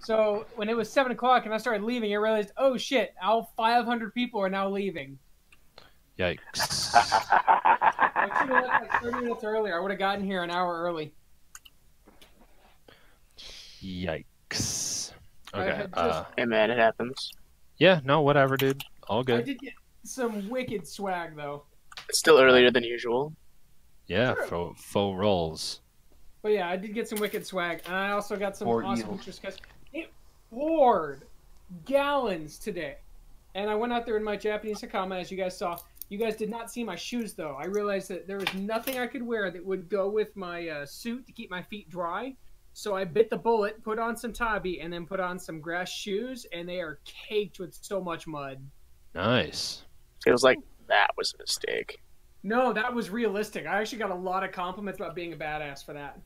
So when it was 7 o'clock and I started leaving, I realized, oh shit, all 500 people are now leaving. Yikes. I should have left like 30 minutes earlier. I would have gotten here an hour early. Yikes. I Okay. had just- Hey man, it happens. Yeah, no, whatever, dude. All I good. did get some wicked swag, though. It's still earlier than usual. Yeah, True. faux rolls. But yeah, I did get some wicked swag. And I also got some Four awesome eels. pictures. Because it poured gallons today. And I went out there in my Japanese hakama, as you guys saw. You guys did not see my shoes, though. I realized that there was nothing I could wear that would go with my suit to keep my feet dry. So I bit the bullet, put on some tabi, and then put on some grass shoes, and they are caked with so much mud. Nice. Feels like that was a mistake. No, that was realistic. I actually got a lot of compliments about being a badass for that.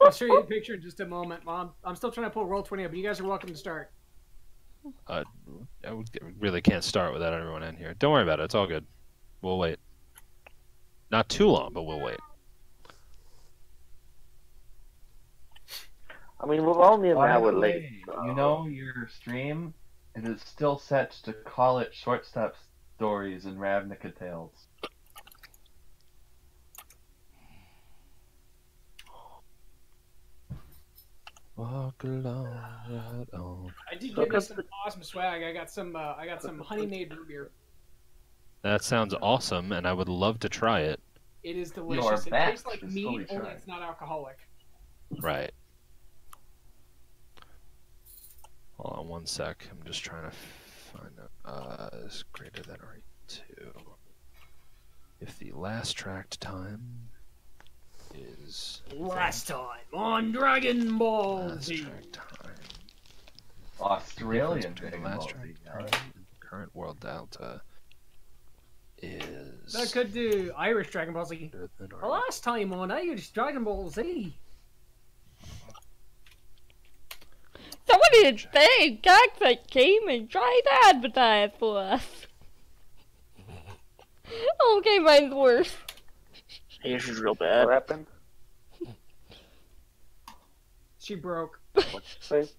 I'll show you a picture in just a moment, Mom. I'm still trying to pull Roll20 up, but you guys are welcome to start. I really can't start without everyone in here. Don't worry about it. It's all good. We'll wait. Not too long, but we'll wait. I mean, we're only an By hour the late. way, so- you know your stream? It is still set to call it Shortstop Stories and Ravnica Tales. Walk along, right on. I did get me some awesome swag. I got some honey-made root beer. That sounds awesome, and I would love to try it. It is delicious. It back tastes like to meat, fully only try. it's not alcoholic. Right. Hold on one sec. I'm just trying to find out. Is greater than or equal to. If the last tracked time is. Last time on Dragon Ball Last Z. tracked time. Australian Between Dragon the last Ball tracked Z, time alright. and current world delta is. That could do Irish Dragon Ball Z. greater than or The last time on Irish Dragon Ball Z. Somebody would think that came and tried to advertise for us. Okay, mine's worse. Hey, this is real What bad. happened? She broke. What'd you say?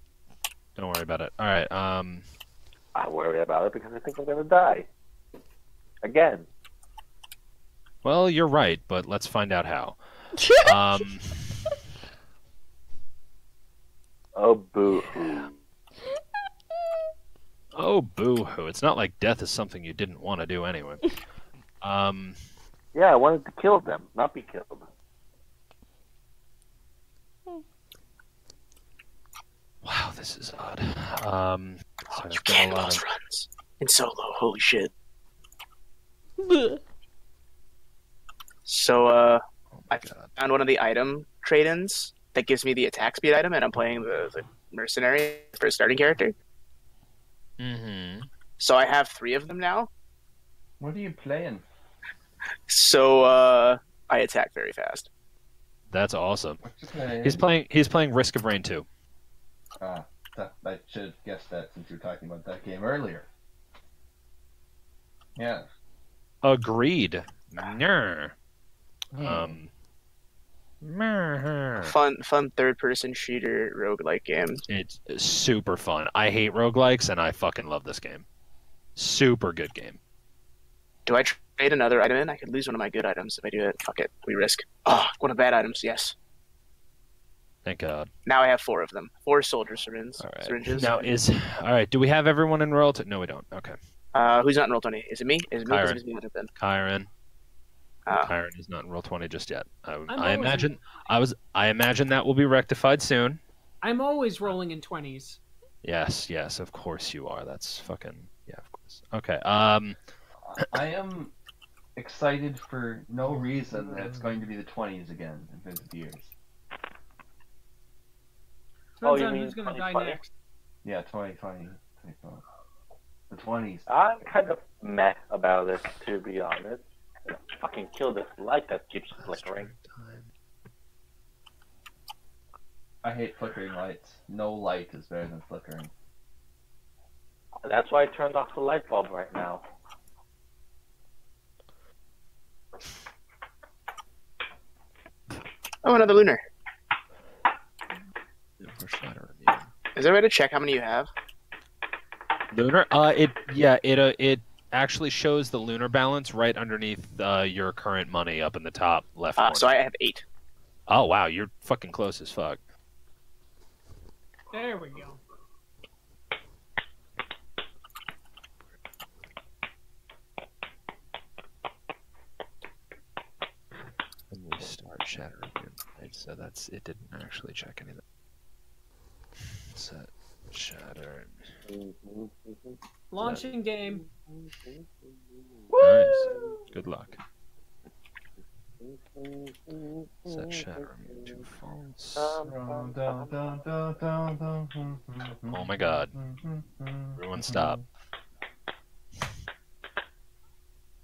Don't worry about it. Alright, I worry about it because I think I'm gonna die. Again. well, you're right, but let's find out how. Oh, boo-hoo. Oh, boo-hoo. It's not like death is something you didn't want to do anyway. Yeah, I wanted to kill them, not be killed. Wow, this is odd. So You I've got can a lot boss of... runs in solo. Holy shit. Bleh. So, Oh my I god. found one of the item trade-ins that gives me the attack speed item, and I'm playing the mercenary for a starting character. Mm-hmm. So I have 3 of them now. What are you playing? So I attack very fast. That's awesome. What you playing? He's playing Risk of Rain 2. Ah, I should have guessed that since you were talking about that game earlier. Yeah. Agreed. Nyeh. Hmm. Meh. Fun third-person shooter roguelike game. It's super fun. I hate roguelikes, and I fucking love this game. Super good game. Do I trade another item in? I could lose one of my good items if I do it. Fuck it. We risk. Oh, one of bad items. Yes. Thank God. Now I have 4 of them. 4 soldier syringes. All right. Syringes. Now all right. Do we have everyone in royalty? No, we don't. Okay. Who's not in roll 20? Is it me? Is it me? Kyron. Is it me? Then? Kyron. Ah. Kyron is not in roll 20 just yet. I always imagine. I imagine that will be rectified soon. I'm always rolling in 20s. Yes. Yes. Of course you are. That's fucking yeah. Of course. Okay. I am excited for no reason that it's going to be the 20s again in 50 years. Depends you on mean who's going to die 2020? next. Yeah, 2020. The 20s. I'm kind of meh about it, to be honest. Fucking kill this light that keeps flickering. I hate flickering lights. No light is better than flickering. That's why I turned off the light bulb right now. Oh, another lunar. For shatter immune. Is there a way to check how many you have? Lunar? It actually shows the lunar balance right underneath your current money up in the top left corner. So I have 8. Oh wow, you're fucking close as fuck. There we go. And we start shatter immune. Right, so it didn't actually check anything. Set shatter. Launching game. Nice. Good luck. Set shatter immune to false. Oh my god. Everyone stop.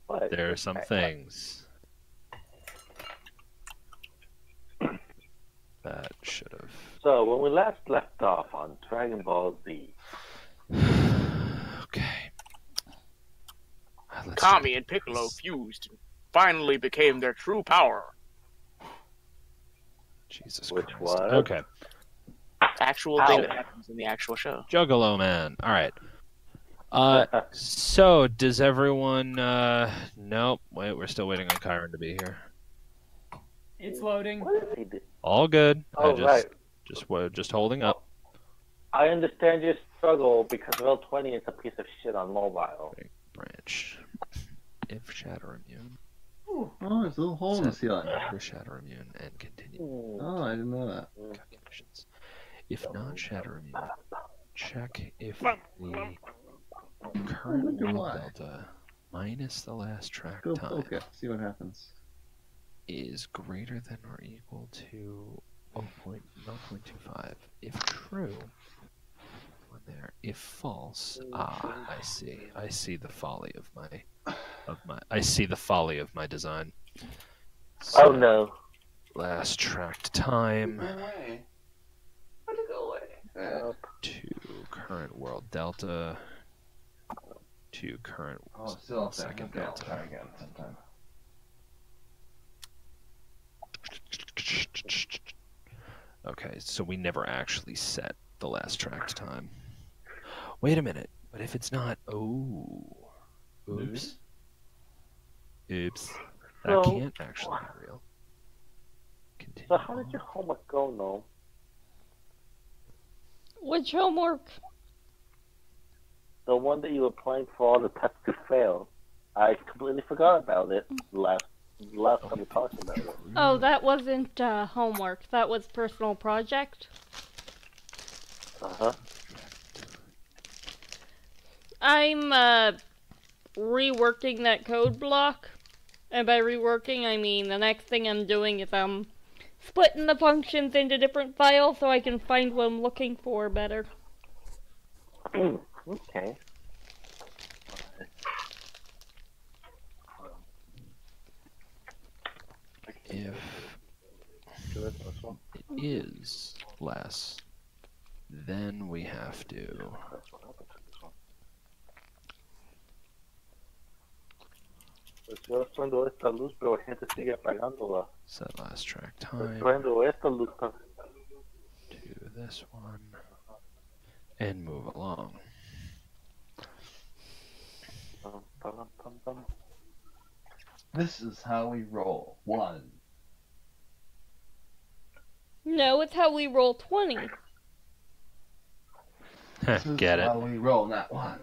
What? There are some things that should have. So, when we last left off on Dragon Ball Z, Okay. Let's Kami try and Piccolo this. fused and finally became their true power. Jesus Which Christ. was? Okay. Actual thing that happens in the actual show. Juggalo Man. All right. So does everyone? Nope. Wait, we're still waiting on Kyron to be here. It's loading. what is he doing? All good. Oh, right. Just holding up. I understand your struggle because Roll20 is a piece of shit on mobile. Branch. If shatter immune. Oh, there's a little hole in the ceiling. For shatter immune and continue Oh, I didn't know that. calculations. If not shatter immune, check if the current wonder world why. delta minus the last track Go time poke it. See what happens. is greater than or equal to 0.25. If true, one there. If false, I see. I see the folly of my design. So, Oh no. last tracked time away. Where'd it go away? to current world delta to current Oh, still up there. second Okay, I'll delta. try again sometime. Okay, so we never actually set the last tracked time. Wait a minute, but if it's not, oops, that So- can't actually be real. Continue. So how did on. your homework go, no? Which homework? The one that you were playing for all the tests to fail. I completely forgot about it last time we talked about it. Oh, that wasn't homework. That was personal project. Uh-huh. I'm reworking that code block. And by reworking, I mean the next thing I'm doing is I'm splitting the functions into different files so I can find what I'm looking for better. Okay. If it is less, then we have to Estoy haciendo esta luz, pero la gente sigue apagándola. set last track time. Estoy haciendo esta luz. Do this one and move along. This is how we roll. 1. No, it's how we roll 20. This is Get it? how we roll, not 1.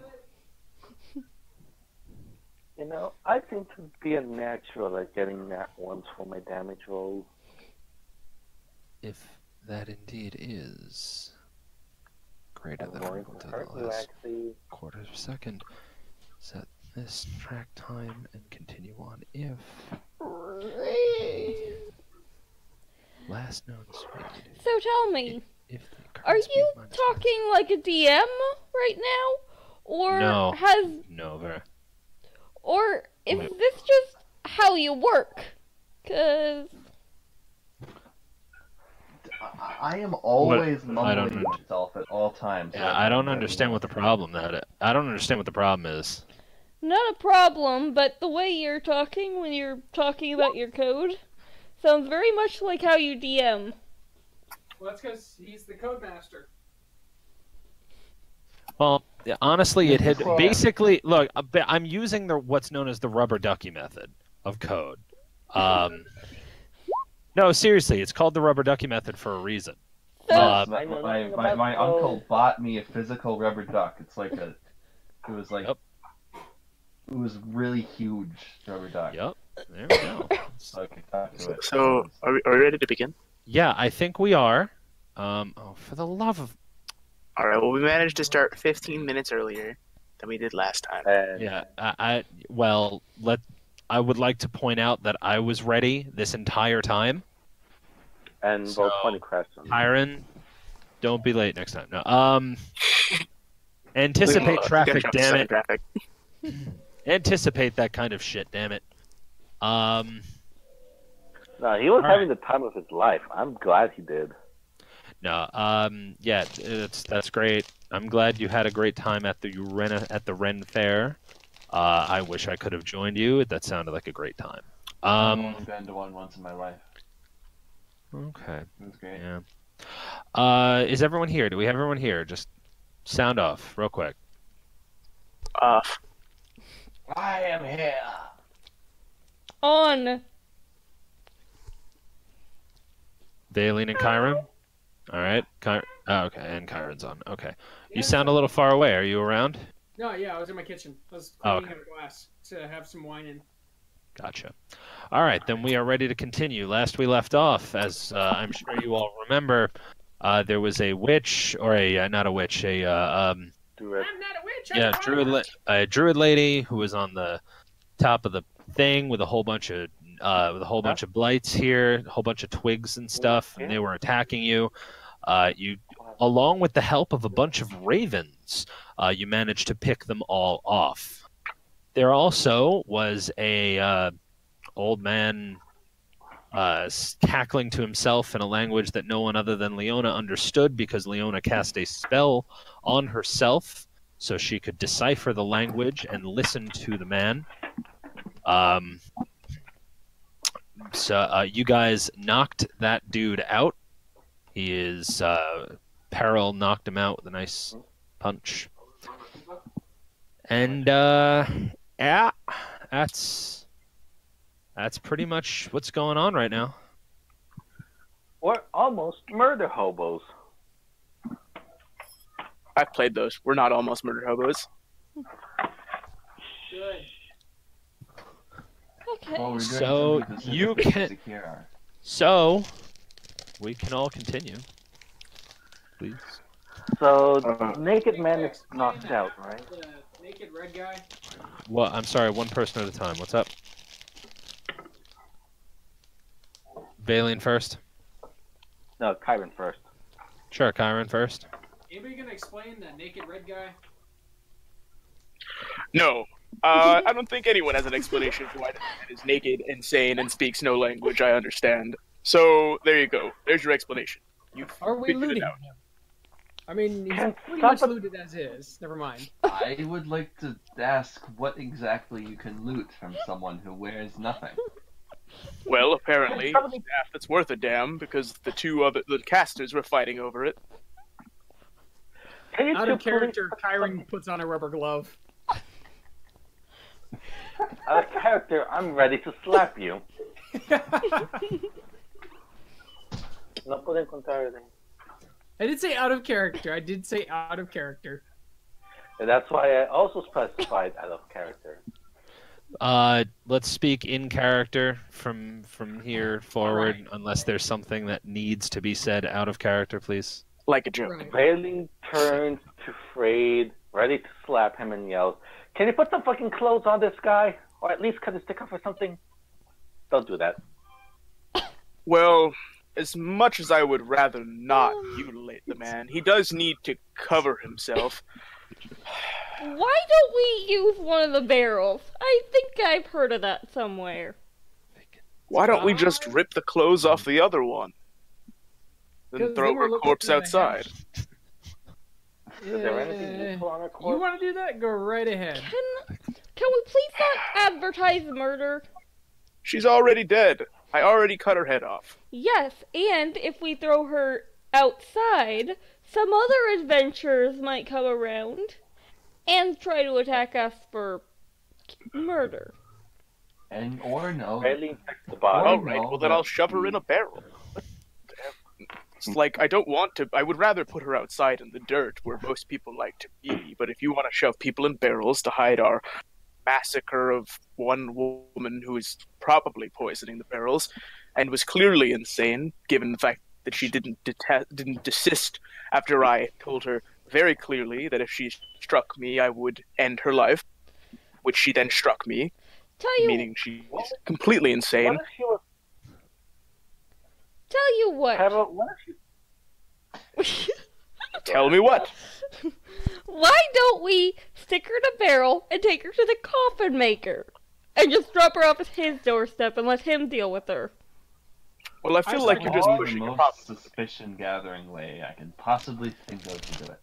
You know, I seem to be a natural at getting nat ones for my damage rolls. If that indeed is greater I'm than or going equal to to hurt the you, last actually. quarter of a second, set this track time and continue on if last known speed. So tell me, If the current are speed you minus talking like a DM right now? Or No. has no, Vera. or is Wait. this just how you work? 'Cause I am always What? I don't mumbling under- myself at all times. Yeah, I don't understand what the problem I don't understand what the problem is. not a problem, but the way you're talking when you're talking about your code sounds very much like how you DM. Well, that's because he's the codemaster. Well, honestly, it had Well- basically look. I'm using what's known as the rubber ducky method of code. No, seriously, it's called the rubber ducky method for a reason. Yes, I know my nothing about my code. uncle bought me a physical rubber duck. It's like a, it was like, Yep. it was really huge rubber duck. Yep. There we go. So I could talk to it. So, are we ready to begin? Yeah, I think we are. Oh, for the love of All right. Well, we managed to start 15 minutes earlier than we did last time. And yeah, I would like to point out that I was ready this entire time. and So- roll 20 crashed on me. Tyron, don't be late next time. No. Anticipate traffic, Gotta damn it. traffic. Anticipate that kind of shit, damn it. No, he was All having the time of his life. I'm glad he did. No, yeah, that's great. I'm glad you had a great time at the Ren Fair. I wish I could have joined you. That sounded like a great time. I've only been to one once in my life. Okay, It was great. yeah. Is everyone here? Do we have everyone here? Just sound off, real quick. I am here. On. Valine and Chiron? Alright. Oh, okay, and Chiron's on. Okay. You sound a little far away. Are you around? No, yeah, I was in my kitchen. I was Oh, cleaning a glass to have some wine in. Gotcha. Alright, then we are ready to continue. Last we left off, as I'm sure you all remember, there was a witch, or not a witch, Do it. I'm not a witch. I'm yeah, a farmer. a druid lady who was on the top of the thing with a whole bunch of blights here, a whole bunch of twigs and stuff, and they were attacking you. You, along with the help of a bunch of ravens, you managed to pick them all off. There also was a old man cackling to himself in a language that no one other than Leona understood, because Leona cast a spell on herself so she could decipher the language and listen to the man. So you guys knocked that dude out. He is Peril knocked him out with a nice punch. And yeah, that's pretty much what's going on right now. We're almost murder hobos. I've played those. We're not almost murder hobos. Good. Okay. Well, we're doing So, something you specific can- to Sekiro. So we can all continue, please. So, Naked Man is knocked out, right? The naked red guy. Well, I'm sorry, one person at a time. What's up? Valine first. No, Kyron first. Sure, Chiron first. Anybody gonna explain the naked red guy? No. I don't think anyone has an explanation for why the man is naked, insane, and speaks no language I understand. So, there you go. There's your explanation. You've Are we figured it looting him? out. I mean, he's Can't pretty stop much it. looted as is. Never mind. I would like to ask what exactly you can loot from someone who wears nothing. Well, apparently, Probably- staff that's worth a damn, because the casters were fighting over it. Can you Out two of character, please- Chiron puts on a rubber glove. Out of character, I'm ready to slap you. No puedo encontrar el- I did say out of character. I did say out of character. And that's why I also specified out of character. Let's speak in character from here forward, unless there's something that needs to be said out of character, please. Like a joke. Right. Bailey turns to Frade, ready to slap him, and yells, "Can you put some fucking clothes on this guy? Or at least cut his dick off or something?" Don't do that. Well, as much as I would rather not mutilate the man, he does need to cover himself. Why don't we use one of the barrels? I think I've heard of that somewhere. Why don't we just rip the clothes off the other one? Then 'Cause throw then we're her looking corpse for the outside. Is there anything useful on our You corpse? want to do that? Go right ahead. Can we please not advertise murder? She's already dead. I already cut her head off. Yes, and if we throw her outside, some other adventurers might come around and try to attack us for murder. And or no. Raylene checks the body. All right, well then I'll shove her in a barrel. It's like, I don't want to. I would rather put her outside in the dirt where most people like to be, but if you want to shove people in barrels to hide our massacre of one woman who is probably poisoning the barrels and was clearly insane, given the fact that she didn't desist after I told her very clearly that if she struck me, I would end her life, which she then struck me, meaning she is completely insane. What if she was... Tell you what. What if she... Tell me what? Why don't we stick her in a barrel and take her to the coffin maker? And just drop her off at his doorstep and let him deal with her. Well, I feel like you're just the pushing your most problem. suspicion-gathering way I can possibly think of to do it.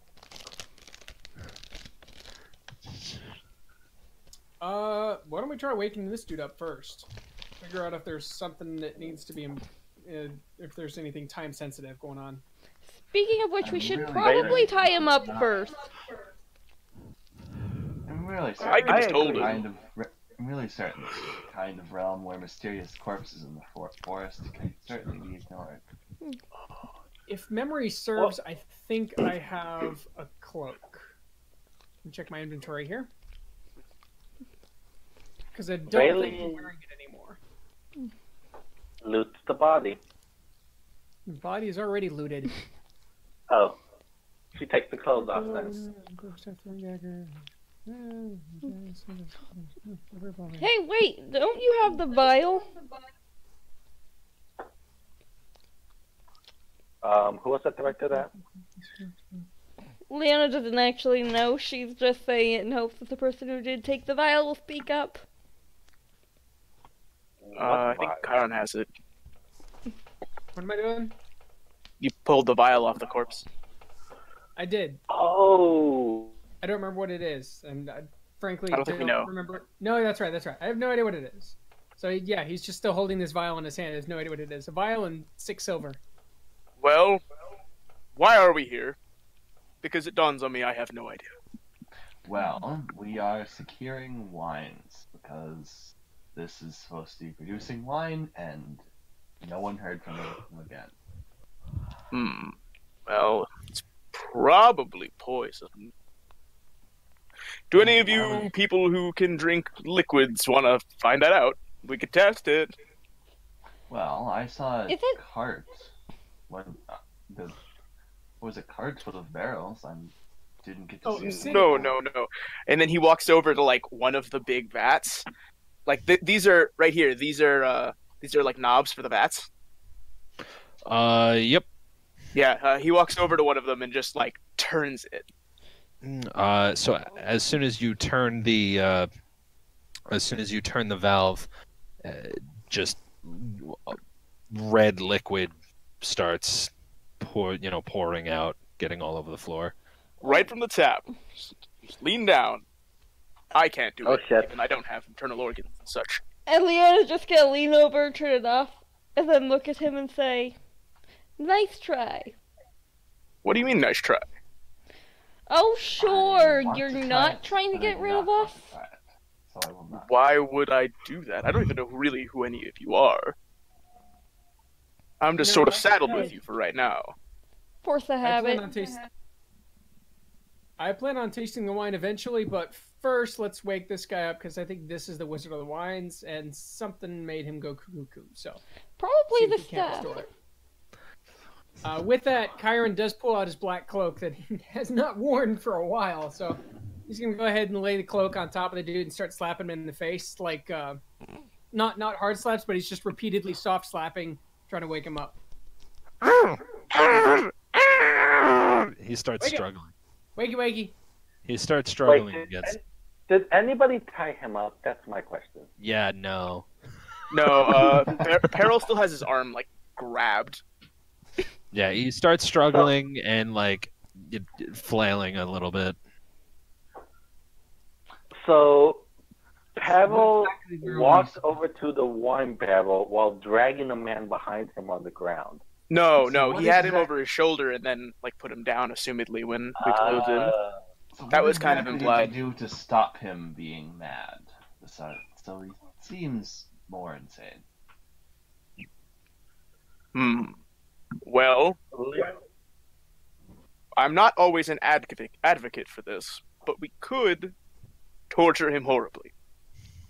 Why don't we try waking this dude up first? Figure out if there's something that needs to be, if there's anything time sensitive going on. Speaking of which, we I'm should really probably tie him up first. I'm really I certain can just this hold kind of I'm really certain this is the kind of realm where mysterious corpses in the forest can certainly be ignored. If memory serves, I think I have a cloak. Let me check my inventory here. Because I don't think I'm wearing it anymore. Loots the body. The body is already looted. Oh. She takes the clothes off then. Hey, wait, don't you have the vial? Who was that directed at? Leanna doesn't actually know. She's just saying it in hopes that the person who did take the vial will speak up. I think Chiron has it. What am I doing? You pulled the vial off the corpse. I did. Oh. I don't remember what it is, and I frankly I don't think we know. remember. No, that's right. That's right. I have no idea what it is. So yeah, he's just still holding this vial in his hand. He has no idea what it is. A vial and 6 silver. Well, why are we here? Because it dawns on me I have no idea. Well, we are securing wines because this is supposed to be producing wine, and no one heard from them again. Well, it's probably poison. Do any of you people who can drink liquids want to find that out? We could test it. Well, I saw a Is it- cart when was it carts full of barrels? I didn't get to Oh, see you them. see- No. And then he walks over to like one of the big vats. Like these are right here. These are like knobs for the vats. Yep. Yeah. He walks over to one of them and just like turns it. So as soon as you turn the valve, just red liquid starts pouring out, getting all over the floor. Right from the tap. Just lean down. I can't do Oh, it, shit. and I don't have internal organs and such. And Leanna's just gonna lean over, turn it off, and then look at him and say, "Nice try." What do you mean, nice try? Oh, sure, I want you're to try not it, trying to but I get do rid not of want us? to try it, so I will not. Why would I do that? I don't even know who any of you are. I'm just No, sort of I- saddled I- with you for right now. Force a I habit. plan on tasting the wine eventually, but first let's wake this guy up because I think this is the Wizard of the Wines, and something made him go cuckoo. So Probably see the if he can't staff. restore it. With that, Chiron does pull out his black cloak that he has not worn for a while, so he's gonna go ahead and lay the cloak on top of the dude and start slapping him in the face, like not hard slaps, but he's just repeatedly soft slapping, trying to wake him up. He starts Wake up. struggling. Wakey, wakey. He starts struggling Wait, against. did anybody tie him up? That's my question. Yeah, no. No, Peril still has his arm like grabbed. Yeah, he starts struggling and like flailing a little bit. So, Pavel Exactly where walks over to the wine barrel while dragging a man behind him on the ground. No, So no, what he had him exact- over his shoulder and then like put him down, assumedly when we closed in. So That what was kind of exactly implied. did you do to stop him being mad? So he seems more insane. Well, I'm not always an advocate for this, but we could torture him horribly.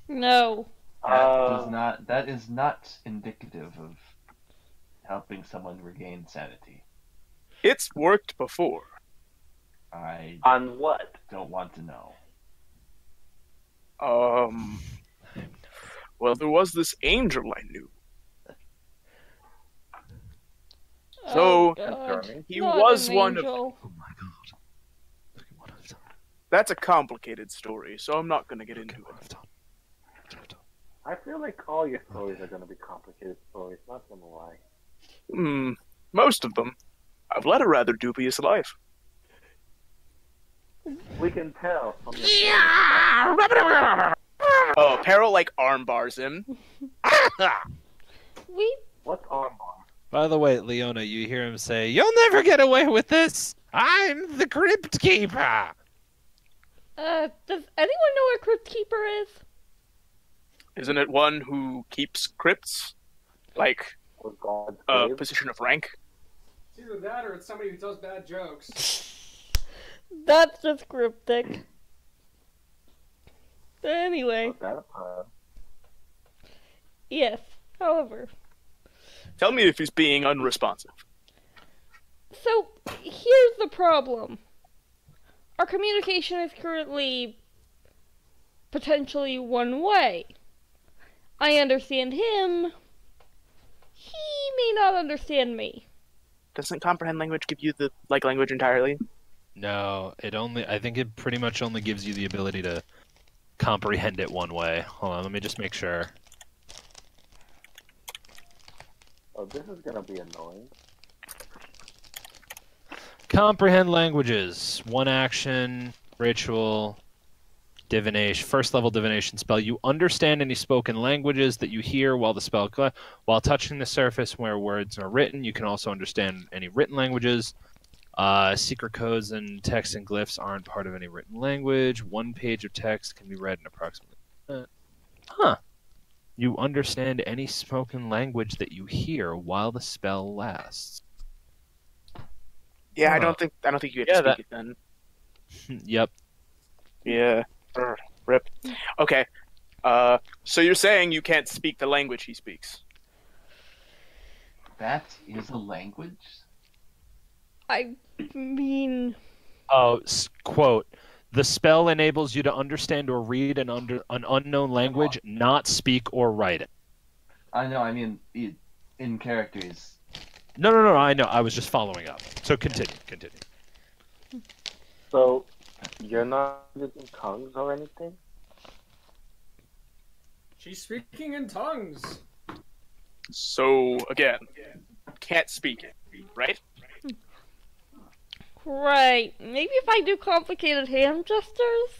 No. That is not indicative of helping someone regain sanity. It's worked before. I On what? don't want to know. Well, there was this angel I knew. So, Oh, God. he Not was an one of... angel. Oh my god. Look at what I've done. That's a complicated story, so I'm not going to get Look into at what it. I've done. Look at what I've done. I feel like all your stories are going to be complicated stories, not gonna lie. Most of them. I've led a rather dubious life. We can tell from your Oh, Peril like arm bars him. What's armbar? By the way, Leona, you hear him say, "You'll never get away with this! I'm the Crypt Keeper!" Does anyone know what Crypt Keeper is? Isn't it one who keeps crypts? Like, Was God's a grave? position of rank? It's either that or it's somebody who tells bad jokes. That's just cryptic. Anyway, Was that a pun? yes. However, Tell me if he's being unresponsive. so here's the problem. Our communication is currently potentially one way. I understand him. He may not understand me. Doesn't comprehend language give you the language entirely? No, I think it pretty much only gives you the ability to comprehend it one way. Hold on, let me just make sure. Oh, this is gonna be annoying. Comprehend languages. One action, ritual, divination, first level divination spell. You understand any spoken languages that you hear while the spell while touching the surface where words are written. You can also understand any written languages. Secret codes and text and glyphs aren't part of any written language. One page of text can be read in approximately. You understand any spoken language that you hear while the spell lasts. Yeah, Huh. I don't think you get to speak it then. Yep. Yeah. Rip. Okay. So you're saying you can't speak the language he speaks? That is a language? I mean, Oh, quote, "The spell enables you to understand or read an unknown language, not speak or write it." I know, I mean, in characters. No, I know. I was just following up. So continue. So, you're not using tongues or anything? She's speaking in tongues. So, again, can't speak it, right? right. Maybe if I do complicated hand gestures?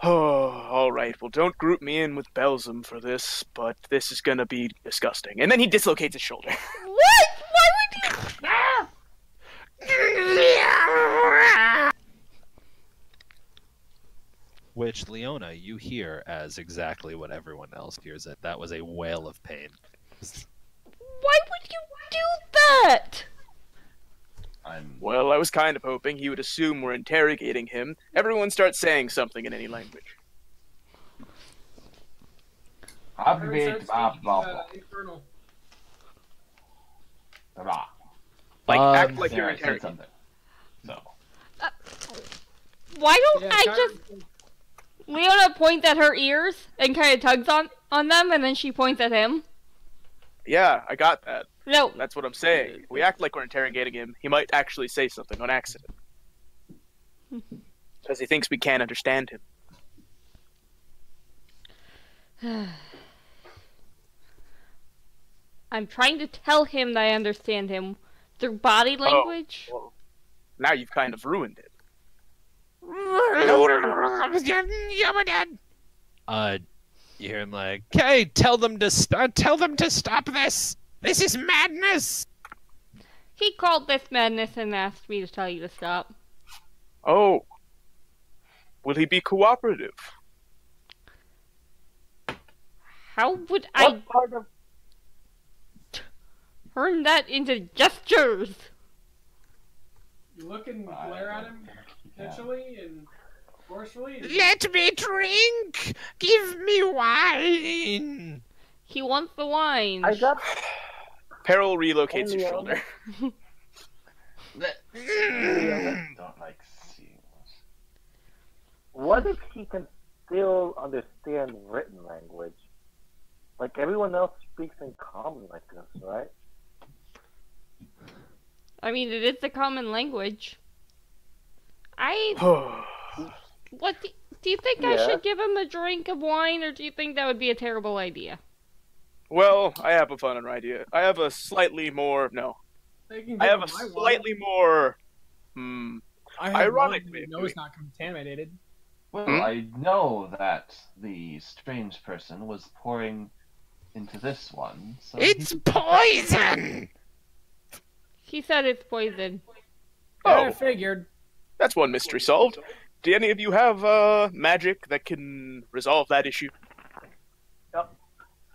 Oh, alright. Well, don't group me in with Belzum for this, but this is gonna be disgusting. And then he dislocates his shoulder. What? Why would you... Which, Leona, you hear as exactly what everyone else hears it. That was a wail of pain. Why would you do that? Well, I was kind of hoping he would assume we're interrogating him. Everyone starts saying something in any language. Infernal. Like, act like There, you're I said interrogating. something. So, Why don't Yeah, I Karen- just... Leona points at her ears and kind of tugs on them, and then she points at him. Yeah, I got that. No, That's what I'm saying. If we act like we're interrogating him, he might actually say something on accident. Because he thinks we can't understand him. I'm trying to tell him that I understand him through body language. Well, now you've kind of ruined it. You hear him like, "Hey, tell them to stop this. This is madness." He called this madness and asked me to tell you to stop. Oh. Will he be cooperative? How would What I part of turn that into gestures? You look and glare at him potentially and forcefully. And... Let me drink! Give me wine! He wants the wine. I got Peril relocates his Leona. shoulder. Don't like seeing this. What if he can still understand written language? Like everyone else speaks in common like this, right? I mean, it is the common language. What do you think I Yeah. should give him a drink of wine, or do you think that would be a terrible idea? Well, I have a funner idea. I have a slightly more... No. They can I give have him a my slightly more... I have ironic, one maybe. that is not contaminated. Well, Hmm? I know that the strange person was pouring into this one, so It's poison! He said it's poison. Yeah, I Oh, figured. that's one mystery solved. Do any of you have magic that can resolve that issue?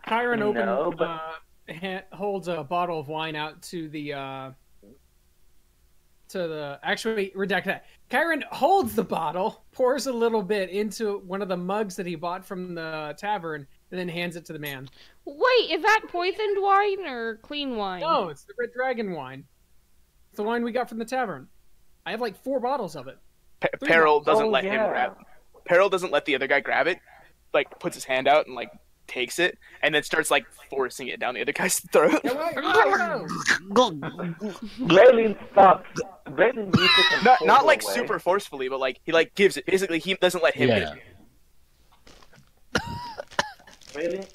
Kyron No, but- holds a bottle of wine out to the actually redact that. Kyron holds the bottle, pours a little bit into one of the mugs that he bought from the tavern, and then hands it to the man. Wait, is that poisoned wine or clean wine? No, it's the Red Dragon wine. It's the wine we got from the tavern. I have like 4 bottles of it. Peril doesn't Oh, let him yeah. grab it. Peril doesn't let the other guy grab it. Like, puts his hand out and, like, takes it, and then starts, like, forcing it down the other guy's throat. Yeah, well, Vaylin stops. Vaylin uses it and Not pulls like away. super forcefully, but, like, he, like, gives it. Basically, he doesn't let him Yeah. hit it. Vaylin,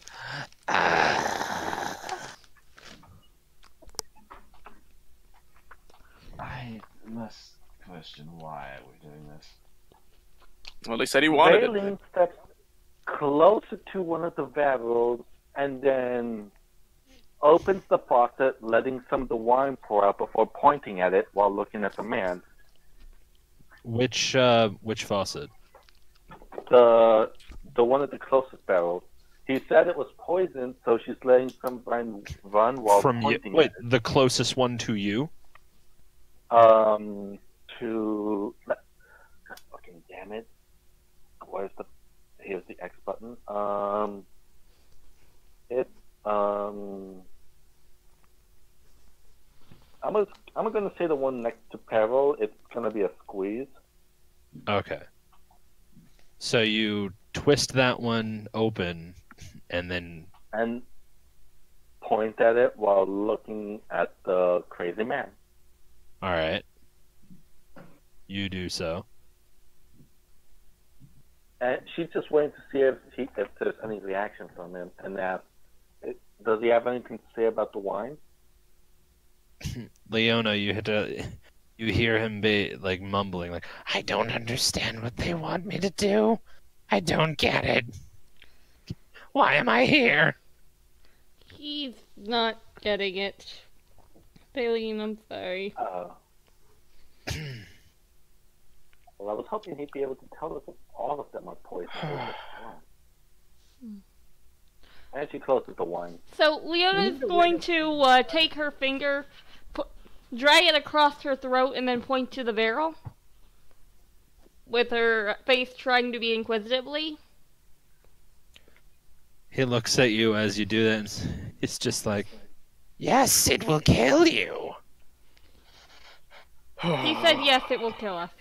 I must question why we're doing this. Well, they said he wanted it. Vaylin steps closer to one of the barrels and then opens the faucet, letting some of the wine pour out before pointing at it while looking at the man. Which faucet? The one at the closest barrel. He said it was poisoned, so she's letting some wine run while From you? pointing Wait, at it. the closest one to you? To fucking damn it. Here's the X button. I'm gonna say the one next to Peril. It's gonna be a squeeze. Okay. So you twist that one open, and then And point at it while looking at the crazy man. all right, you do so. And she's just waiting to see if there's any reaction from him. And asks, does he have anything to say about the wine? Leona, you hear him be like mumbling, like, "I don't understand what they want me to do. I don't get it. Why am I here?" He's not getting it. Baleen, I'm sorry. Well, I was hoping he'd be able to tell us if all of them are poisoned. And she closes the wine. So Leona's going to take her finger, drag it across her throat, and then point to the barrel, with her face trying to be inquisitively. He looks at you as you do that, and it's just like, "Yes, it will kill you." He said, yes, it will kill us.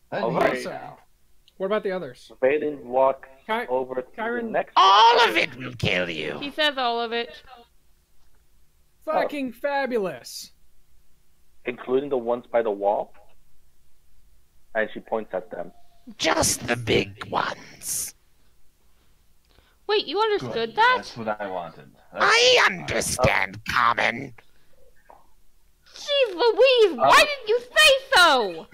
Then All he- right. So, what about the others? Vaden walks Ky- over to the Kyron- next All of it will kill you. He says all of it. Fucking fabulous. including the ones by the wall. And she points at them. Just the big ones. Wait, you understood Good, that? That's what I wanted. I understand common. Jeez Louise, why didn't you say so?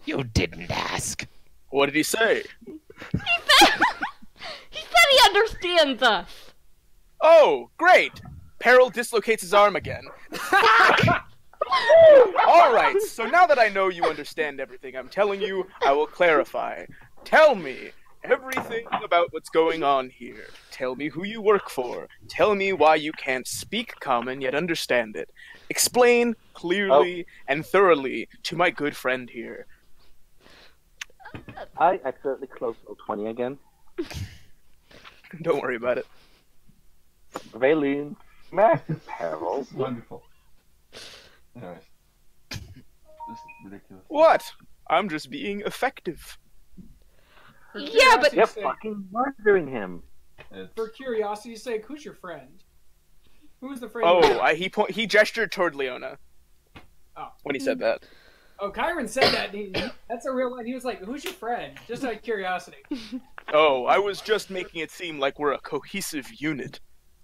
You didn't ask. What did he say? He said he understands us. Oh, great! Peril dislocates his arm again. Alright, so now that I know you understand everything I'm telling you, I will clarify. Tell me everything about what's going on here. Tell me who you work for. Tell me why you can't speak common yet understand it. Explain clearly and thoroughly to my good friend here. I accidentally closed O20 again. Don't worry about it. Valine, Max, Peril. It's wonderful. Anyways. This is ridiculous. What? I'm just being effective. Yeah, but You're fucking murdering him. For curiosity's sake, who's your friend? Who's the friend? Oh, he gestured toward Leona. Oh. When he said that. Oh, Kyron said that. That's a real line. He was like, "Who's your friend?" Just out of curiosity. Oh, I was just making it seem like we're a cohesive unit.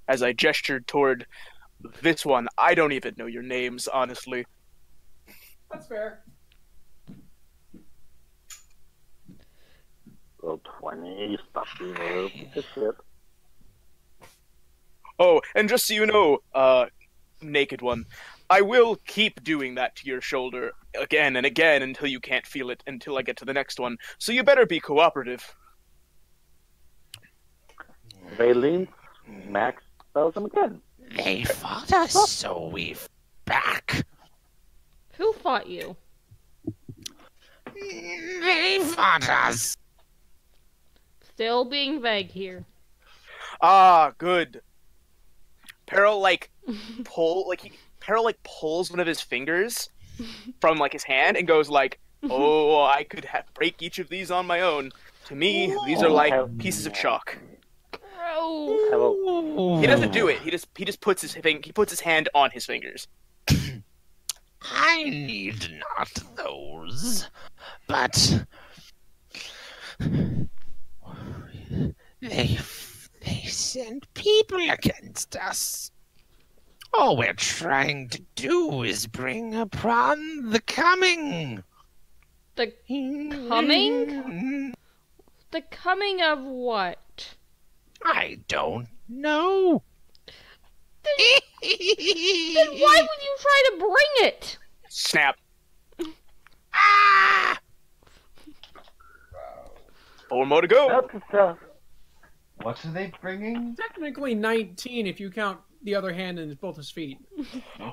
As I gestured toward this one, I don't even know your names, honestly. That's fair. O20, stop being a little piece of shit. Oh, and just so you know, naked one, I will keep doing that to your shoulder again and again until you can't feel it until I get to the next one. So you better be cooperative. Valine, Max spells him again. They fought us, so we're back. who fought you? They fought us. Still being vague here. Ah, good. Peril Peril pulls one of his fingers from like his hand and goes like, "Oh, I could break each of these on my own. To me, these are like pieces of chalk." Bro. He doesn't do it. He just puts his hand on his fingers. I need not those, but they sent people against us. All we're trying to do is bring upon the coming. The coming? The coming of what? I don't know. Then why would you try to bring it? Snap. Ah! 4 more to go. That's stuff. What are they bringing? Technically 19 if you count the other hand and both his feet.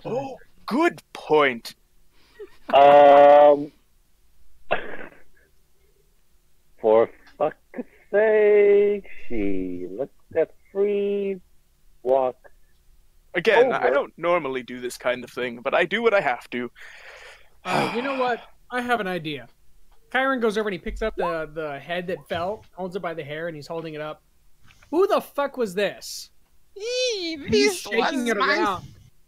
Oh, good point. For fuck's sake, she looked at free walk. Again, Over. I don't normally do this kind of thing, but I do what I have to. You know what? I have an idea. Kyron goes over and he picks up the head that fell, holds it by the hair, and he's holding it up. Who the fuck was this? He's This shaking was it my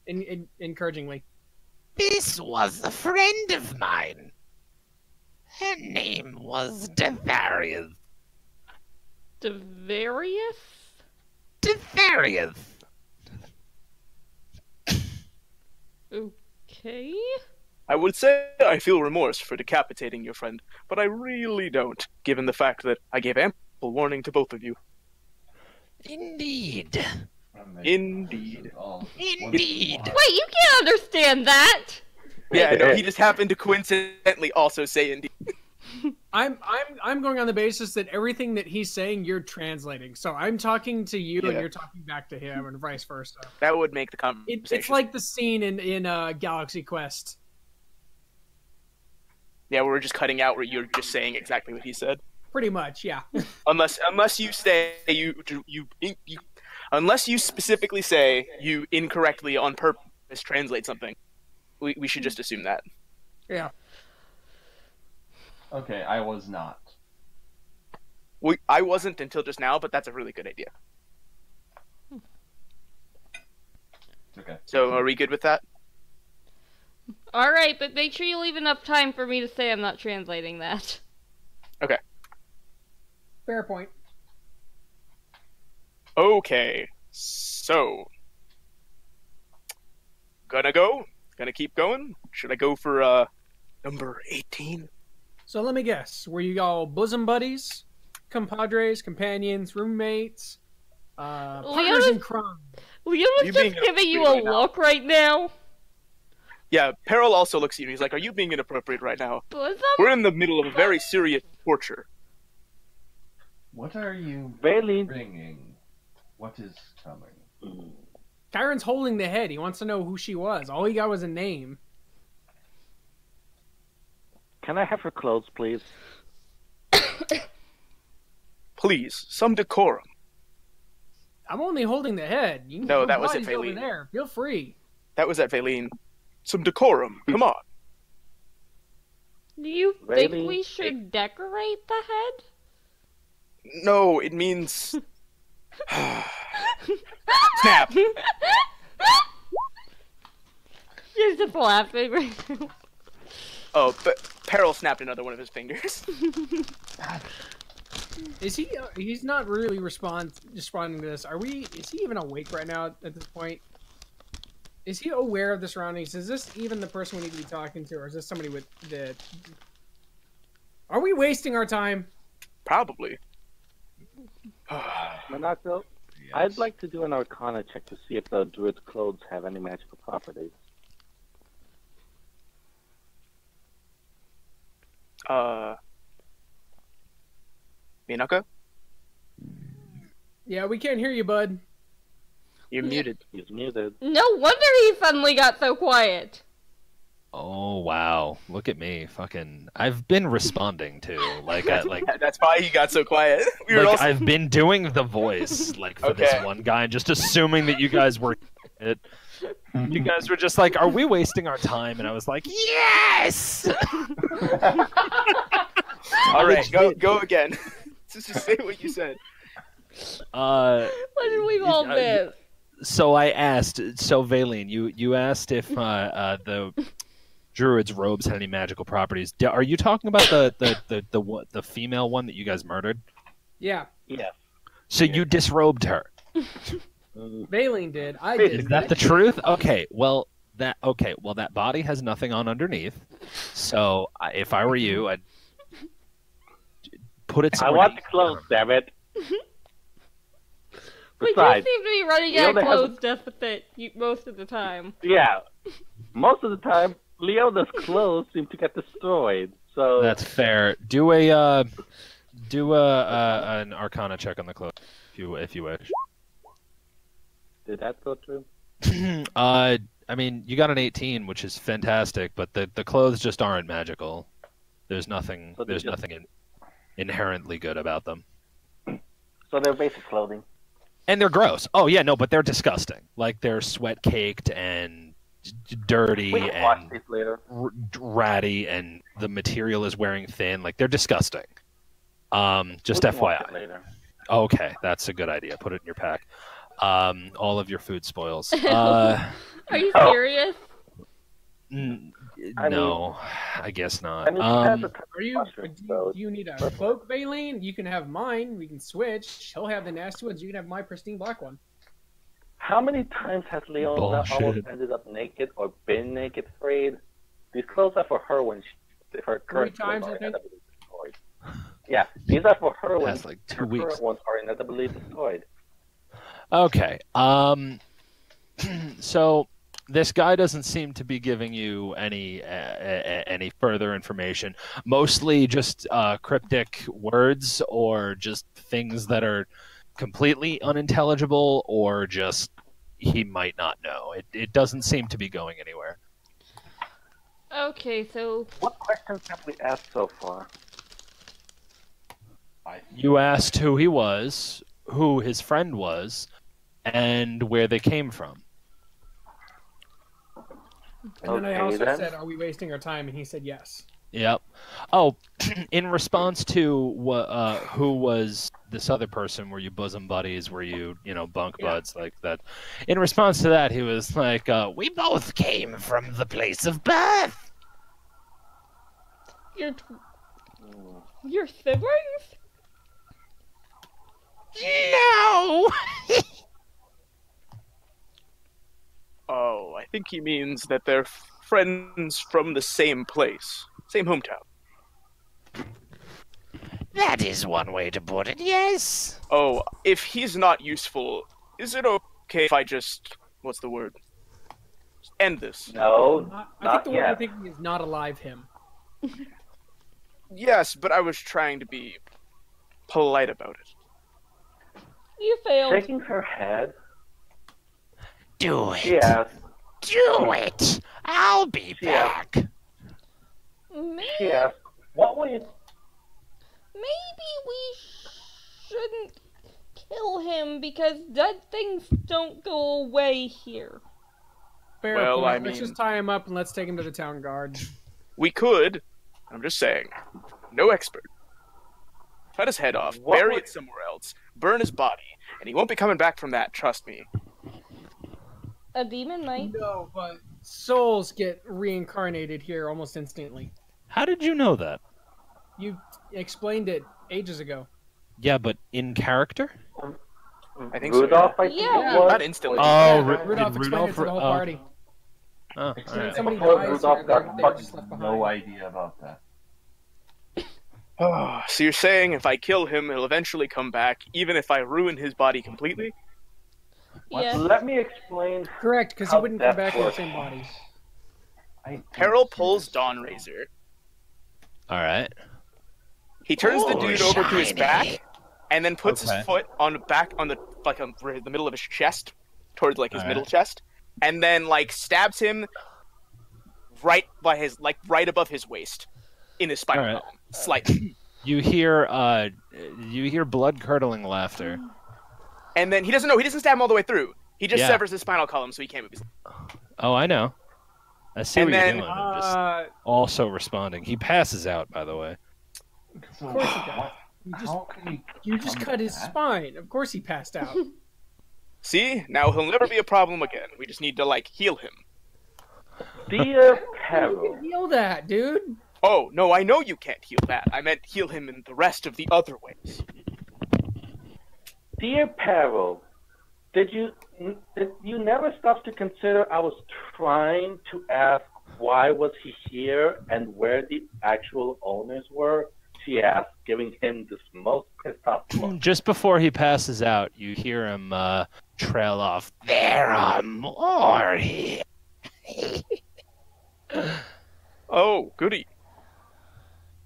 around encouragingly. This was a friend of mine. Her name was Devarius. Devarius? Devarius. Okay. I would say I feel remorse for decapitating your friend, but I really don't, given the fact that I gave ample warning to both of you. Indeed. Indeed. Indeed. Wait, you can't understand that! Yeah, no, he just happened to coincidentally also say indeed. I'm going on the basis that everything that he's saying you're translating. So I'm talking to you and Yeah. you're talking back to him and vice versa. That would make the conversation. It's like the scene in Galaxy Quest. Yeah, we're just cutting out where you're just saying exactly what he said. Pretty much, yeah. Unless you say unless you specifically say you incorrectly on purpose translate something, we should just assume that. Yeah. Okay, I was not. I wasn't until just now, but that's a really good idea. Okay. So are we good with that? Alright, but make sure you leave enough time for me to say I'm not translating that. Okay. Fair point. Okay. So gonna keep going. Should I go for number 18? So let me guess. Were you all bosom buddies, compadres, companions, roommates, partners in crime? Leo Are was you just being giving you inappropriate a right now? look right now. Yeah, Peril also looks at you. He's like, "Are you being inappropriate right now? Bosom? We're in the middle of a very serious torture." What are you Bailey. bringing? What is coming? Kyron's holding the head. He wants to know who she was. All he got was a name. Can I have her clothes, please? Please, some decorum. I'm only holding the head. You can No, go that was bodies at over Valine. there. Feel free. That was at Valine. Some decorum. Come on. Do you think Bailey. we should decorate the head? No, it means. Snap. You're just laughing right now. Oh, but Peril snapped another one of his fingers. Is he? He's not really responding to this. Is he even awake right now at this point? Is he aware of the surroundings? Is this even the person we need to be talking to, or is this somebody with the? Are we wasting our time? Probably. Monaco, I'd like to do an Arcana check to see if the druid's clothes have any magical properties. Minako? Yeah, we can't hear you, bud. You're muted. He's muted. No wonder he suddenly got so quiet. Oh wow! Look at me, fucking. I've been responding to like That's why he got so quiet. We were also... I've been doing the voice like for this Okay. one guy, and just assuming that you guys were it. You guys were just like, "Are we wasting our time?" And I was like, "Yes." All right, go again. Just say what you said. What did we all miss? So I asked. So Valine, you asked if the druid's robes had any magical properties. Are you talking about the female one that you guys murdered? Yeah, Yeah. So you disrobed her. Valine did. I did. Is that the truth? Okay. Well, that body has nothing on underneath. So if I were you, I'd put it I somewhere. want the clothes, damn it. We do Besides, seem to be running we out of only have- clothes deficit most of the time. yeah. Most of the time, Leona's clothes seem to get destroyed. So That's fair. Do an Arcana check on the clothes, if you wish. did that go through? I mean, you got an 18, which is fantastic, but the clothes just aren't magical. There's nothing. So they There's just- nothing inherently good about them, So they're basic clothing. and they're gross. Oh yeah, no, but they're disgusting. Like they're sweat caked and dirty We can watch and these later. ratty, and the material is wearing thin. Like they're disgusting. Just We can watch it FYI. later. Okay, that's a good idea. Put it in your pack. All of your food spoils. Are you Oh. serious? No, I guess not. I mean, she has a ton Are you? of mushrooms, so Do you need a cloak, Valine? You can have mine. We can switch. He'll have the nasty ones. You can have my pristine black one. how many times has Leona Bullshit. almost ended up naked or been naked afraid? These clothes are for her when her current times, clothes I are think. inevitably destroyed. Yeah, these are for her when That's like 2 her weeks. current ones are inevitably destroyed. Okay. So this guy doesn't seem to be giving you any further information. Mostly just cryptic words, or just things that are completely unintelligible, or just he might not know. It doesn't seem to be going anywhere. Okay, so What questions have we asked so far? You asked who he was, who his friend was, and where they came from. And then I Okay, also then. said, "Are we wasting our time?" And he said, "Yes." Yep. Oh, in response to who was this other person? Were you bosom buddies? Were you bunk Yeah. buds like that? In response to that, he was like, "We both came from the place of birth." your siblings? No. Oh, I think he means that they're friends from the same place, same hometown. That is one way to put it, yes. Oh, if he's not useful, is it okay if I just, what's the word? End this. No, I think the word you're yet. thinking is not alive him. Yes, but I was trying to be polite about it. You failed. Shaking her head, Do she it. asks, Do it. I'll be Yeah. back. she asks, what will you... Maybe we shouldn't kill him because dead things don't go away here. Fair Well, point. I Let's mean- just tie him up and let's take him to the town guard. We could. I'm just saying. No expert. Cut his head off, What bury would- it somewhere else, burn his body, and he won't be coming back from that, trust me. A demon might. No, but souls get reincarnated here almost instantly. How did you know that? You explained it ages ago. Yeah, but in character? I think so, Rudolph, I think Yeah. it was. Not instantly. Oh, Yeah, Rudolph Rudolph explained it to the whole party. Oh, As soon as alright. somebody Before dies, Rudolph they're got just left fucking behind. No idea about that. Oh, so you're saying if I kill him, he'll eventually come back, even if I ruin his body completely? Yeah. Let me explain. Correct, because he How wouldn't come death back in the works. same body. Peril pulls Dawn Razor. Alright. He turns the Oh, dude over to his shiny. back, and then puts Okay. his foot on the back, on the like on the middle of his chest, towards like his Alright. middle chest, and then like stabs him right by his right above his waist, in his spinal Alright. column, slightly. You hear blood curdling laughter. And then he doesn't stab him all the way through. He just Yeah. severs his spinal column, so he can't move his. Oh, I know. I see And what then- you're doing. I'm just also responding. He passes out, by the way. So, Of course he does. what- You just, how can he you just come cut his back? spine. Of course he passed out. See, now he'll never be a problem again. We just need to like heal him. Dear You Peril, can heal that, dude. Oh no, I know you can't heal that. I meant heal him in the rest of the other ways. Dear Peril, did you never stop to consider I was trying to ask why was he here and where the actual owners were? She asked, giving him this most pissed off look. Just before he passes out, you hear him trail off. There are more here. Oh, goody.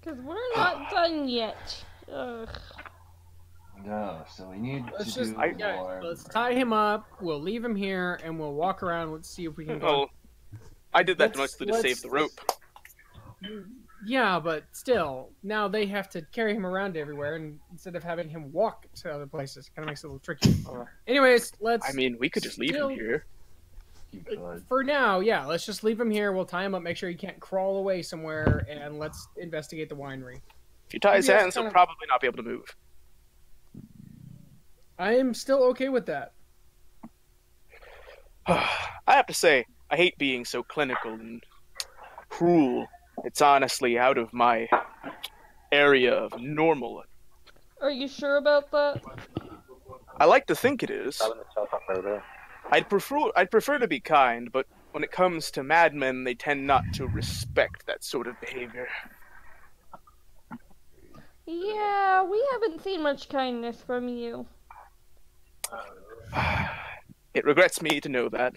Because we're not done yet. Ugh. No, so we need Let's to just do yeah, more. let's tie him up. We'll leave him here, and we'll walk around. Let's see if we can go. Well, I did that Let's- mostly to let's- save the rope. Yeah, but still, now they have to carry him around everywhere, and instead of having him walk to other places, kind of makes it a little tricky. Anyways, let's. I mean, we could just leave him still- here. You could. For now, yeah, let's just leave him here. We'll tie him up, make sure he can't crawl away somewhere, and let's investigate the winery. If you tie his Maybe that's hands, he'll kind of- probably not be able to move. I am still okay with that. I have to say, I hate being so clinical and cruel. It's honestly out of my area of normal. Are you sure about that? I like to think it is. Having a chat up right there. I'd prefer to be kind, but when it comes to madmen, they tend not to respect that sort of behavior. Yeah, we haven't seen much kindness from you. It regrets me to know that.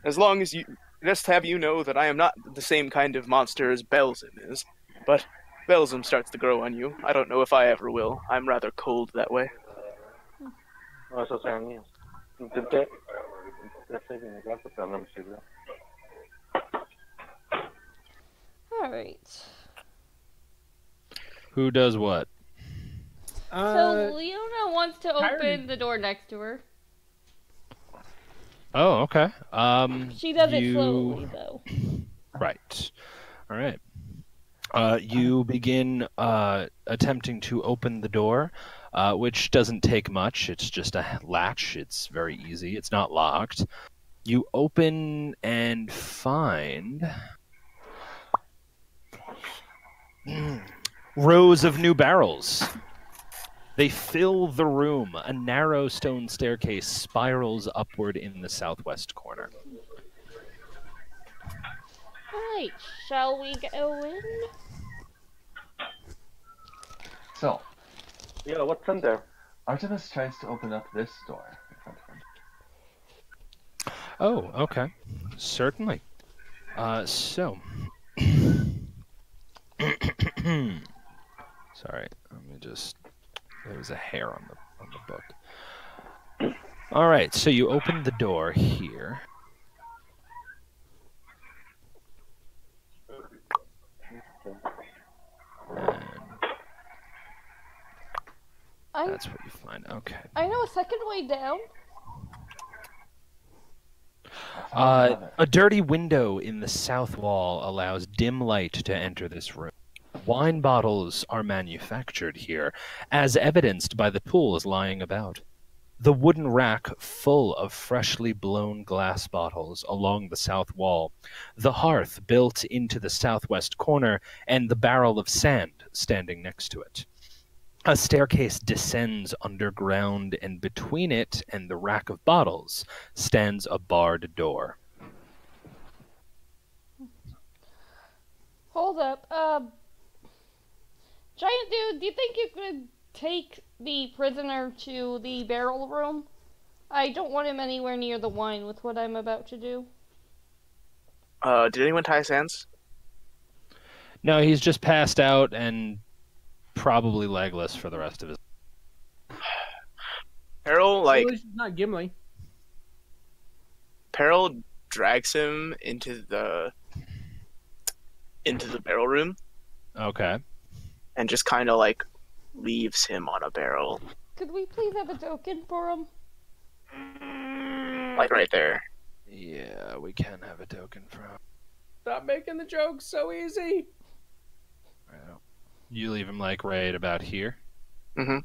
As long as you just have you know that I am not the same kind of monster as Belzim is, but Belzim starts to grow on you. I don't know if I ever will. I'm rather cold that way. No, eso se han ido. Intenté. Ya sé que me canso, pero no me sirvió. Alright. Who does what? So Leona wants to Kyrie. open the door next to her. Oh, okay. She does it you- slowly, though. Right. All right. You begin attempting to open the door, which doesn't take much. It's just a latch. It's very easy. It's not locked. You open and find rows of new barrels. They fill the room. A narrow stone staircase spirals upward in the southwest corner. Right, shall we go in? So, Yeah, what's in there? Artemis tries to open up this door in front of him. Oh, okay. Certainly. So. Sorry, let me just. There was a hair on the book. All right, so you open the door here. And that's what you find. Okay. I know a second way down. A dirty window in the south wall allows dim light to enter this room. Wine bottles are manufactured here, as evidenced by the pools lying about. The wooden rack full of freshly blown glass bottles along the south wall, the hearth built into the southwest corner, and the barrel of sand standing next to it. A staircase descends underground, and between it and the rack of bottles stands a barred door. Hold up. Giant dude, do you think you could take the prisoner to the barrel room? I don't want him anywhere near the wine with what I'm about to do. Did anyone tie his hands? No, he's just passed out and probably legless for the rest of his. Peril, like, At least it's not Gimli. Peril drags him into the barrel room Okay. and just kind of like leaves him on a barrel, Could we please have a token for him? like right there. Yeah, we can have a token for him. Stop making the jokes so easy. You leave him like right about here. Mm-hmm.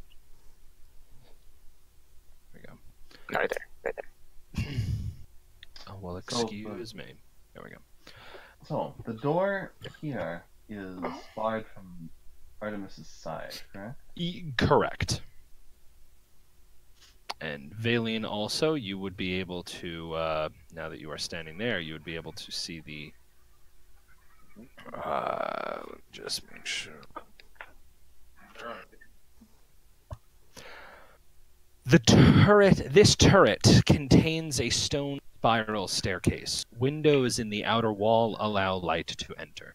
There we go. Right there. Oh well, excuse me. There we go. So, the door here is barred from Artemis's side, correct? Correct. And Valine also, you would be able to, now that you are standing there, you would be able to see the... just make sure. This turret contains a stone spiral staircase. Windows in the outer wall allow light to enter.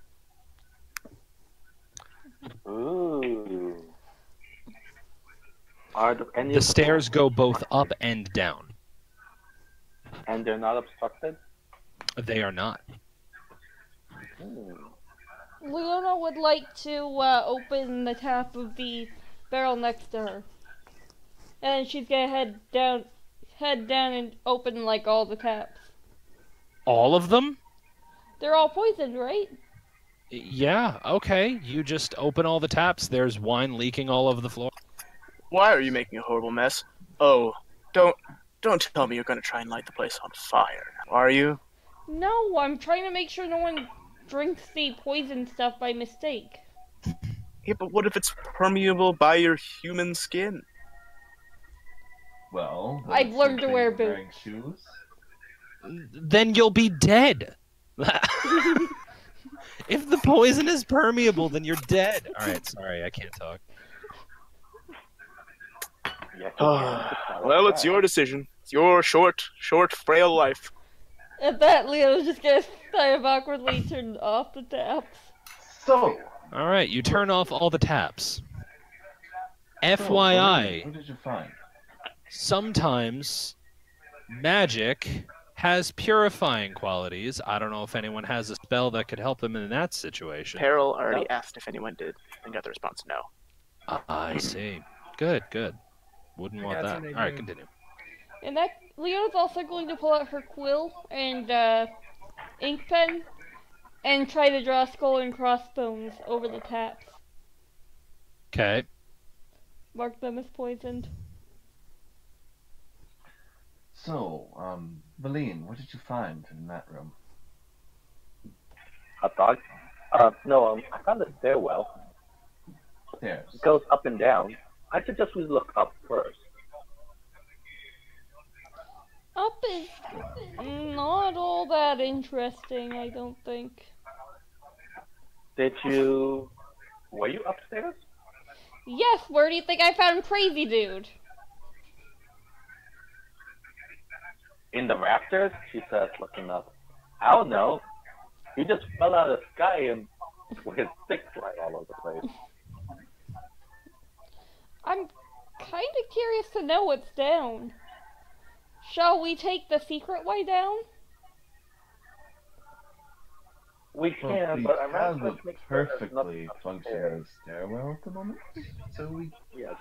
Ooh. Are there any The stairs go both up and down. and they're not obstructed? They are not. Leona would like to open the tap of the barrel next to her. And then she's gonna head down and open like all the taps. All of them? They're all poisoned, right? Yeah, okay. You just open all the taps. There's wine leaking all over the floor. Why are you making a horrible mess? Oh, don't tell me you're gonna try and light the place on fire, are you? No, I'm trying to make sure no one drinks the poison stuff by mistake. Yeah, but what if it's permeable by your human skin? Well, I've learned to wear wearing boots. shoes. Then you'll be dead. If the poison is permeable, then you're dead. All right, sorry, I can't talk. Well, it's your decision. It's your short, frail life. At that, Leona's just gonna kind of awkwardly turn off the taps. So, All right, you turn off all the taps. What FYI, did you find? sometimes magic has purifying qualities. I don't know if anyone has a spell that could help them in that situation. Peril already asked if anyone did, and got the response no. I see. Good. Wouldn't want That's that. an All right, idea. continue. And that Leona's also going to pull out her quill and ink pen and try to draw skull and crossbones over the taps. Okay. Mark them as poisoned. So, Valine, what did you find in that room? Hot dog? No, I found a stairwell. Stairs. It goes up and down. I suggest we look up first. Up is not all that interesting, I don't think. Were you upstairs? Yes, where do you think I found Crazy Dude? In the rafters? She says, looking up. I don't know. He just fell out of the sky and with his stick flying all over the place. I'm kind of curious to know what's down. Shall we take the secret way down? We Well, can, we but I'm not have sure a if it's there's perfectly nothing functioning upstairs. stairwell at the moment, so we Yeah,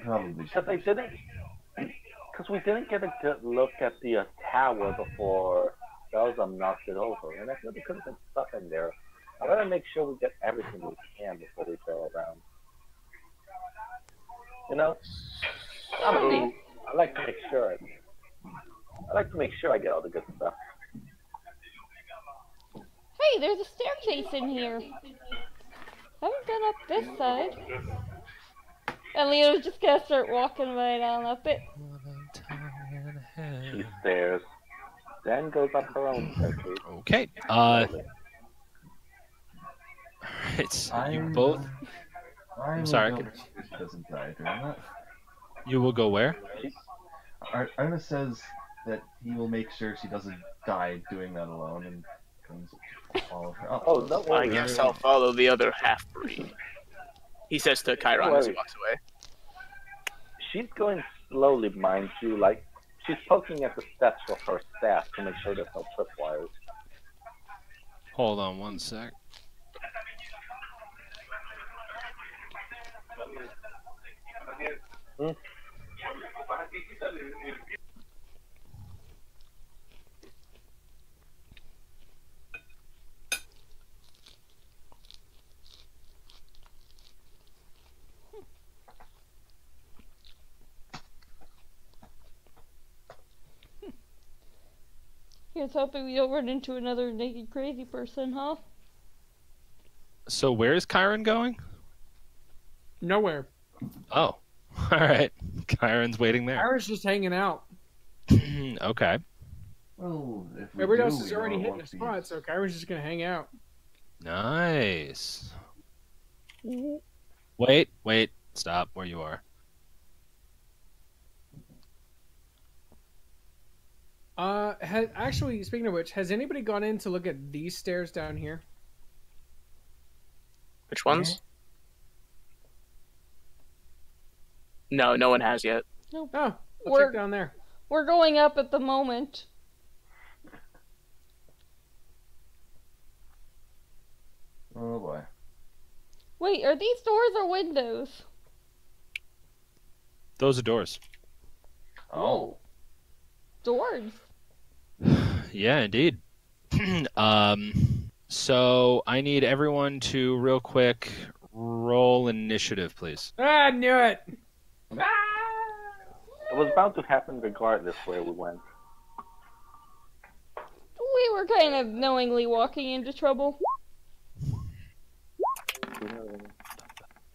probably should. because we didn't get a good look at the tower before Belgium knocked it over, and I feel there could have been stuff in there. I want to make sure we get everything we can before we go around. You know, Okay. I like to make sure. I like to make sure I get all the good stuff. Hey, there's a staircase in here. Haven't been up this side. And Leo's just gonna start walking right on up it. She stares, then goes up her own staircase. Okay. slowly. It's you both. I'm sorry. Go if she doesn't die during that. You will go where? Artemis says that he will make sure she doesn't die doing that alone and comes to follow her up. Oh, don't I worry. guess I'll follow the other half-breed. He says to Chiron as he walks away. She's going slowly, mind you. Like she's poking at the steps with her staff to make sure there's no tripwires. Hold on one sec. Hmm? Here's hoping we don't run into another naked crazy person, huh? So where's Chiron going? Nowhere. Oh, all right. Chiron's waiting there. Chiron's just hanging out. Okay. Well, if we Everybody do, else is we already don't hitting want a spot, so Chiron's just gonna hang out. Nice. Wait. Stop where you are. Actually, speaking of which, has anybody gone in to look at these stairs down here? Which ones? No, no one has yet. Oh, I'll We're- check down there. We're going up at the moment. Oh boy. Wait, are these doors or windows? Those are doors. Oh. Doors. Yeah, indeed. So I need everyone to real quick roll initiative, please. Ah, I knew it. It was bound to happen regardless where we went. We were kind of knowingly walking into trouble.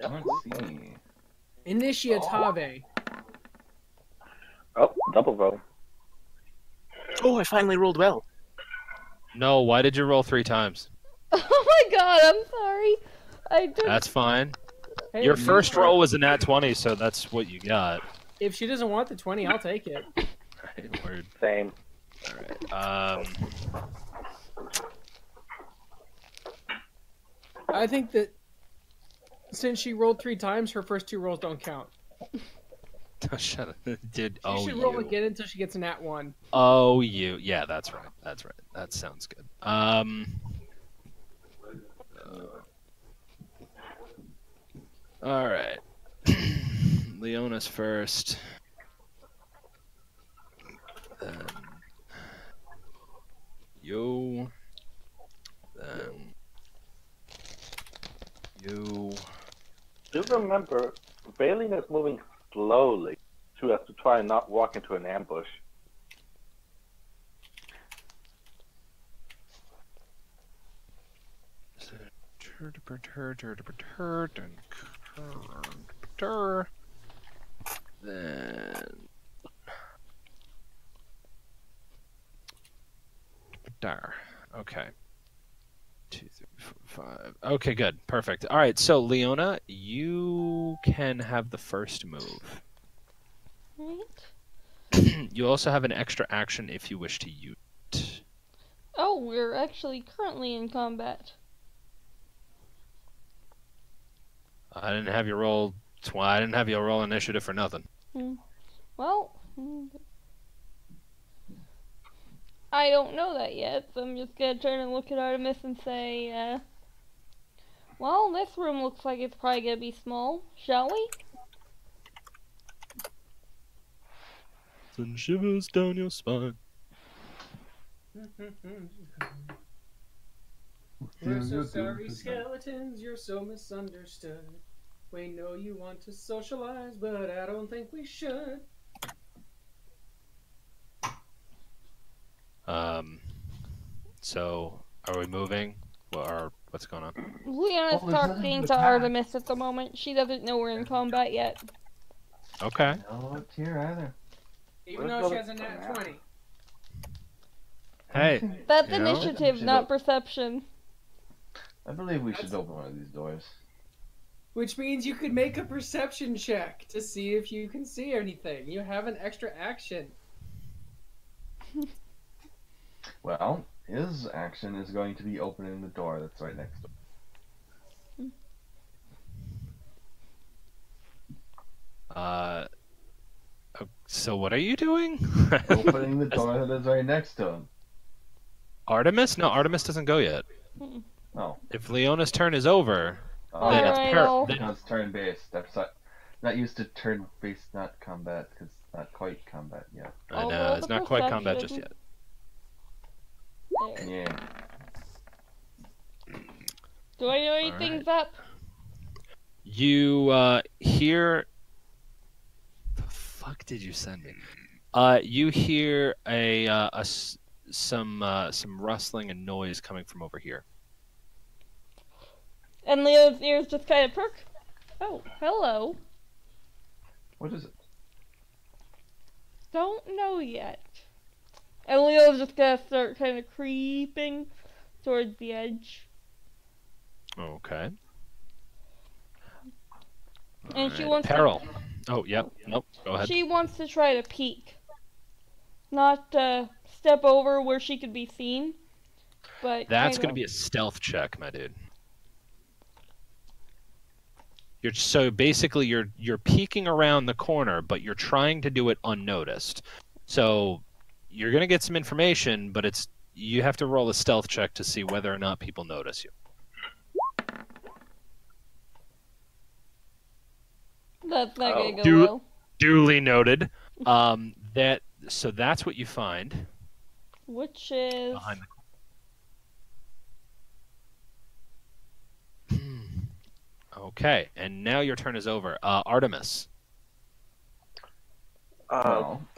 Let's see. Initiative. Oh, double roll. Oh, I finally rolled well. No, why did you roll 3 times? Oh my god, I'm sorry. I didn't. That's fine. Hey, Your if first you- roll was a nat 20, so that's what you got. If she doesn't want the 20, I'll take it. Right, word. Same. All right. I think that since she rolled 3 times, her first 2 rolls don't count. Shut up. Did She should roll again until she gets a nat 1. Oh, you. Yeah, that's right. That's right. That sounds good. All right. Leona's first. Then you. Then you. Do remember, Baleen is moving slowly so as to try and not walk into an ambush. Then there. Okay. 2, 3, 4, 5. Okay, good. Perfect. All right, so Leona, you can have the first move. Right. You also have an extra action if you wish to use it. Oh, we're actually currently in combat. I didn't have you roll. I didn't have you roll initiative for nothing. Well, I don't know that yet, so I'm just gonna turn and look at Artemis and say, well, this room looks like it's probably gonna be small. Shall we? Send shivers down your spine. We're so sorry, skeletons, you're so misunderstood. We know you want to socialize, but I don't think we should. So, are we moving? What's going on? Leona's talking to Artemis at the moment. She doesn't know we're in combat yet. Okay. No look here either. Even though she has a nat 20. Hey. That's You know? initiative, not perception. I believe we should open one of these doors. Which means you could make a perception check to see if you can see anything. You have an extra action. Well, his action is going to be opening the door that's right next to him. So what are you doing? Opening the door that is right next to him. Artemis? No, Artemis doesn't go yet. Oh. If Leona's turn is over, Oh, then Alright, it's I'll- No, it's turn-based. That's not used to turn-based, not combat, because it's not quite combat yet. I I'll know, roll it's the not quite combat just perception. yet. There. Yeah. Do I know anything's up? You hear. The fuck did you send me? You hear some rustling and noise coming from over here. And Leo's ears just kind of perk. Oh, hello. What is it? Don't know yet. And Leo's just gonna start kind of creeping towards the edge. Okay. And she Alright, wants Peril. Oh, yep. Nope. Go ahead. She wants to try to peek. Not step over where she could be seen. But That's kinda- going to be a stealth check, my dude. So basically you're peeking around the corner, but you're trying to do it unnoticed. So you're going to get some information, but you have to roll a stealth check to see whether or not people notice you. That's not gonna go Do- well. Duly noted. So that's what you find Which is behind the. Okay, and now your turn is over. Artemis.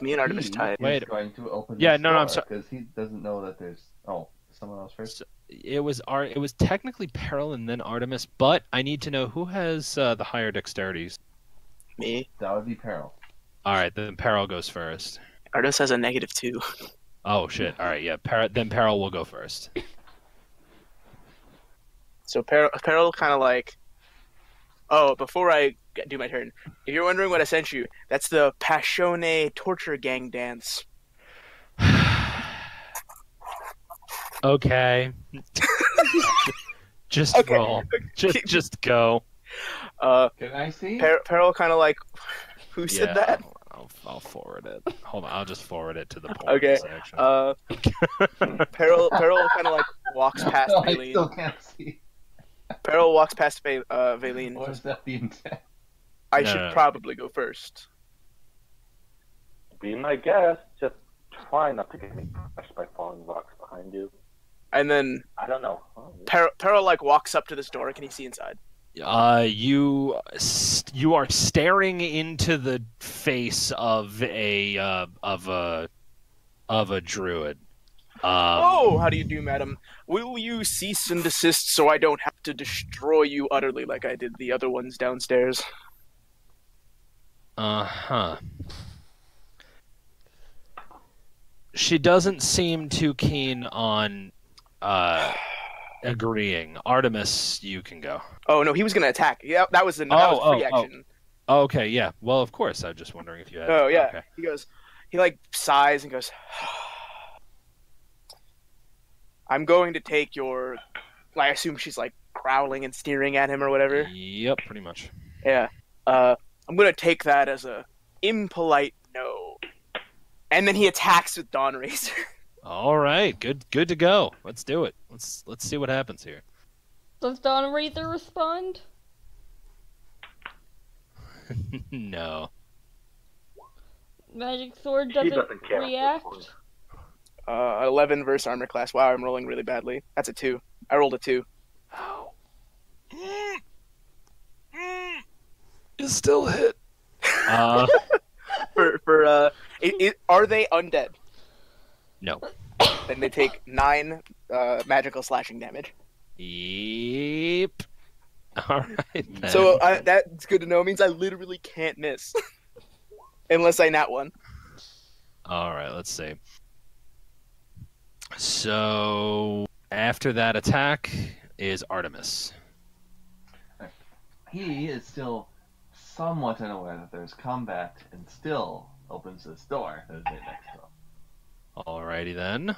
Me and Artemis he tied. Wait. is going to open Yeah, this no, door, I'm sorry. because he doesn't know that there's... Oh, someone else first? It was technically Peril and then Artemis, but I need to know who has the higher dexterities. Me. That would be Peril. All right, then Peril goes first. Artemis has a -2. Oh shit! All right, yeah. Then Peril will go first. So Peril kind of like. Oh, before I do my turn, if you're wondering what I sent you, that's the Passione torture gang dance. Okay. Just Okay. roll. Just go. Can I see? Peril kind of like. Who said that? I'll forward it. Hold on, I'll just forward it to the porn Okay. section. Peril kind of like walks past No, I Valine. still can't see. Peril walks past Valine. Or is that the intent? I No, should no. probably go first. Be my guest. Just try not to get me crushed by falling rocks behind you. And then I don't know. Oh, Peril like walks up to this door. Can he see inside? You are staring into the face of a druid. Oh, how do you do, madam? Will you cease and desist so I don't have to destroy you utterly like I did the other ones downstairs? Uh-huh. She doesn't seem too keen on agreeing. Artemis, you can go. Oh no, he was gonna attack. Yeah, that was free action. Oh, okay, yeah. Well, of course. I'm just wondering if you had. Oh yeah. Okay. He goes, he like sighs and goes, I'm going to take your, I assume she's like growling and sneering at him or whatever. Yep, pretty much. Yeah. I'm going to take that as a impolite no. And then he attacks with Dawn Razor. All right, good to go. Let's do it. Let's see what happens here. Does Dawn Razor respond? No. Magic Sword She doesn't doesn't care at this react? point. 11 versus armor class. Wow, I'm rolling really badly. That's a 2. I rolled a 2. Oh. You still hit. Are they undead? No. Then they take 9 magical slashing damage. Yep. All right. Then. So that's good to know. It means I literally can't miss. Unless I nat 1. All right, let's see. So after that attack is Artemis. He is still somewhat unaware that there's combat and still opens this door that is right next to him. Alrighty then.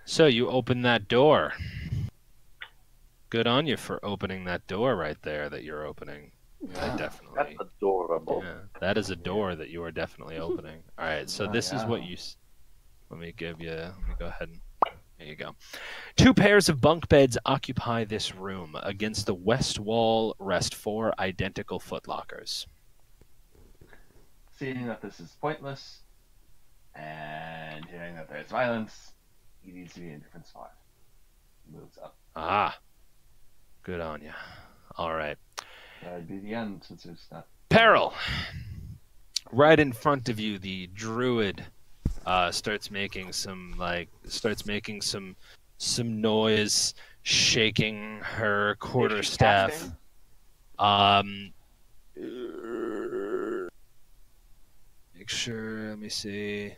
So you open that door. Good on you for opening that door right there that you're opening. Yeah, definitely. That's adorable. Yeah, that is a door that you are definitely opening. All right, so this is what you. Let me go ahead and. There you go. 2 pairs of bunk beds occupy this room. Against the west wall rest 4 identical footlockers. Seeing that this is pointless, and hearing that there's violence, he needs to be in a different spot. He moves up. Ah, good on you. All right. That'd be the end since there's not. Peril. Right in front of you, the druid starts making some noise, shaking her quarterstaff. Make sure. Let me see.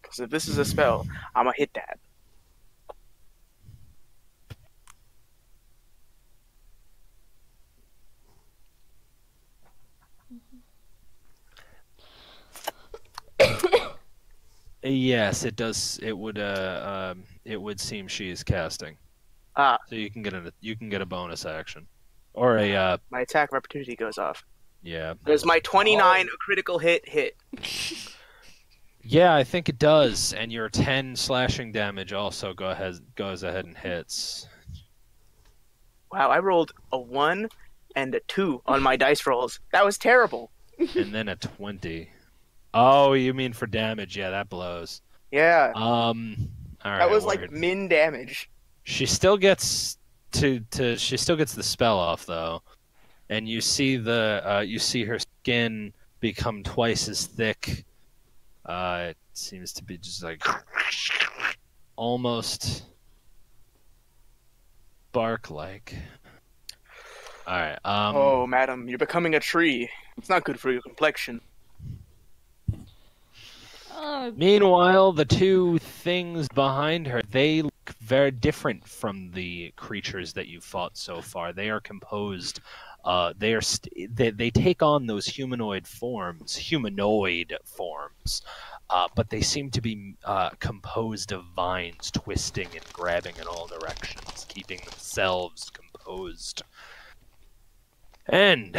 Because if this is a spell, I'm gonna hit that. Yes, it does. It would seem she is casting. Ah. So you can get a bonus action, or a My attack of opportunity goes off. yeah. There's my 29 critical hit. Yeah, I think it does, and your 10 slashing damage also goes ahead and hits. Wow, I rolled a 1 and a 2 on my dice rolls. That was terrible. And then a 20. Oh, you mean for damage? Yeah, that blows. Yeah. All right. That was word. like min damage. She still gets she still gets the spell off though, and you see her skin become twice as thick. It seems to be just like almost bark-like. All right. Oh, madam, you're becoming a tree. It's not good for your complexion. Meanwhile, the 2 things behind her, they look very different from the creatures that you've fought so far. They are composed. They take on those humanoid forms, but they seem to be composed of vines twisting and grabbing in all directions, keeping themselves composed. And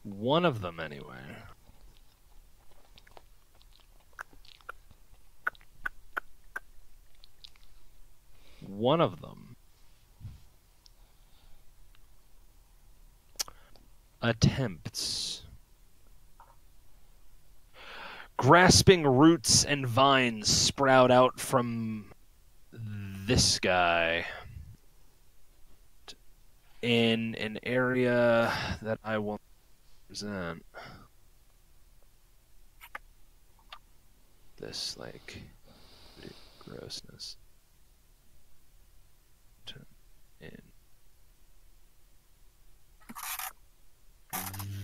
one of them anyway. One of them attempts, grasping roots and vines sprout out from this guy in an area that I won't present. This like grossness. In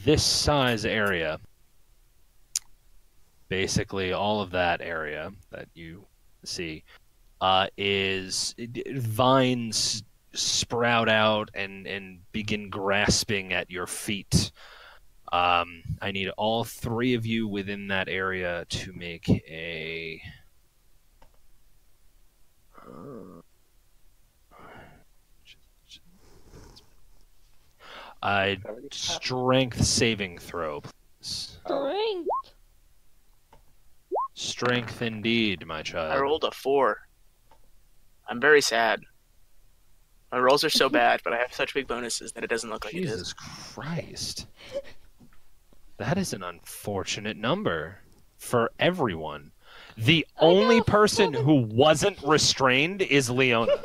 this size area, basically all of that area that you see is vines sprout out and begin grasping at your feet. I need all three of you within that area to make a strength saving throw, please. Strength. Strength indeed, my child. I rolled a 4. I'm very sad. My rolls are so bad, but I have such big bonuses that it doesn't look like it is. Jesus Christ. That is an unfortunate number for everyone. The only person who wasn't restrained is Leona.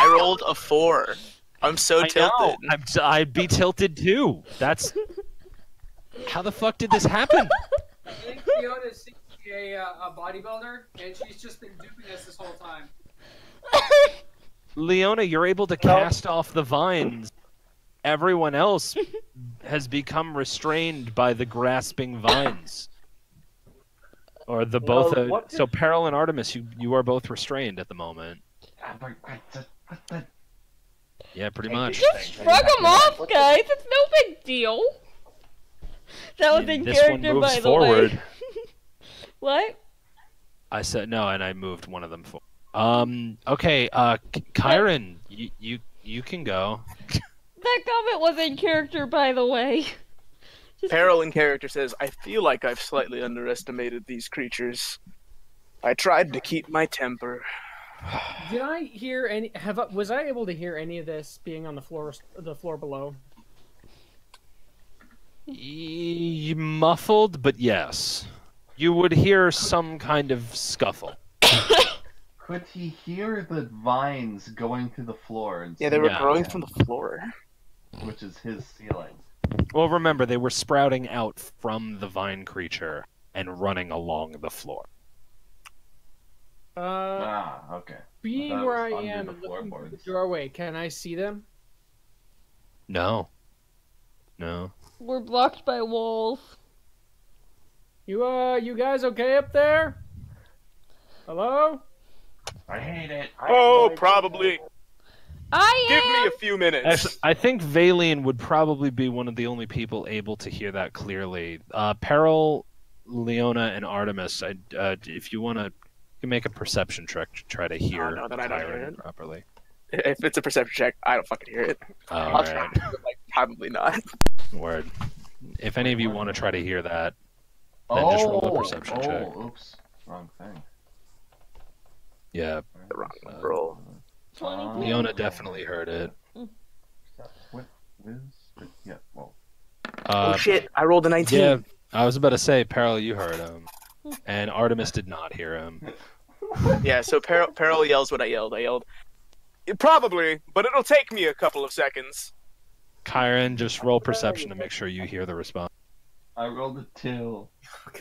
I rolled a 4. I'm so tilted. I'd be tilted too. That's... How the fuck did this happen? I think Fiona's a bodybuilder, and she's just been duping us this whole time. Leona, you're able to cast off the vines. Everyone else has become restrained by the grasping vines. Or the both. So Peril and Artemis, you are both restrained at the moment. Yeah, pretty much. Just shrug them off, guys. It's no big deal. That was in this character, one moves by the forward. way. What? I said no, and I moved one of them forward. Okay, Kyron, you can go. That comment was in character, by the way. Peril in character says, I feel like I've slightly underestimated these creatures. I tried to keep my temper. Did I hear any? Was I able to hear any of this being on the floor below? Muffled, but yes. You would hear some kind of scuffle. Could he hear the vines going to the floor? Yeah, they were growing from the floor. Which is his ceiling. Well, remember, they were sprouting out from the vine creature and running along the floor. Okay. Being where I am and looking through the doorway, can I see them? No. No. We're blocked by walls. You guys okay up there? Hello? I hate it. Oh, probably. Give me a few minutes. Actually, I think Valian would probably be one of the only people able to hear that clearly. Peril, Leona, and Artemis, if you want to, you can make a perception check to try to hear Kyron properly. If it's a perception check, I don't fucking hear it. I'll try, but, probably not. Word. If any of you want to try to hear that, then just roll a perception check. Oops. Wrong thing. Yeah. The wrong roll. Leona definitely heard it. Yeah, well. Oh shit, I rolled a 19. Yeah, I was about to say, Peril, you heard him. And Artemis did not hear him. Yeah, so Peril yells what I yelled. I yelled, probably, but it'll take me a couple of seconds. Kyron, just roll perception to make sure you hear the response. I rolled a 2.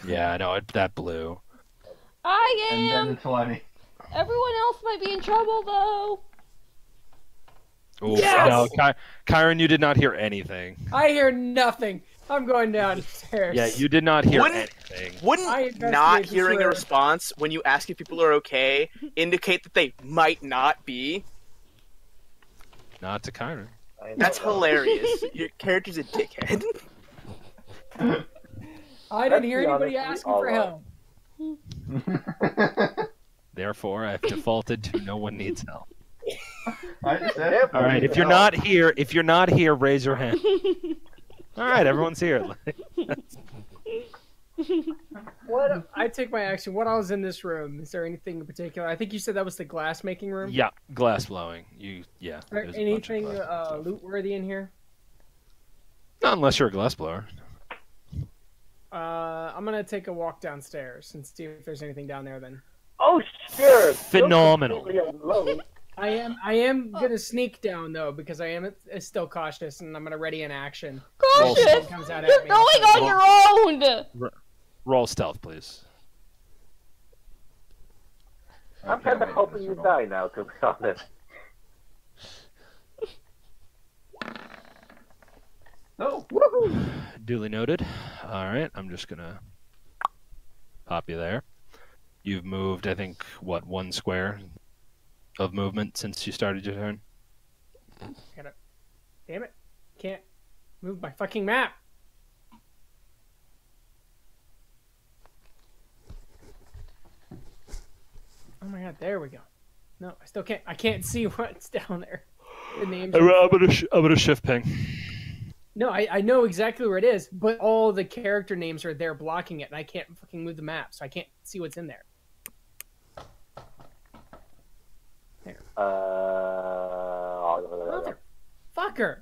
Yeah, I know, that blew. I am! And then a 20. Everyone else might be in trouble, though. Ooh, yes! No, Kyron, you did not hear anything. I hear nothing. I'm going downstairs. Yeah, you did not hear anything. Wouldn't not hearing a response when you ask if people are okay indicate that they might not be? Not to Kyron. That's hilarious. Your character's a dickhead. I didn't hear anybody asking for help. Therefore, I've defaulted to no one needs help. All right, if you're not here, raise your hand. All right, everyone's here. What? I take my action. What else is in this room? Is there anything in particular? I think you said that was the glass making room. Yeah, glass blowing. Yeah. Is there anything loot worthy in here? Not unless you're a glass blower. I'm gonna take a walk downstairs and see if there's anything down there. Then. Oh sure. Phenomenal. I am gonna sneak down though because I am still cautious and I'm gonna ready an action. Cautious? You're going on your own. Roll stealth, please. I'm kind of hoping you die now, to be honest. No. Woohoo! Duly noted. All right, I'm just gonna pop you there. You've moved, I think, what, 1 square of movement since you started your turn? Damn it. Can't move my fucking map. Oh my god, there we go. No, I still can't. I can't see what's down there. The names. I'm gonna shift ping. No, I know exactly where it is, but all the character names are there blocking it, and I can't fucking move the map, so I can't see what's in there. There. Motherfucker!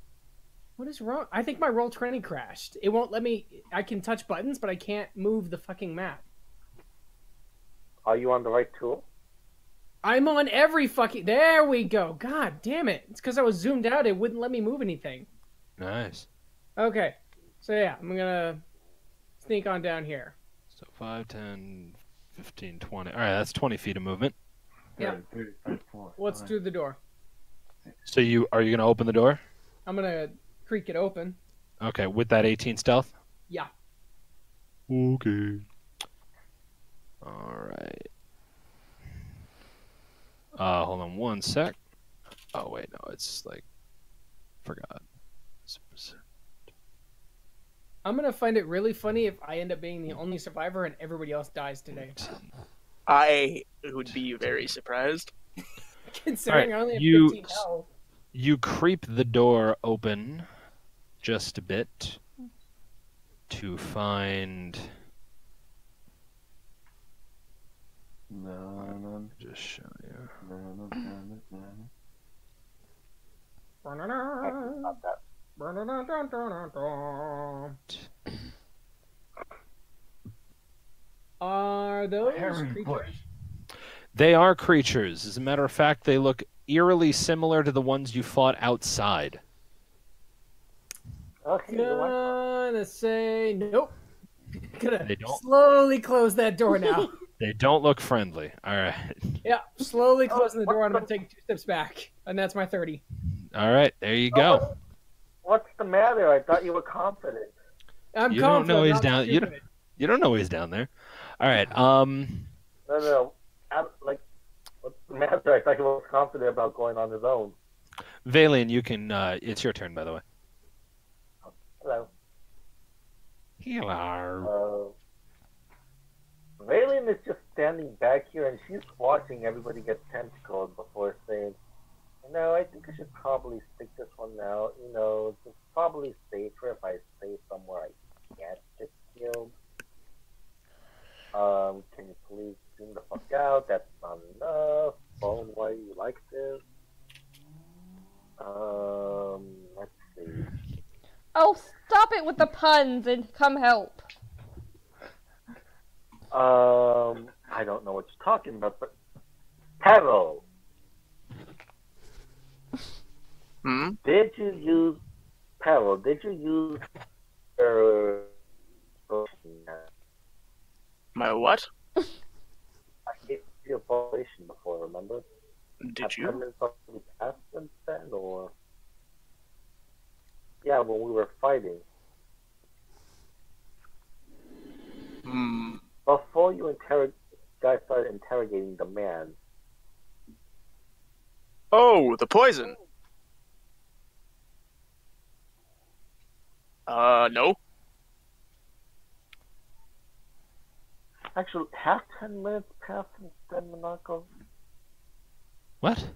What is wrong? I think my Roll20 crashed. It won't let me. I can touch buttons, but I can't move the fucking map. Are you on the right tool? I'm on every fucking. There we go. God damn it! It's because I was zoomed out. It wouldn't let me move anything. Nice. Okay, so yeah, I'm gonna sneak on down here. So 5, 10, 15, 20. All right, that's 20 feet of movement. Yeah. 30, 34, What's through the door? So are you gonna open the door? I'm gonna creak it open. Okay, with that 18 stealth. Yeah. Okay. All right. Hold on 1 sec. Oh wait, no, it's like forgot. I'm gonna find it really funny if I end up being the only survivor and everybody else dies today. I would be very surprised. Considering I only have 15 health. You creep the door open just a bit to find. No. Just show you. No. Not that. Are those Hairy creatures? bush. They are creatures. As a matter of fact, they look eerily similar to the ones you fought outside. Okay, Gonna say nope. Gonna They don't- slowly close that door now. They don't look friendly. All right. Yeah, slowly closing the door, and I'm gonna take 2 steps back, and that's my 30. All right. There you go. What's the matter? I thought you were confident. I'm You don't know confident, he's not down. stupid. You don't know he's down there. All right. No. What's the matter? I thought he was confident about going on his own. Valian, you can. It's your turn, by the way. Hello. Hello. Valian is just standing back here, and she's watching everybody get tentacled before saying, I think I should probably stick this one out. It's probably safer if I stay somewhere I can't get killed. Can you please zoom the fuck out? That's not enough. Phone, why do you like this? Let's see. Oh, stop it with the puns and come help. I don't know what you're talking about, but Peril. Did you use Peril? Did you use My what? I gave you a potion before, remember? Did Have you? 10 minutes already passed since then, or? Yeah, when we were fighting. Before you guys started interrogating the man. Oh, the poison. No. Actually, have 10 minutes passed since then, Monaco? What?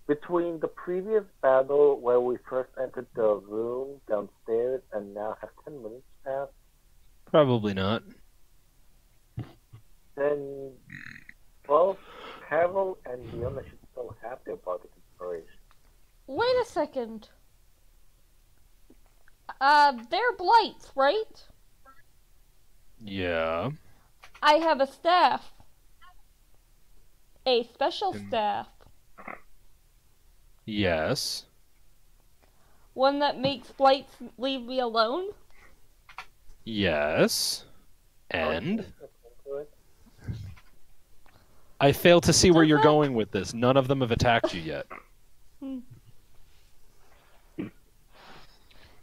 Between the previous battle where we first entered the room downstairs and now have 10 minutes passed? Probably not. Then both Pavel and Leona should still have their bardic inspiration. Wait a second. They're blights, right? Yeah. I have a staff. A special staff. Yes. One that makes blights leave me alone? Yes. And I fail to see where you're going with this. None of them have attacked you yet.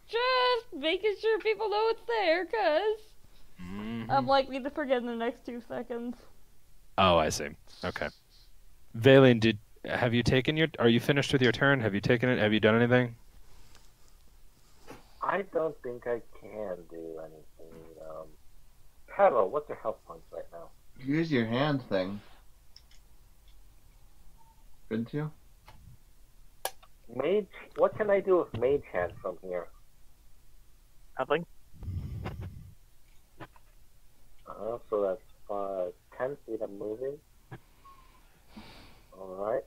Just making sure people know it's there, cuz. I'm likely to forget in the next 2 seconds. Oh, I see. Okay. Valen, have you taken your? Are you finished with your turn? Have you taken it? Have you done anything? I don't think I can do anything. Hello, what's your health points right now? Use your hand thing. Couldn't you? Mage, what can I do with Mage Hand from here? Nothing. So that's 10 feet of moving. Alright.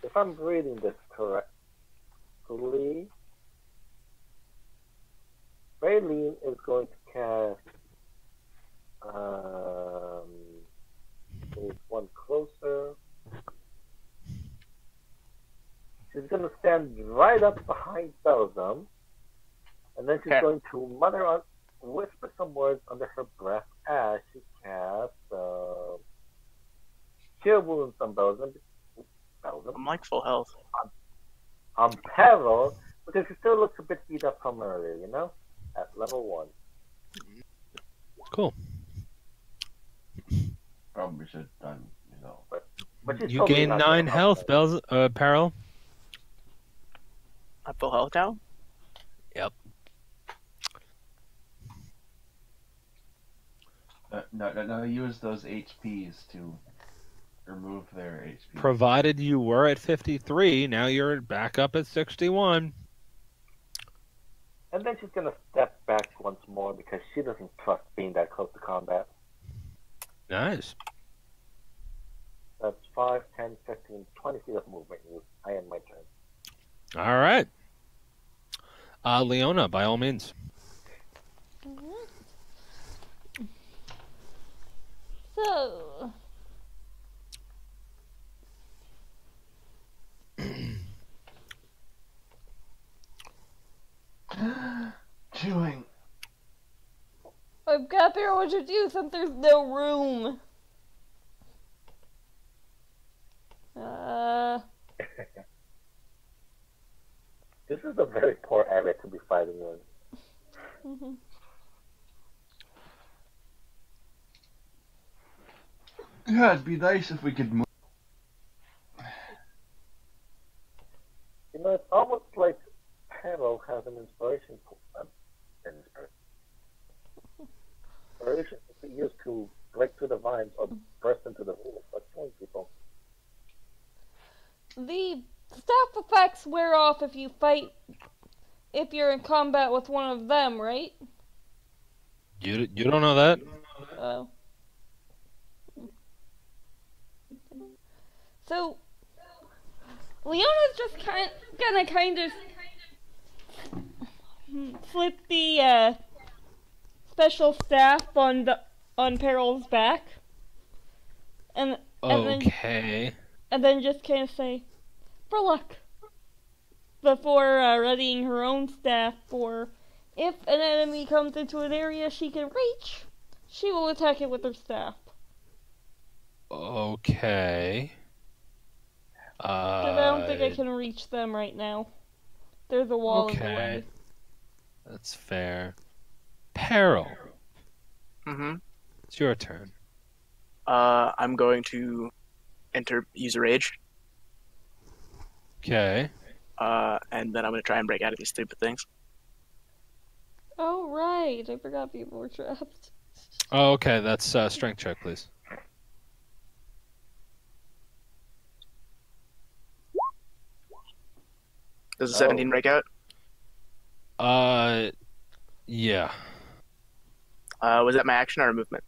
If I'm reading this correctly, Raylene is going to cast one closer. She's going to stand right up behind Belzum, and then she's going to whisper some words under her breath as she casts Cure Wounds on Belzum. I'm like full health. On Peril, because she still looks a bit beat up from earlier, at level 1. Cool. Probably should have done, But she's You totally gain not 9 gonna health, Peril. I'm full health now. Yep. No, use those HPs to remove their HP. Provided you were at 53, now you're back up at 61. And then she's going to step back once more because she doesn't trust being that close to combat. Nice. That's 5, 10, 15, 20 feet of movement. I end my turn. All right. Leona, by all means. So, Chewing. I've got to figure out what to do since there's no room. This is a very poor area to be fighting in. Yeah, it'd be nice if we could move. It's almost like Peril has an inspiration to be used to break through the vines or burst into the rules, like killing people. The staff effects wear off if you're in combat with one of them, right? You don't know that? Oh. So, Leona's just gonna kind of flip the special staff on Peril's back, and then just kind of say, "For luck," before readying her own staff for if an enemy comes into an area she can reach, she will attack it with her staff. Okay. Because I don't think I can reach them right now. There's a wall in the way. That's fair. Peril. Mm-hmm. It's your turn. I'm going to use a rage. Okay. And then I'm going to try and break out of these stupid things. Oh, right. I forgot people were trapped. Oh, okay. That's strength check, please. Does a 17 break out? Yeah. Was that my action or a movement?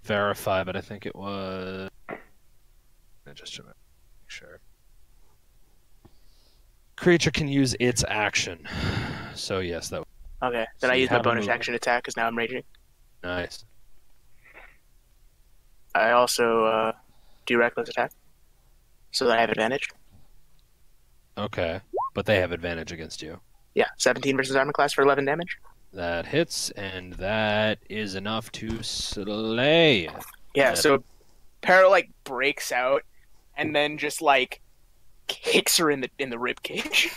Verify, but I think it was. Just to make sure. Creature can use its action. So yes, that. Okay. Then I use my bonus action attack because now I'm raging. Nice. I also do reckless attack, so that I have advantage. Okay, but they have advantage against you. Yeah, 17 versus armor class for 11 damage. That hits, and that is enough to slay. Yeah, so Peril breaks out, and then just kicks her in the rib cage.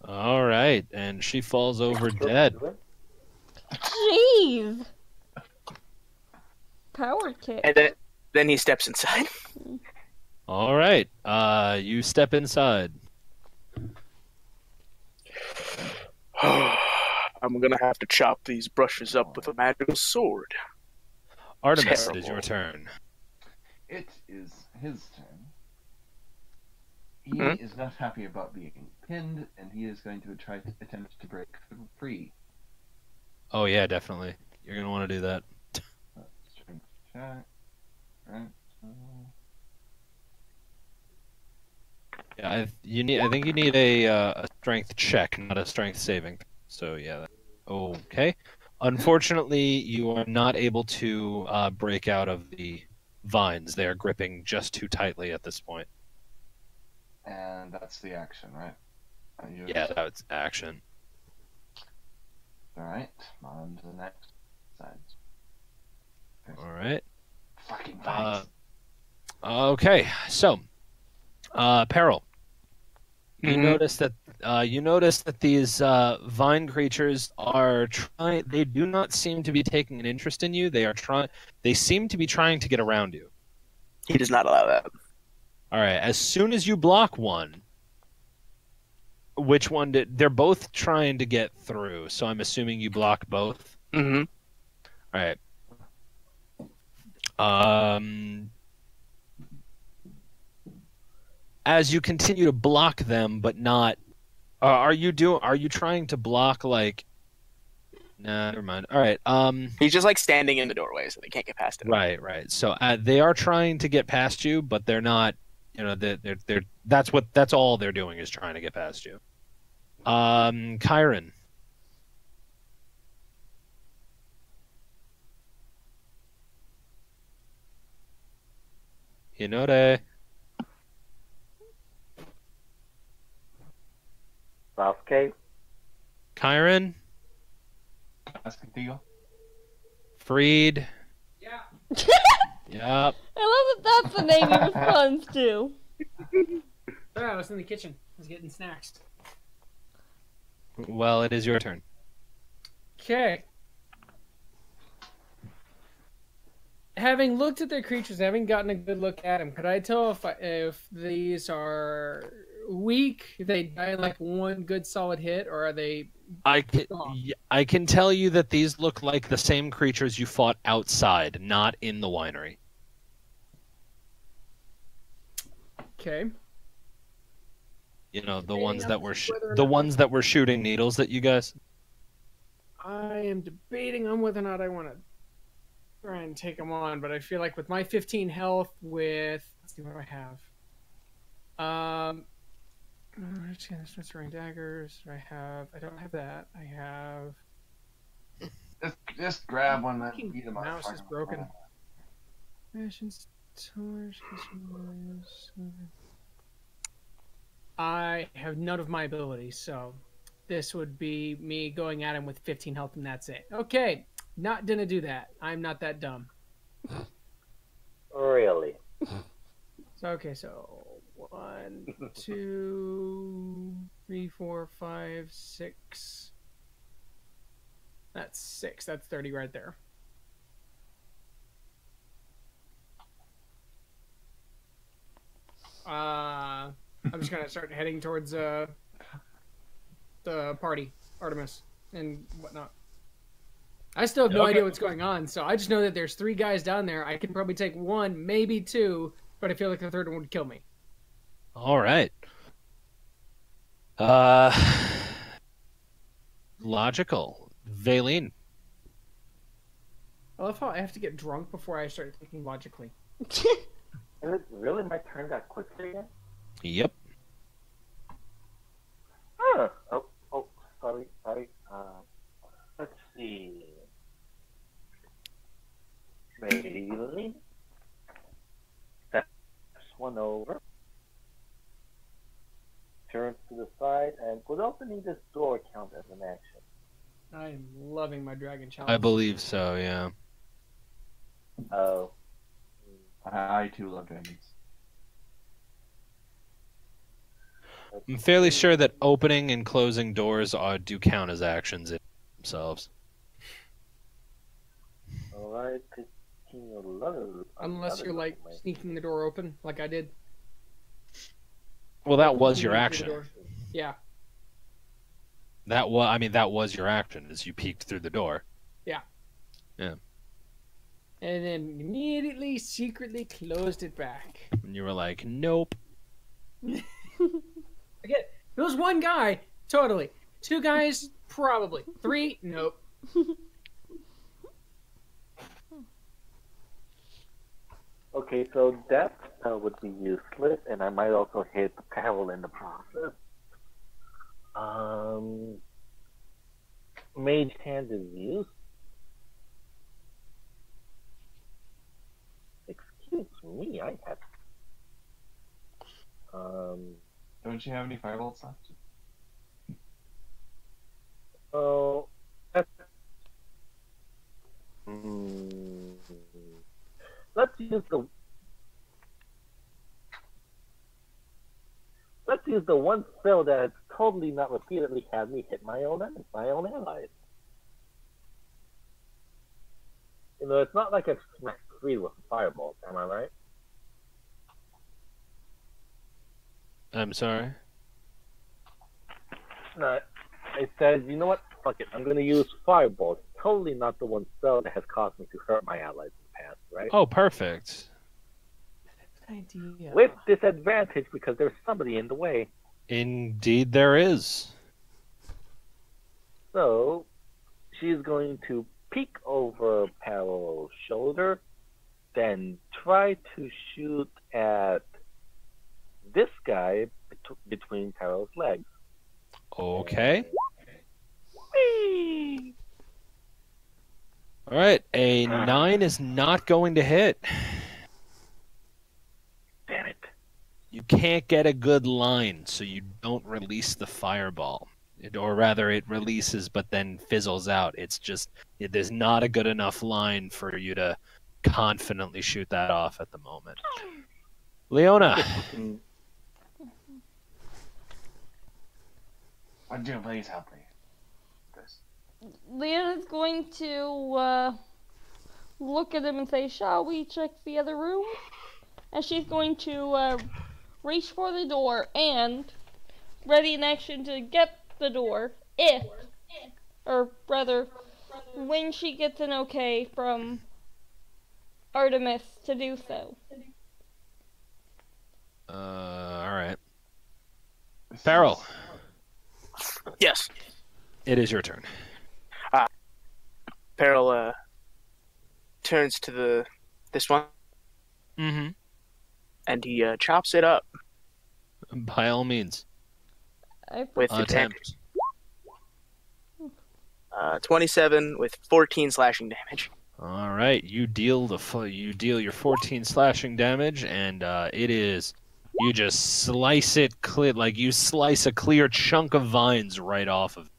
All right, and she falls over dead. Jeez. Power kick. And then he steps inside. All right, you step inside. I'm gonna have to chop these brushes up with a magical sword. Artemis, it is Terrible. your turn. It is his turn. He is not happy about being pinned, and he is going to attempt to break free. Oh yeah, definitely. You're gonna want to do that. Strength check. Right. Yeah, I think you need a strength check, not a strength saving. So yeah. Okay. Unfortunately, you are not able to break out of the vines. They are gripping just too tightly at this point. And that's the action, right? Yeah, that's action. Alright, on to the next side. All right. Fucking vines. Okay, so Peril. You notice that these vine creatures are trying. They do not seem to be taking an interest in you. They seem to be trying to get around you. He does not allow that. All right. As soon as you block one, which one did? They're both trying to get through. So I'm assuming you block both. Mm-hmm. All right. As you continue to block them, but not. Are you trying to block like? Nah, never mind. All right. He's just like standing in the doorway, so they can't get past it. Right. So they are trying to get past you, but they're not. You know, they're that's all they're doing is trying to get past you. Kyron. Hinode. Southgate. Kyron. That's contigo. Freed. Yeah. Yep. I love that that's the name he responds to. Sorry, I was in the kitchen. I was getting snacks. Well, it is your turn. Okay. Having looked at their creatures, having gotten a good look at them, could I tell if these are weak? If they die in like one good solid hit, or are they? I can tell you that these look like the same creatures you fought outside, not in the winery. Okay. You know, the ones that were shooting needles at you guys. I am debating on whether or not I want to try and take them on, but I feel like with my 15 health, let's see what do I have. Throwing daggers. I don't have that. I have. Just grab one and beat him up. Mouse is broken. I have none of my abilities, so this would be me going at him with 15 health, and that's it. Okay, not gonna do that. I'm not that dumb. Really? So 1, 2, 3, 4, 5, 6. That's 6. That's 30 right there. I'm just gonna start heading towards the party, Artemis, and whatnot. I still have no idea what's going on, so I just know that there's 3 guys down there. I can probably take 1, maybe 2, but I feel like the 3rd one would kill me. All right. Logical. Valine. I love how I have to get drunk before I start thinking logically. Is it really my turn that quickly again? Yep. Huh. Oh, sorry. Let's see. Maybe. That's one over. Turns to the side, and would opening this door count as an action? I am loving my dragon challenge. I believe so, yeah. Oh. I too love dragons. I'm fairly sure that opening and closing doors do count as actions in themselves. Alright, 15, 11. Unless you're like sneaking the door open, like I did. Well, that was your Through the action. door. Yeah. That was your action, is you peeked through the door. Yeah. Yeah. And then immediately, secretly closed it back. And you were like, nope. Again, there was one guy, totally. Two guys, probably. Three, nope. Okay, so that would be useless, and I might also hit Carol in the process. Mage Hand is used. Excuse me, I have. Don't you have any firebolts left? Oh, that's. Let's use the one spell that has totally not repeatedly had me hit my own allies. You know, it's not like I've smacked free with a firebolt, am I right? I'm sorry? No, I said, you know what? Fuck it. I'm going to use firebolt. Totally not the one spell that has caused me to hurt my allies in the past, right? Oh, perfect. Idea. With disadvantage because there's somebody in the way. Indeed there is. So, she's going to peek over Parallel's shoulder, then try to shoot at this guy between Parallel's legs. Okay. Whee! Alright, a 9 is not going to hit. Damn it. You can't get a good line, so you don't release the fireball. Or rather, it releases but then fizzles out. It's just, there's not a good enough line for you to confidently shoot that off at the moment. Leona. Would you please help me? Leona's going to look at him and say, "Shall we check the other room?" And she's going to reach for the door and ready in action to get the door or rather, when she gets an okay from Artemis to do so. Alright. Farrell. Yes. It is your turn. Peril turns to this one, Mm-hmm. and he chops it up By all means. with Attempt. 27 with 14 slashing damage. All right, you deal your 14 slashing damage, and it is, you just slice it clear, like you slice a clear chunk of vines right off of.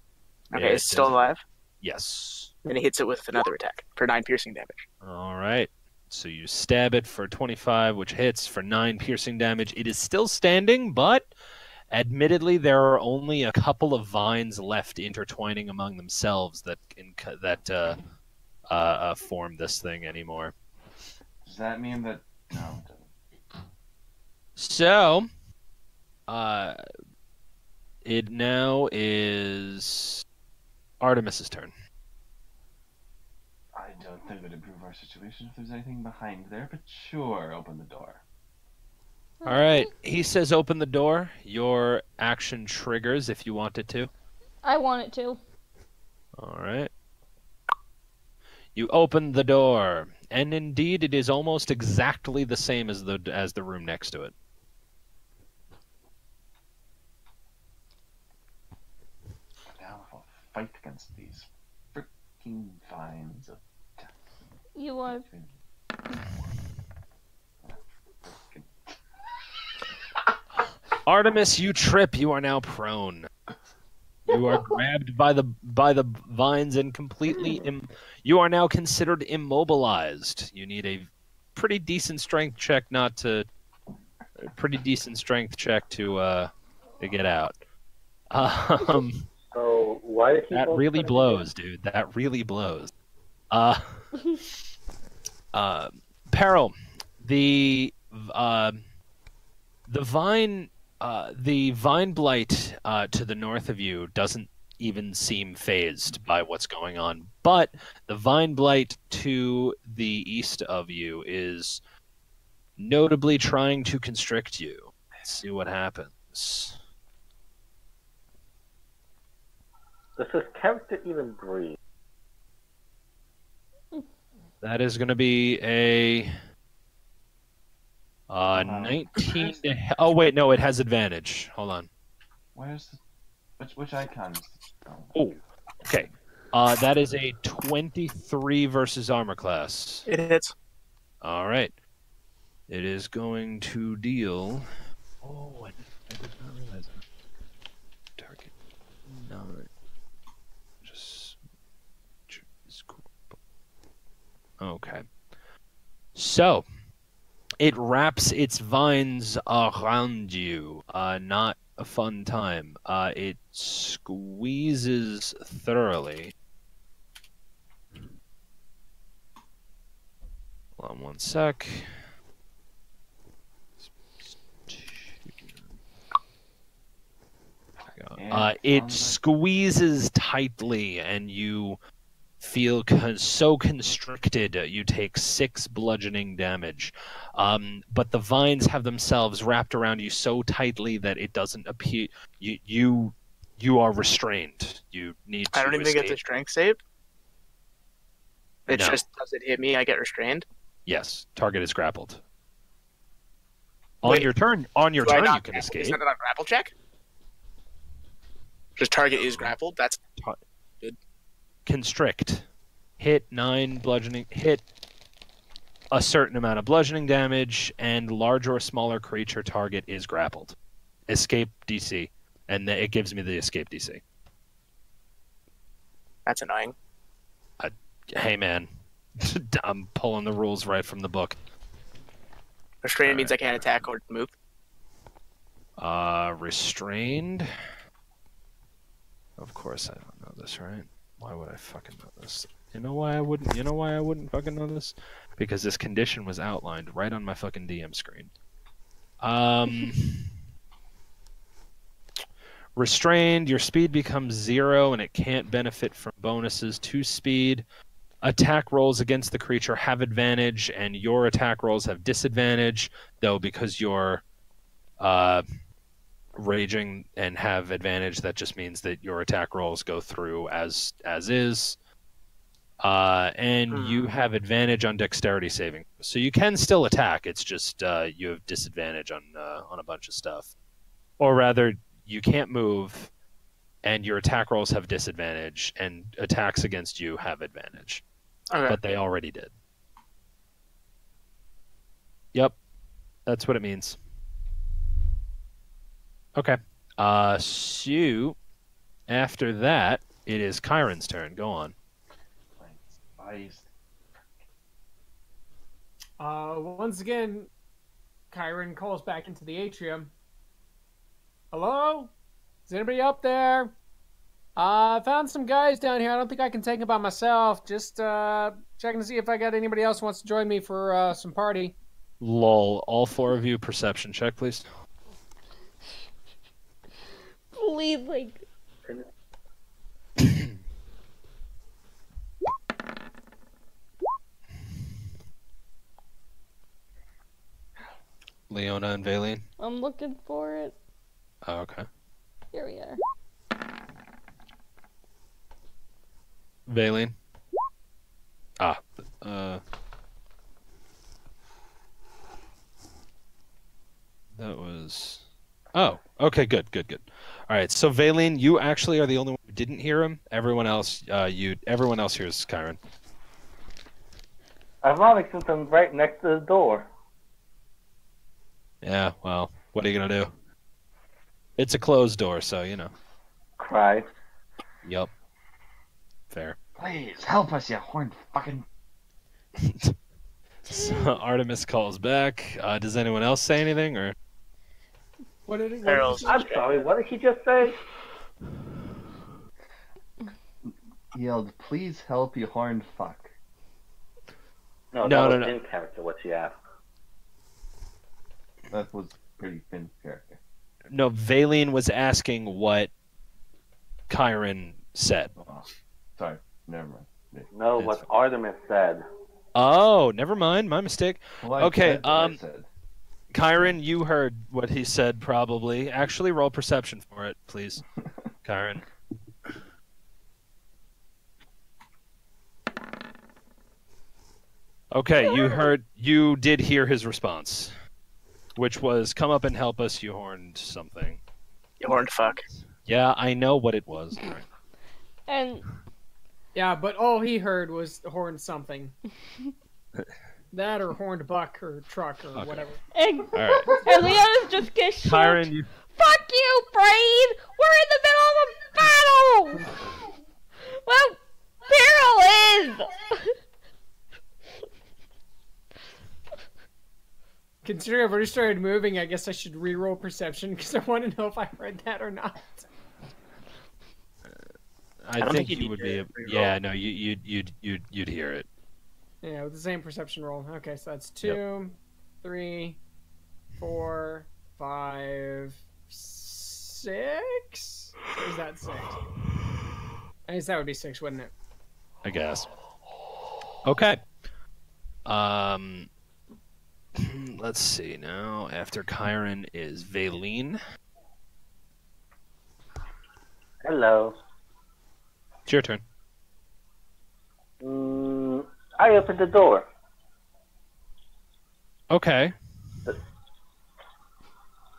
Okay, it's still alive. Yes. Then he hits it with another attack for 9 piercing damage. All right, so you stab it for 25, which hits for 9 piercing damage. It is still standing, but admittedly, there are only a couple of vines left intertwining among themselves that form this thing anymore. Does that mean that... No, it doesn't. So, it now is Artemis's turn. I don't think it would improve our situation if there's anything behind there, but sure, open the door. All right, he says open the door. Your action triggers if you want it to. I want it to. All right. You open the door, and indeed it is almost exactly the same as the room next to it. Now I'll fight against these freaking vines of death. You are. Artemis, you trip. You are now prone. You are grabbed by the vines and completely. You are now considered immobilized. You need a pretty decent strength check to to get out. Um, So why did he that vote really for him blows, dude. That really blows. Peril, the the vine blight to the north of you doesn't even seem phased by what's going on, but the vine blight to the east of you is notably trying to constrict you. Let's see what happens. Does his character even breathe? That is going to be a 19. Oh wait, no, it has advantage. Hold on. Where's the which icon is Oh, okay. That is a 23 versus armor class. It hits. All right. It is going to deal. Oh, I did not realize that. Target 9. Just choose. Okay. So it wraps its vines around you. Not a fun time. It squeezes thoroughly. Hold on one sec. It squeezes tightly, and you feel so constricted. You take 6 bludgeoning damage. But the vines have themselves wrapped around you so tightly that it doesn't appear. You are restrained. You need to. I don't even get the strength save. It No. just does it hit me? I get restrained. Yes, target is grappled. Wait, on your turn, you can escape. Is that a grapple check? Just target is grappled. That's good. Constrict. Hit 9 bludgeoning. Hit a certain amount of bludgeoning damage, and larger or smaller creature target is grappled. Escape DC, and it gives me the escape DC. That's annoying. Hey man, I'm pulling the rules right from the book. Restrained means I can't attack or move. Restrained. Of course I don't know this, right? Why would I fucking know this? You know why I wouldn't? You know why I wouldn't fucking know this? Because this condition was outlined right on my fucking DM screen. Restrained, your speed becomes 0 and it can't benefit from bonuses to speed. Attack rolls against the creature have advantage, and your attack rolls have disadvantage, though because you're raging and have advantage, that just means that your attack rolls go through as is. And you have advantage on dexterity saving, so you can still attack. It's just you have disadvantage on a bunch of stuff, or rather, you can't move, and your attack rolls have disadvantage, and attacks against you have advantage. Okay. But they already did. Yep, that's what it means. Okay. So after that, it is Kyron's turn. Go on. Once again, Kyron calls back into the atrium. Hello? Is anybody up there? I found some guys down here. I don't think I can take them by myself. Just checking to see if I got anybody else who wants to join me for some party. Lol. All 4 of you, perception check, please. Please, like. Leona and Valine. I'm looking for it. Oh, okay. Here we are. Valine. That was. Oh, okay, good. All right, so Valine, you actually are the only one who didn't hear him. Everyone else, everyone else hears Kyron. Ironic, since I'm right next to the door. Yeah, well, what are you gonna do? It's a closed door, so you know. Cry. Yup. Fair. Please help us, you horned fucking. So Artemis calls back. Does anyone else say anything, or? What did it? Barrels. I'm sorry, what did he just say? He yelled, "Please help, you horned fuck." No, No, that no, was in character what she asked. That was pretty thin character. No, Valine was asking what Chiron said. Oh, sorry, never mind. No, It's what Artemis said. Oh, never mind. My mistake. Well, I Okay, said what I said. Chiron, you heard what he said, probably. Actually, roll perception for it, please. Chiron. Okay, you did hear his response, which was, "Come up and help us, you horned something." You horned fuck. Yeah, I know what it was. And Yeah, but all he heard was horned something. That or horned buck or truck or whatever. and, All right. and Leona's just gets shook. Chiron, you... Fuck you, Braid! We're in the middle of a battle! Well, Beryl is! Considering I've already started moving, I guess I should re-roll perception because I want to know if I heard that or not. I don't think think you you would need be. to reroll. Yeah, no, you'd hear it. Yeah, with the same perception roll. Okay, so that's 2, 3, 4, 5, 6? Or is that 6? I guess that would be 6, wouldn't it? I guess. Okay. Let's see now. After Chiron is Valine. Hello. It's your turn. I opened the door. Okay.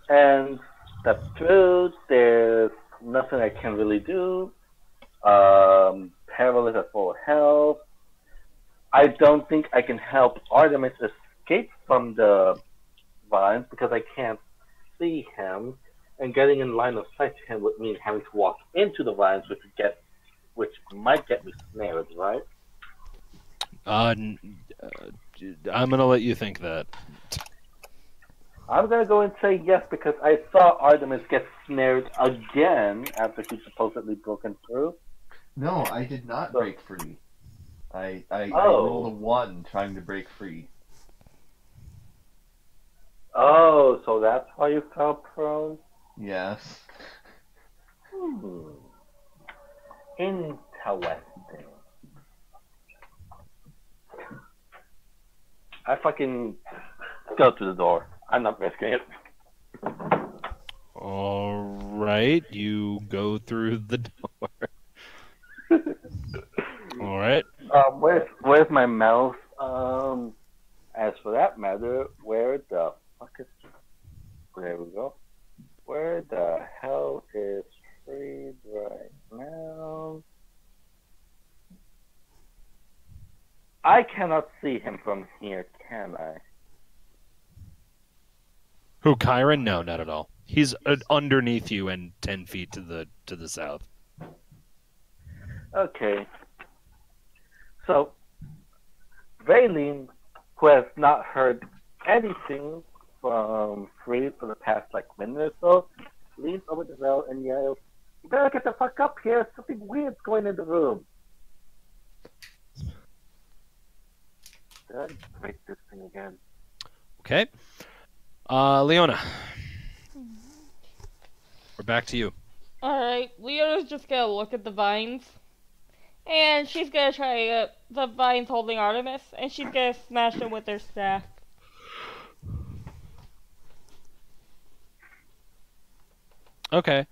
And that's true. There's nothing I can really do. Peril is at full health. I don't think I can help Artemis escape from the vines because I can't see him. And getting in line of sight to him would mean having to walk into the vines, which might get me snared, right? I'm gonna let you think that. I'm gonna go and say yes because I saw Artemis get snared again after he supposedly broken through. No, I did not break free. I Oh. rolled a 1 trying to break free. Oh, so that's why you fell prone? Yes. Interesting. I fucking go to the door. I'm not risking it. All right, you go through the door. All right. Where's my mouse? As for that matter, where the fuck is? There we go. Where the hell is Freed right now? I cannot see him from here, can I? Who, Chiron? No, not at all. He's underneath you and 10 feet to the south. Okay. So, Valine, who has not heard anything from Freed for the past minute or so, leans over the bell and yells, "You better get the fuck up here! Something weird's going in the room." Did I break this thing again? Okay. Leona. We're back to you. Alright, Leona's just gonna look at the vines. And she's gonna try the vines holding Artemis, and she's gonna smash them with her staff. Okay.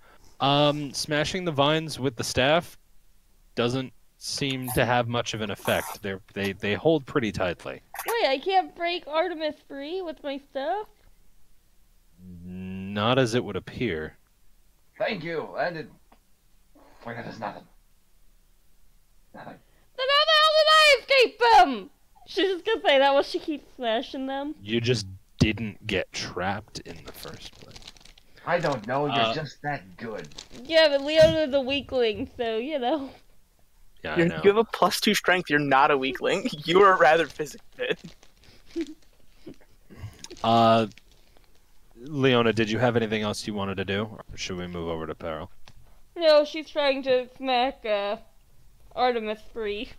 Smashing the vines with the staff doesn't seem to have much of an effect. They hold pretty tightly. Wait, I can't break Artemis free with my stuff? Not as it would appear. Thank you. I did. Wait, that is nothing. Nothing. Then how the hell did I escape them? She's just gonna say that while she keeps smashing them. You just didn't get trapped in the first place. I don't know. You're just that good. Yeah, but Leona's a weakling, so you know. Yeah, I You know. have a +2 strength. You're not a weakling. You are rather physically fit. Leona, did you have anything else you wanted to do? Or should we move over to Peril? No, she's trying to smack Artemis free.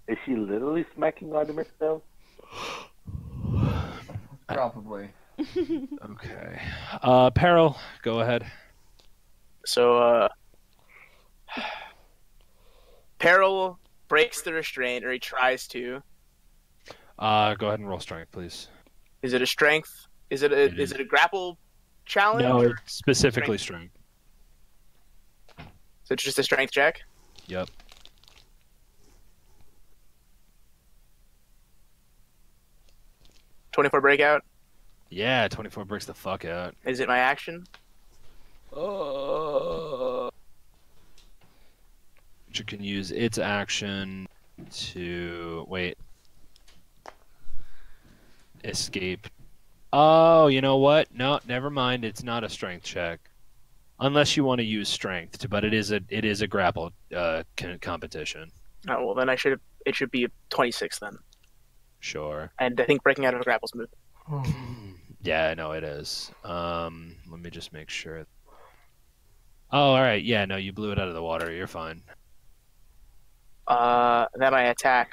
Is she literally smacking Artemis though? Probably. Okay. Peril, go ahead. So, Peril breaks the restraint, or he tries to. Go ahead and roll strength, please. Is it a strength? Is it a grapple challenge? No, or it's specifically strength. So it's just a strength check? Yep. .24 breakout? Yeah, 24 breaks the fuck out. Is it my action? You can use its action to escape. Oh, you know what? No, never mind. It's not a strength check, unless you want to use strength. But it is a grapple competition. Oh well, then it should be a 26 then. Sure. And I think breaking out of a grapple's move. Yeah, no, it is. Let me just make sure. Oh, all right. Yeah, no, you blew it out of the water. You're fine. Then I attack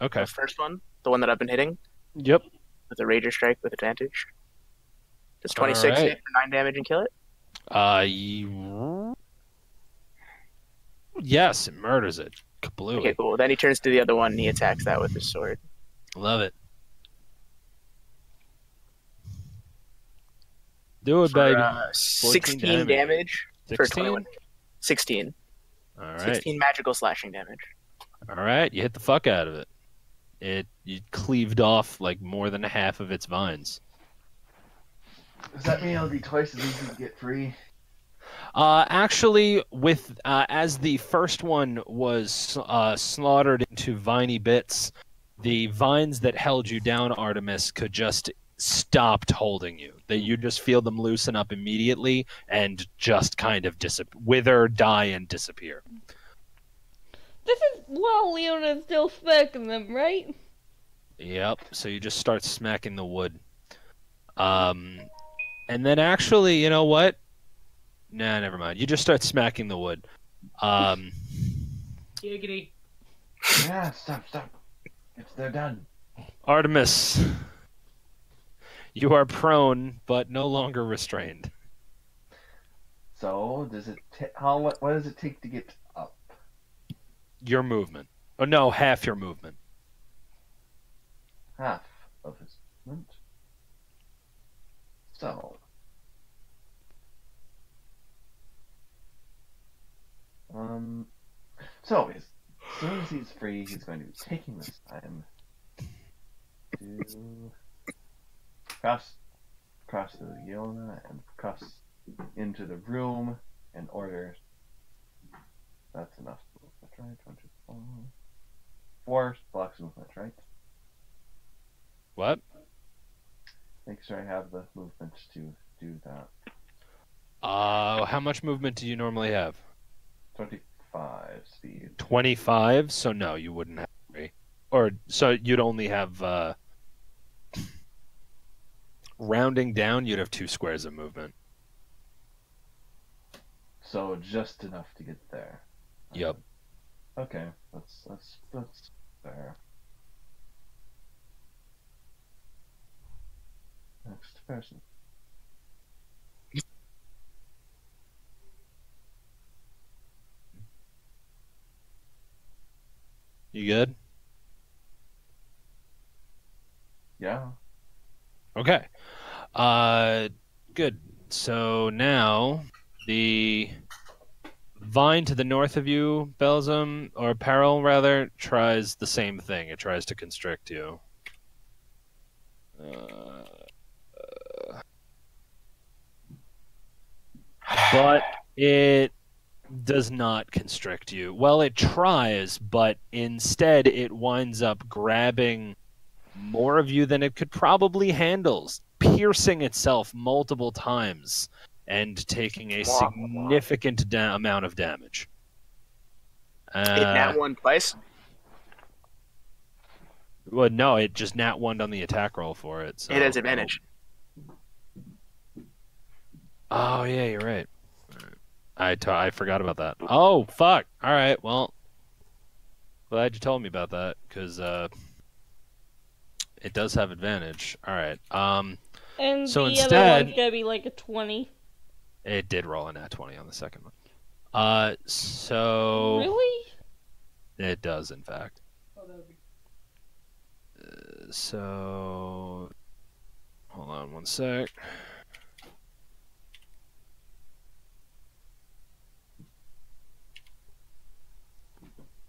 Okay. the first one, the one that I've been hitting, Yep. with a Rager Strike with advantage. Does 26 Alright. hit for 9 damage and kill it? Yes, it murders it. Kablooey. Okay, cool. Then he turns to the other one and he attacks that with his sword. Love it. Do it, For, baby. 16 damage for 16? 21. 16. All right. 16 magical slashing damage. All right. You hit the fuck out of it. You cleaved off like more than half of its vines. Does that mean it'll be twice as easy to get free? Actually, with as the first one was slaughtered into viney bits, the vines that held you down, Artemis, could just stopped holding you. That you just feel them loosen up immediately and just kind of wither, die, and disappear. This is while Leona's still smacking them, right? Yep. So you just start smacking the wood. And then actually, you know what? Nah, never mind. You just start smacking the wood. Giggity. Yeah, stop. They're done. Artemis, you are prone, but no longer restrained. So, does it what does it take to get up? Your movement. Oh no, half your movement. Half of his movement. So, as soon as he's free, he's going to be taking this time to cross to the Yona and cross into the room and order. That's enough movement, right? 4 blocks of movement, right? What? Make sure I have the movement to do that. How much movement do you normally have? 25 speed. 25, so no, you wouldn't have 3. Or, so you'd only have, rounding down, you'd have 2 squares of movement. So just enough to get there. Yep. Okay, that's fair. Next person. You good? Yeah. Okay. Good. So now the vine to the north of you, Belzum, or Peril rather, tries the same thing. It tries to constrict you. But it does not constrict you. Well, it tries, but instead it winds up grabbing more of you than it could probably handle, piercing itself multiple times and taking a significant amount of damage. Hit that one twice. Well, no, it just nat 1'd on the attack roll for it. So. It has advantage. Oh yeah, you're right. I forgot about that. Oh fuck! All right, well, glad you told me about that because it does have advantage. All right. And So the other instead, one's gonna be like a 20. it did roll a nat 20 on the second one. So Really? it does, in fact. So hold on one sec.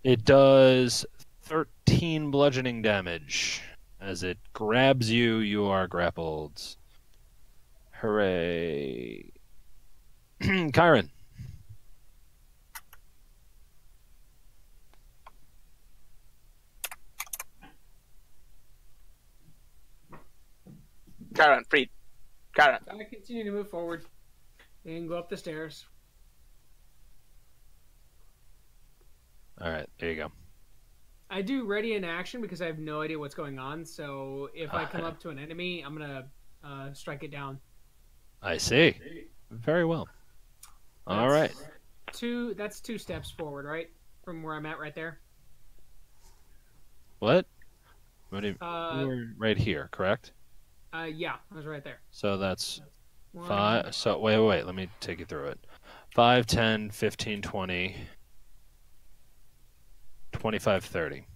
It does 13 bludgeoning damage. As it grabs you, you are grappled. Hooray. Kyron. Karen, freed. Karen. I continue to move forward and go up the stairs. All right, there you go. I do ready in action because I have no idea what's going on. So if I come up to an enemy, I'm gonna strike it down. I see. Very well. All right. That's 2 steps forward, right? From where I'm at right there. What? What do you were right here, correct? Yeah, I was right there. So that's 1, 5. So wait. Let me take you through it. 5, 10, 15, 20, 25, 30.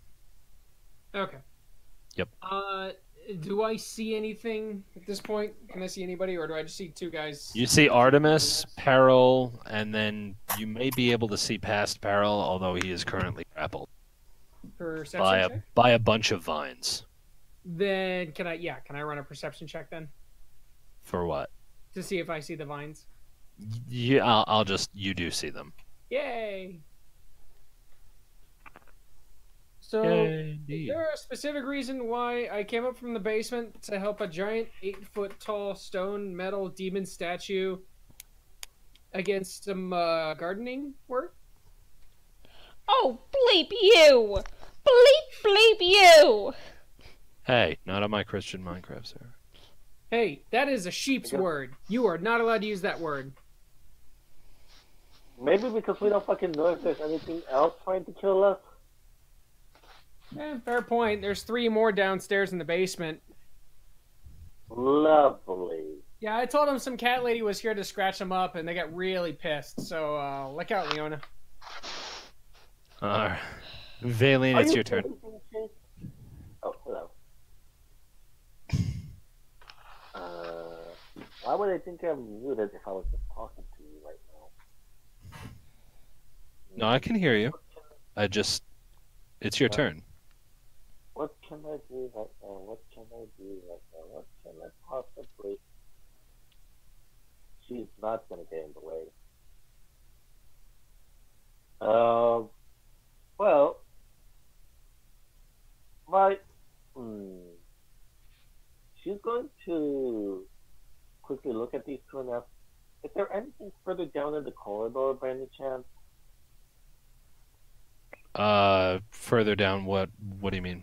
Okay. Yep. Do I see anything at this point? Can I see anybody, or do I just see 2 guys? You see Artemis, Peril, and then you may be able to see past Peril, although he is currently grappled Perception check? by a bunch of vines. Then can I run a perception check then For what? to see if I see the vines? Yeah, you do see them. Yay! So, Yay, is indeed. there a specific reason why I came up from the basement to help a giant 8-foot-tall stone metal demon statue against some gardening work? Oh, bleep you! Bleep you! Hey, not on my Christian Minecraft server. Hey, that is a sheep's word. You are not allowed to use that word. Maybe because we don't fucking know if there's anything else trying to kill us. Fair point. There's 3 more downstairs in the basement. Lovely. Yeah, I told them some cat lady was here to scratch them up, and they got really pissed. So, look out, Leona. Valine, it's your turn. Oh, hello. Why would I think I'm muted if I was just talking to you right now? No, I can hear you. It's your turn. What can I do right now? What can I do right now? What can I possibly... She's not going to get in the way. Well, she's going to quickly look at these 2 and ask, is there anything further down in the corridor by any chance? Further down, what do you mean?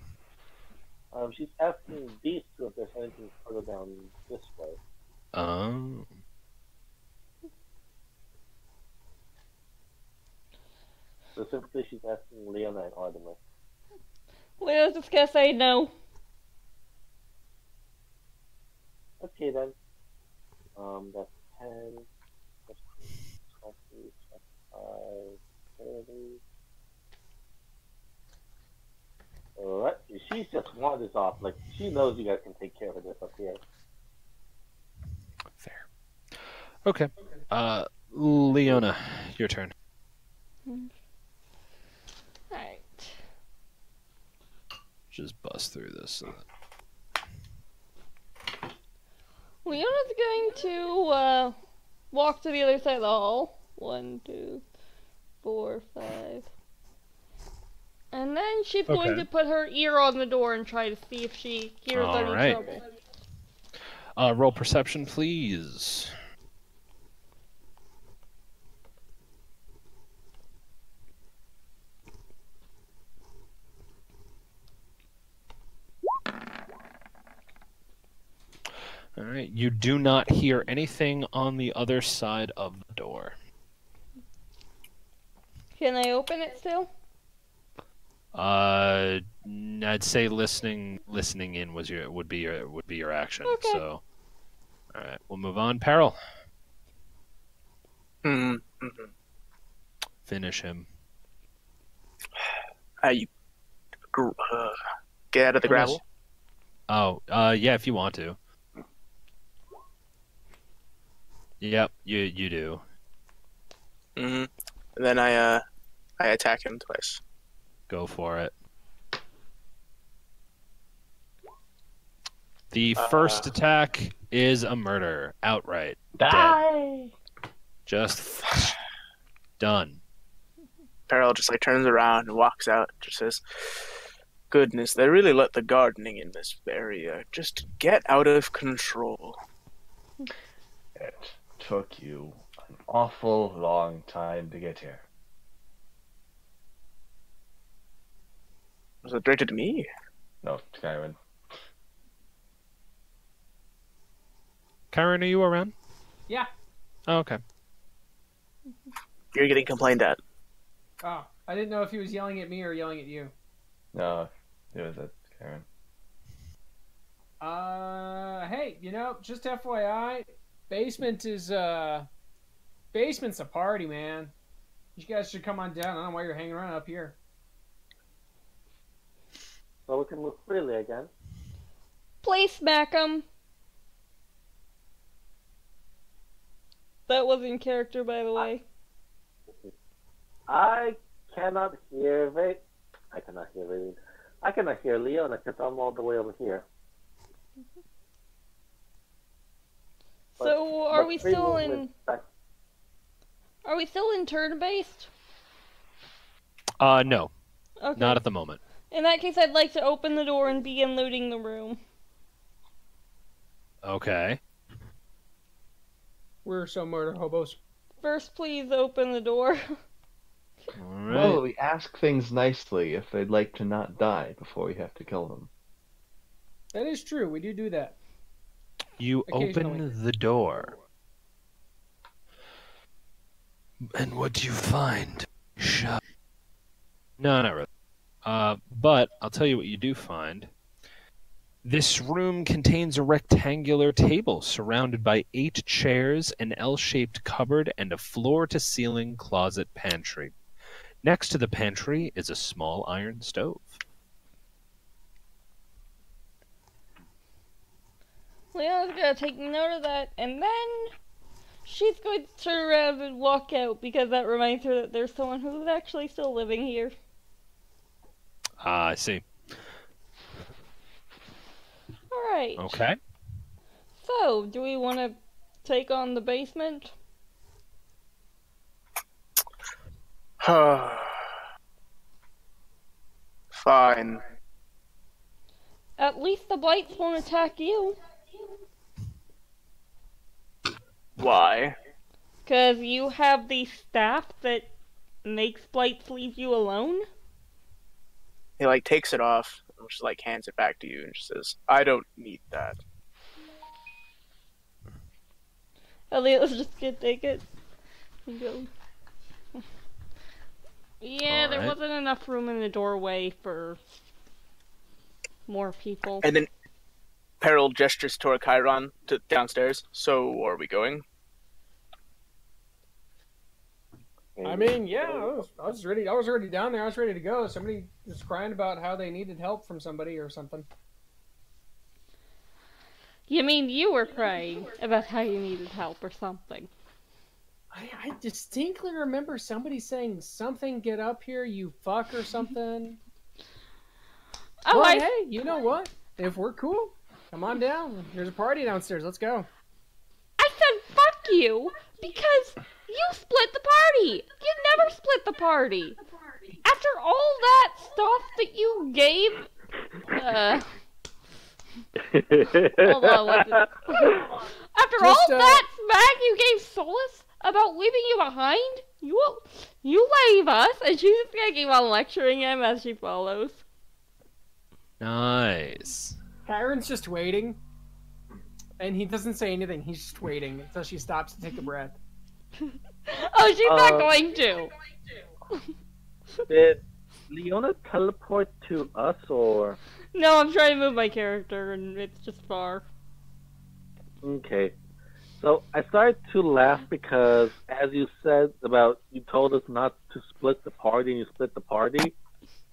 She's asking these 2 if there's anything further down this way. Specifically, she's asking Leona and Artemis. Leona's just gonna say no. Okay then. That's 10, that's 20, 25, 30. Alright, she's just wanders off. Like, she knows you guys can take care of this up here. Fair. Okay. Leona, your turn. Alright. Just bust through this. Leona's going to walk to the other side of the hall. 1, 2, 4, 5. And then she's going to put her ear on the door and try to see if she hears any trouble. Roll perception, please. All right. You do not hear anything on the other side of the door. Can I open it still? I'd say listening in would be your action. Okay. So, all right, we'll move on. Peril, Mm-hmm. finish him. You get out of the gravel. Oh, yeah, if you want to. Yep, you do. Mm-hmm. And then I attack him twice. Go for it. The first attack is a murder, outright. Die! Dead. Just done. Peril just like turns around and walks out. Just says, "Goodness, they really let the gardening in this area just get out of control." It took you an awful long time to get here. Was it directed to me? No, Skyrim. Kyron, are you around? Yeah. Oh, okay. You're getting complained at. Oh, I didn't know if he was yelling at me or yelling at you. No, it was at Skyrim. Hey, just FYI, basement's a party, man. You guys should come on down. I don't know why you're hanging around up here. So we can move freely again. Please smack him. That was in character, by the way. I cannot hear I cannot hear Leon because I'm all the way over here. So are we still in? Back. Are we still in turn-based? No, Okay. not at the moment. In that case, I'd like to open the door and begin looting the room. Okay. We're so murder hobos. First, please open the door. All right. Well, we ask things nicely if they'd like to not die before we have to kill them. That is true. We do that. You Occasionally. open the door. And what do you find? Shut. No, not really. But I'll tell you what you do find. This room contains a rectangular table surrounded by 8 chairs, an L-shaped cupboard, and a floor-to-ceiling closet pantry. Next to the pantry is a small iron stove. Leon's gonna take note of that, and then she's going to turn around and walk out because that reminds her that there's someone who's actually still living here. Ah, I see. Alright. Okay. So, do we want to take on the basement? Fine. At least the blights won't attack you. Why? Because you have the staff that makes blights leave you alone? He like takes it off, and just like hands it back to you, and just says, "I don't need that." Elliot's just gonna take it and go. Yeah, there Alright. wasn't enough room in the doorway for more people. And then Peril gestures toward Chiron to downstairs. So, are we going? I mean, yeah, I was ready. I was already down there. I was ready to go. Somebody was crying about how they needed help from somebody or something. You mean you were crying about how you needed help or something? I distinctly remember somebody saying something, "Get up here, you fuck," or something. Oh, But hey, you know what? If we're cool, come on down. There's a party downstairs. Let's go. I said fuck you because you split the party. You never split the party. After all that stuff that you gave, hold on, after all that smack you gave Solus about leaving you behind, you leave us, and she's just gonna keep on lecturing him as she follows. Nice. Kyron's just waiting. And he doesn't say anything. He's just waiting until she stops to take a breath. Oh, she's not going to. Did Leona teleport to us, or? No, I'm trying to move my character, and it's just far. Okay. So I started to laugh because, as you said about, you told us not to split the party, and you split the party.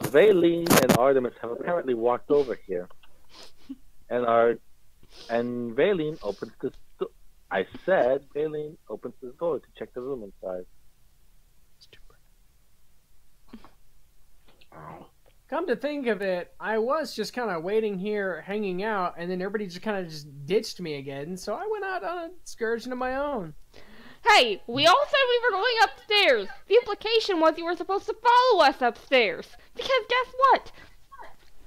Valine and Artemis have apparently walked over here, and Valine opens this. I said Valine opens this door to check the room inside. Come to think of it, I was just kind of waiting here, hanging out, and then everybody just kind of just ditched me again, so I went out on an excursion of my own. Hey, we all said we were going upstairs. The implication was you were supposed to follow us upstairs. Because guess what?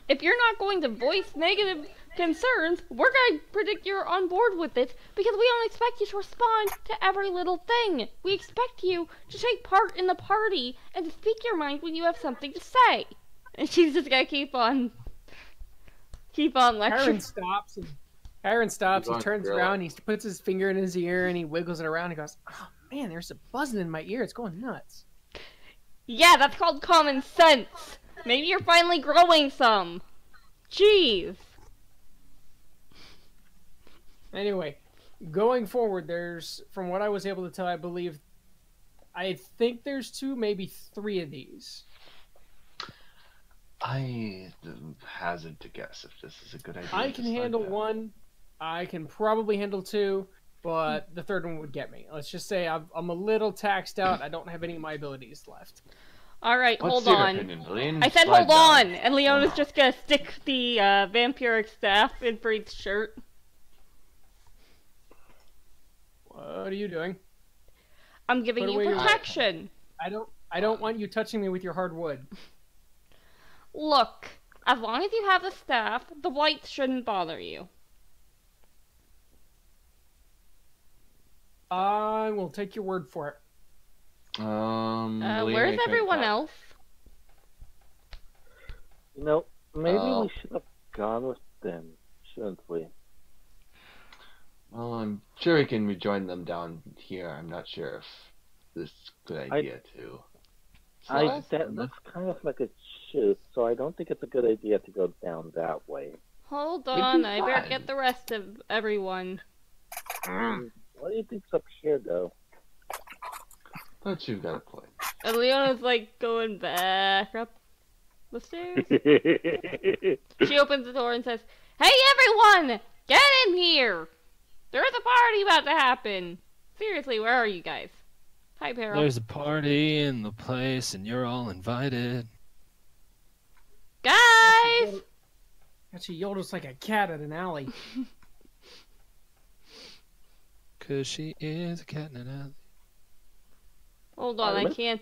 If you're not going to voice negative concerns, we're going to predict you're on board with it because we don't expect you to respond to every little thing. We expect you to take part in the party and to speak your mind when you have something to say. And she's just gonna keep on lecturing. Aaron stops, he turns around, he puts his finger in his ear, and he wiggles it around, and goes, oh man, there's a buzzing in my ear, it's going nuts. Yeah, that's called common sense. Maybe you're finally growing some. Jeez. Anyway, going forward, from what I was able to tell, I think there's 2, maybe 3 of these. I hazard to guess if this is a good idea. I can handle 1. I can probably handle 2, but the 3rd one would get me. Let's just say I'm a little taxed out. I don't have any of my abilities left. All right, What's hold your on. opinion, Valine? I said Slide hold on, down. and Leona's just gonna stick the vampiric staff in Freed's shirt. What are you doing? I'm giving Put you away your protection. I don't want you touching me with your hard wood. Look, as long as you have the staff, the blights shouldn't bother you. I will take your word for it. Valine, Where's make everyone a- else? You know, maybe Oh. we should have gone with them, shouldn't we? Well, I'm sure we can rejoin them down here. I'm not sure if this is a good idea to. That's kind of like a shoot, so I don't think it's a good idea to go down that way. Hold be on, I better fine. get the rest of everyone. What do you think's up here, though? Thought you got a point. And Leona's like going back up the stairs. She opens the door and says, "Hey everyone! Get in here! There's a party about to happen! Seriously, where are you guys?" Hi, Peril. There's a party in the place, and you're all invited. Guys! She yodels like a cat at an alley. 'Cause she is a cat in an alley. Hold on, I can't,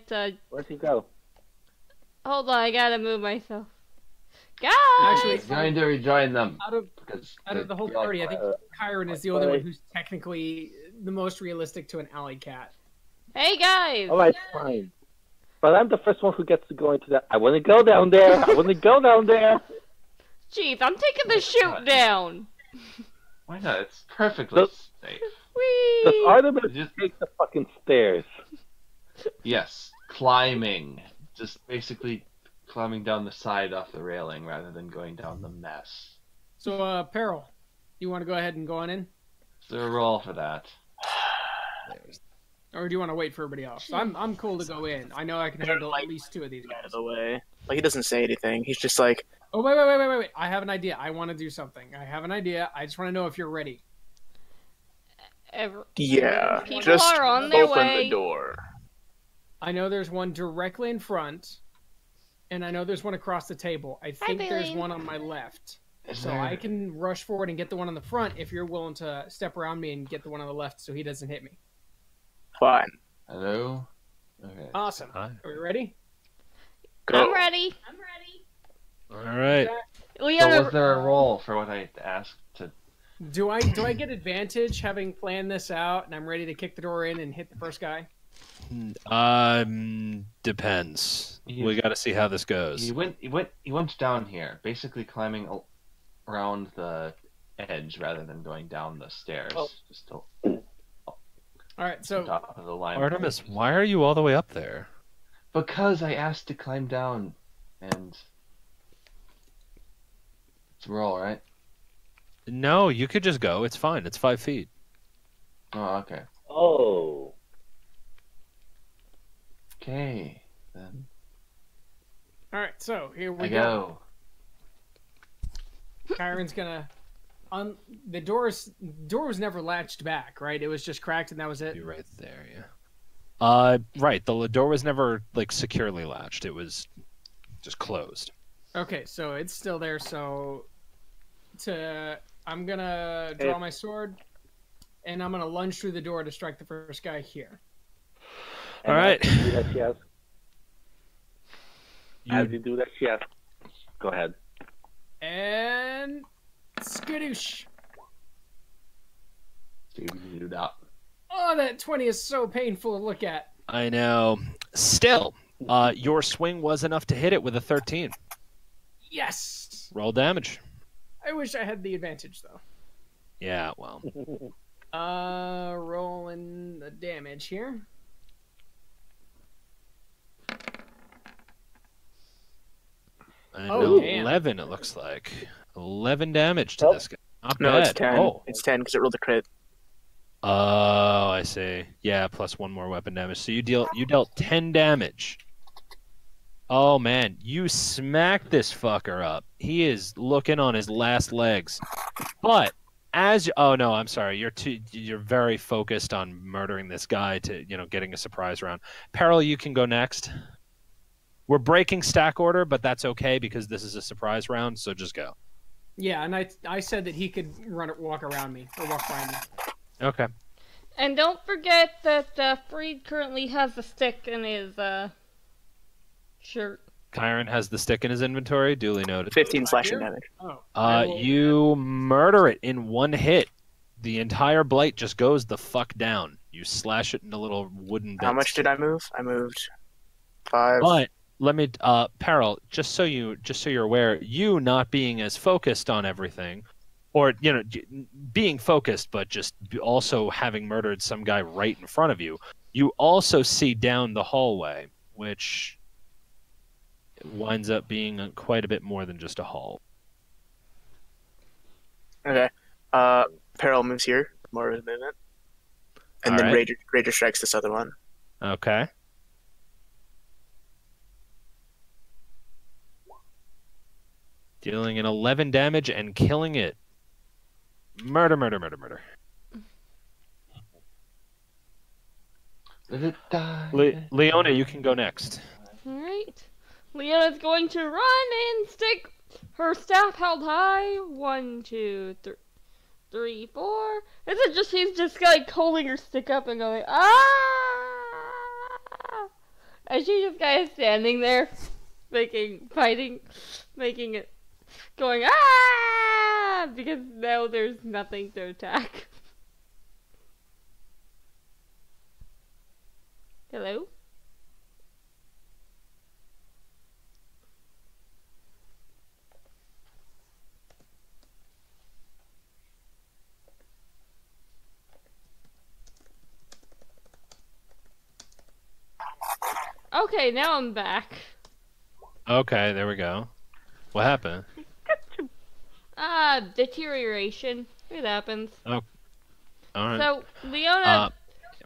Where'd he go? hold on, I gotta move myself. Guys! Actually, Trying to rejoin them. out of Because the whole party, I think Kyron is the only one who's technically the most realistic to an alley cat. Hey guys! Alright, fine. But I'm the first one who gets to go into that. I want to go down there! I want to go down there! Jeez, I'm taking the chute down! Why not? It's perfectly safe. Whee! Does Artemis Just- take the fucking stairs? Yes, climbing. Just basically climbing down the side off the railing rather than going down the mess. So, Peril, you want to go ahead and go on in? Is there a roll for that? Or do you want to wait for everybody else? I'm cool to go in. I know I can handle at least 2 of these Out of guys. the way. Like, he doesn't say anything. He's just like, Oh, wait. I have an idea. I want to do something. I have an idea. I just want to know if you're ready. yeah, People just are on their open way. the door. I know there's one directly in front, and I know there's one across the table. I think there's Baleen. one on my left. Is So there- I can rush forward and get the one on the front if you're willing to step around me and get the one on the left so he doesn't hit me. Fine. Hello? Okay. Awesome. Hi. Are we ready? Go. I'm ready. All right. So Leona, was there a roll for what I asked to... Do I get advantage having planned this out and I'm ready to kick the door in and hit the first guy? Depends. You- We got to see how this goes. He went down here, basically climbing around the edge rather than going down the stairs. Oh. Just to All right, so top of the line. Artemis, why are you all the way up there? Because I asked to climb down, and it's a roll, right? No, you could just go. It's fine. It's 5 feet. Oh, okay. Oh. Okay, then all right, so here we I go. Kyron's gonna the door was never latched back, right? It was just cracked and that was it. Be right there, yeah. Right. The door was never like securely latched. It was just closed. Okay, so it's still there. So I'm gonna draw my sword, and I'm gonna lunge through the door to strike the first guy here. All right. As you do that, yes. As You you do that, yes. Go ahead. And skadoosh. Do that. Oh, that 20 is so painful to look at. I know. Still, your swing was enough to hit it with a 13. Yes. Roll damage. I wish I had the advantage though. Yeah, well. Rolling the damage here. An Oh, damn. 11, it looks like. 11 damage to Nope. this guy. Not No, bad. it's 10. Oh. It's 10 because it rolled a crit. Oh, I see. Yeah, plus 1 more weapon damage. So you dealt 10 damage. Oh man, you smacked this fucker up. He is looking on his last legs. But oh no, I'm sorry. You're very focused on murdering this guy to, getting a surprise round. Peril, you can go next. We're breaking stack order, but that's okay because this is a surprise round, so just go. Yeah, and I said that he could walk around me or walk by me. Okay. And don't forget that Freed currently has the stick in his shirt. Kyron has the stick in his inventory, duly noted. 15 slashing do? damage. Oh. You murder it in one hit. The entire blight just goes the fuck down. You slash it into little wooden bits. How much did I move? I moved 5. But let me, Peril, just so you're aware, you not being as focused on everything, or being focused, but just also having murdered some guy right in front of you, you also see down the hallway, which winds up being quite a bit more than just a hall. Okay. Peril moves here. More of a movement. And All then right. Raider strikes this other one. Okay. Dealing an 11 damage and killing it. Murder. Let it die. Leona, you can go next. Alright. Leona's going to run and stick her staff held high. 1, 2, 3, 4. Is it just she's just like holding her stick up and going, ah! And she's just kind of standing there, making it, going, ah! Because now there's nothing to attack. Hello? Okay, now I'm back. Okay, there we go. What happened? Deterioration. It happens. All right. So, Leona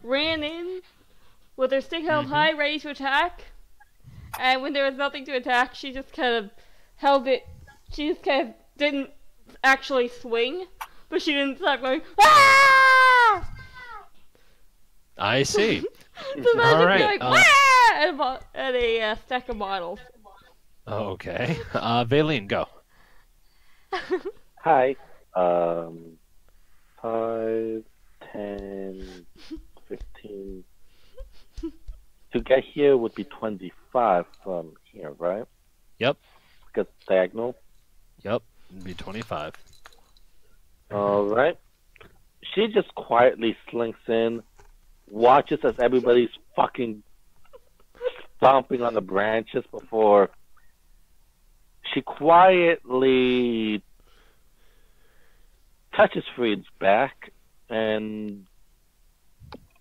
ran in with her stick held high, ready to attack. And when there was nothing to attack, she just kind of held it. She just kind of didn't actually swing, but she didn't stop going, ah! I see. So then All right, like, ah! At a stack of bottles. Okay. Valine, go. Hi. 5, 10, 15. To get here would be 25 from here, right? Yep. Because diagonal. Yep. It'd be 25. All right. She just quietly slinks in, watches as everybody's fucking stomping on the branches before she quietly touches Freed's back and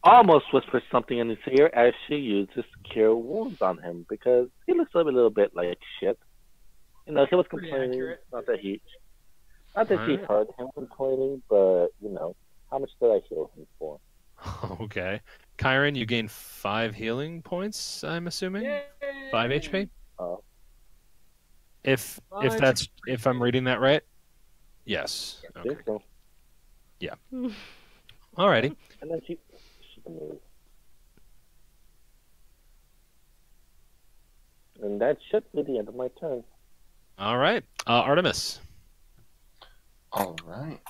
almost whispers something in his ear as she uses Cure Wounds on him because he looks a little bit like shit. You know, he was Pretty complaining. accurate. Not that she Alright. heard him complaining, but you know, how much did I heal him for? Okay. Kyron, you gain 5 healing points, I'm assuming? Yay! 5 HP? Oh, If Five that's HP. if I'm reading that right? Yes. I Okay. think so. Alrighty. And then she moves. And that should be the end of my turn. Alright. Artemis. All right.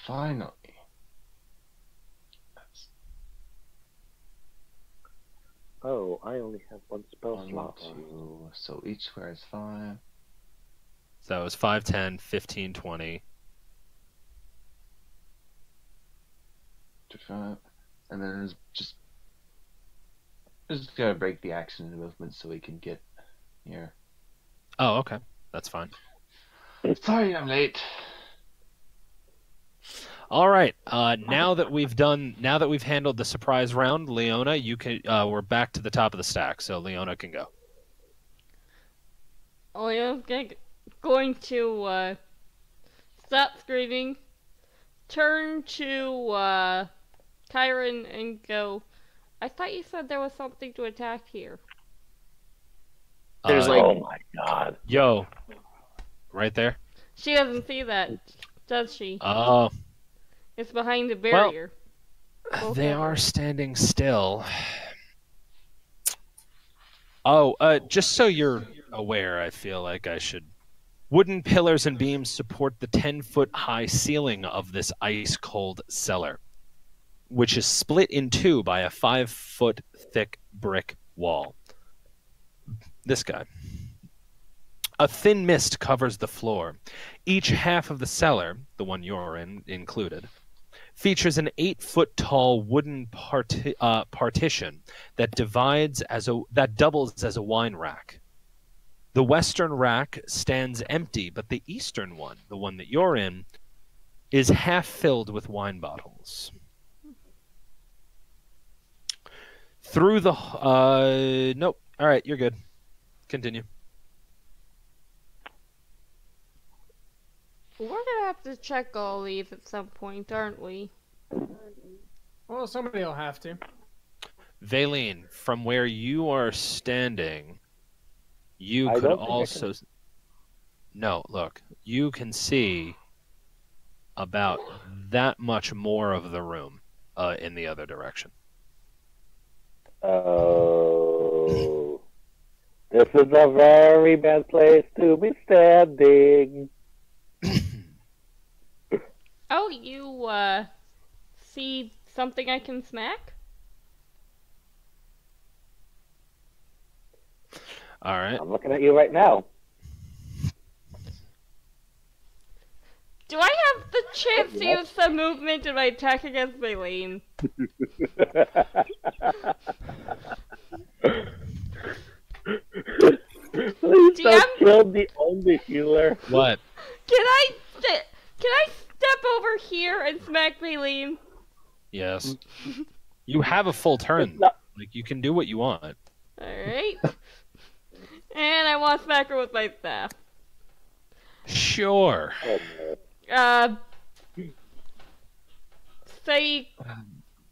Finally. Oh, I only have one spell 1, slot. 2. So each square is 5. So that was 5, 10, 15, 20. 5. And then it's just gotta break the action into movement so we can get here. Oh, okay. That's fine. Sorry, I'm late. All right. Now that we've handled the surprise round, Leona, you can. We're back to the top of the stack, so Leona can go. Oh, yeah, going to stop screaming, turn to Kyron and go, I thought you said there was something to attack here. There's like- Oh my god. Yo, right there. She doesn't see that, does she? Oh, It's behind the barrier. Both they of are them. standing still. Oh, just so you're aware, I feel like I should. Wooden pillars and beams support the 10-foot high ceiling of this ice-cold cellar, which is split in two by a 5-foot thick brick wall. This guy. A thin mist covers the floor. Each half of the cellar, the one you're in included, features an 8-foot tall wooden partition that doubles as a wine rack. The western rack stands empty, but the eastern one, the one that you're in, is half filled with wine bottles. Through the nope. All right, you're good. Continue. We're gonna have to check all these at some point, aren't we? Well, somebody will have to. Valine, from where you are standing, you I could don't think I also. No, look, you can see about that much more of the room in the other direction. Oh. This is a very bad place to be standing. Oh, you see something I can smack? All right. I'm looking at you right now. Do I have the chance to use some movement in my attack against Valine? Please DM? don't kill the only healer. What? Can I step over here and smack Valine? Yes. You have a full turn. No. Like you can do what you want. Alright. And I want to smack her with my staff. Sure. Oh, no. Say,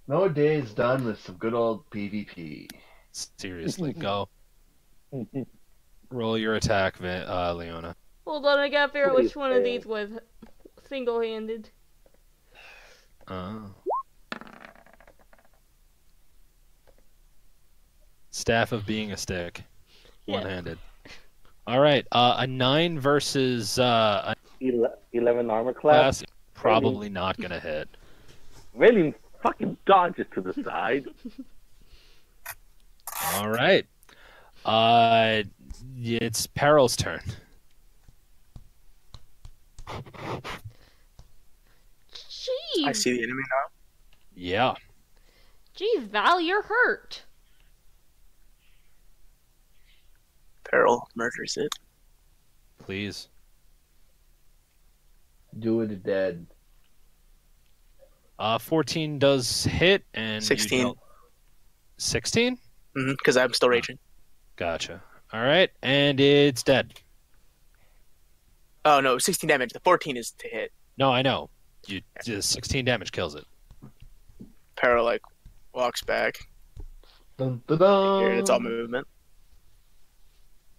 No day is done with some good old PvP. Seriously, go. Roll your attack, Leona. hold on, I gotta figure out which Please one of fail. these was single-handed. Staff of being a stick. Yeah. One-handed. All right. A 9 versus a 11 armor class. class. Probably not going to hit. Really fucking dodges to the side. All right. It's Peril's turn. Jeez. I see the enemy now. Yeah. Jeez, Val, you're hurt. Peril murders it. Please. Do it dead. 14 does hit, and 16. 16? Because I'm still raging. Gotcha. All right, and it's dead. Oh no, 16 damage. The 14 is to hit. No, I know. 16 damage kills it. Para like walks back. Dun, dun, dun. Here, it's all movement.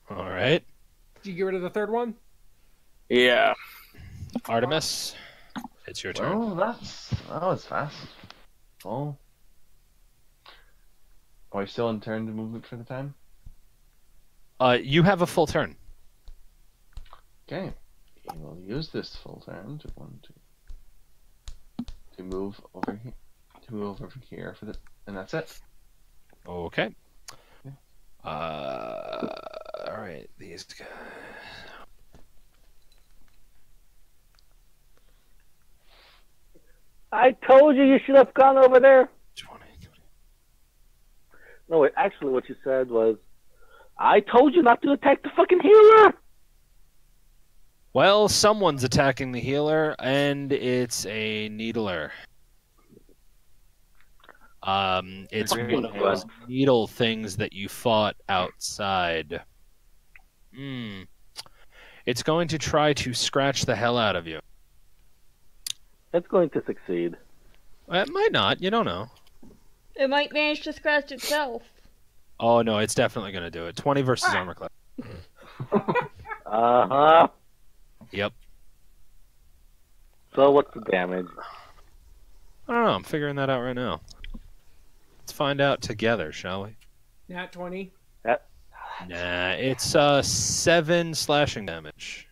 All right. Did you get rid of the third one? Yeah. Artemis, it's your turn. Well, that was fast. Oh. Are we still in turn to movement for the time? You have a full turn. Okay. We'll use this full turn to move over here. To move over here for the, and that's it. Okay. Yeah. All right, these guys. I told you should have gone over there. 20. No, wait. Actually, what you said was, I told you not to attack the fucking healer. Well, someone's attacking the healer, and it's a needler. It's Okay, one of those needle things that you fought outside. It's going to try to scratch the hell out of you. It's going to succeed. It might not. You don't know. It might manage to scratch itself. Oh, no, it's definitely going to do it. 20 versus armor class. Uh-huh. Yep. So what's the damage? I don't know. I'm figuring that out right now. Let's find out together, shall we? Nat 20. Nah, it's 7 slashing damage.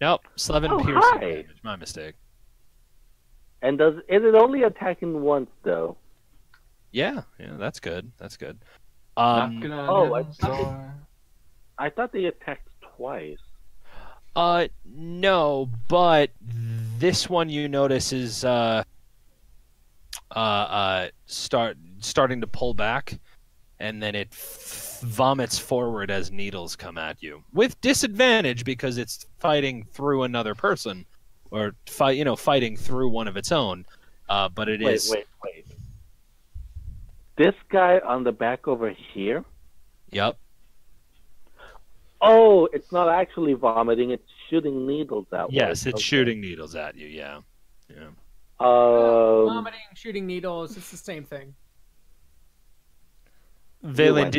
Nope, 7 piercing hi. damage. My mistake. And is it only attacking once though? Yeah, that's good. That's good. Knocking on oh, heaven's door. I thought they attacked twice. No, but this one you notice is starting to pull back, and then it vomits forward as needles come at you with disadvantage because it's fighting through another person, or fighting through one of its own. But it is. Wait. This guy on the back over here? Yep. Oh, it's not actually vomiting, it's shooting needles out. Yes, it's shooting needles at you, yeah. Vomiting, shooting needles, it's the same thing. Valen,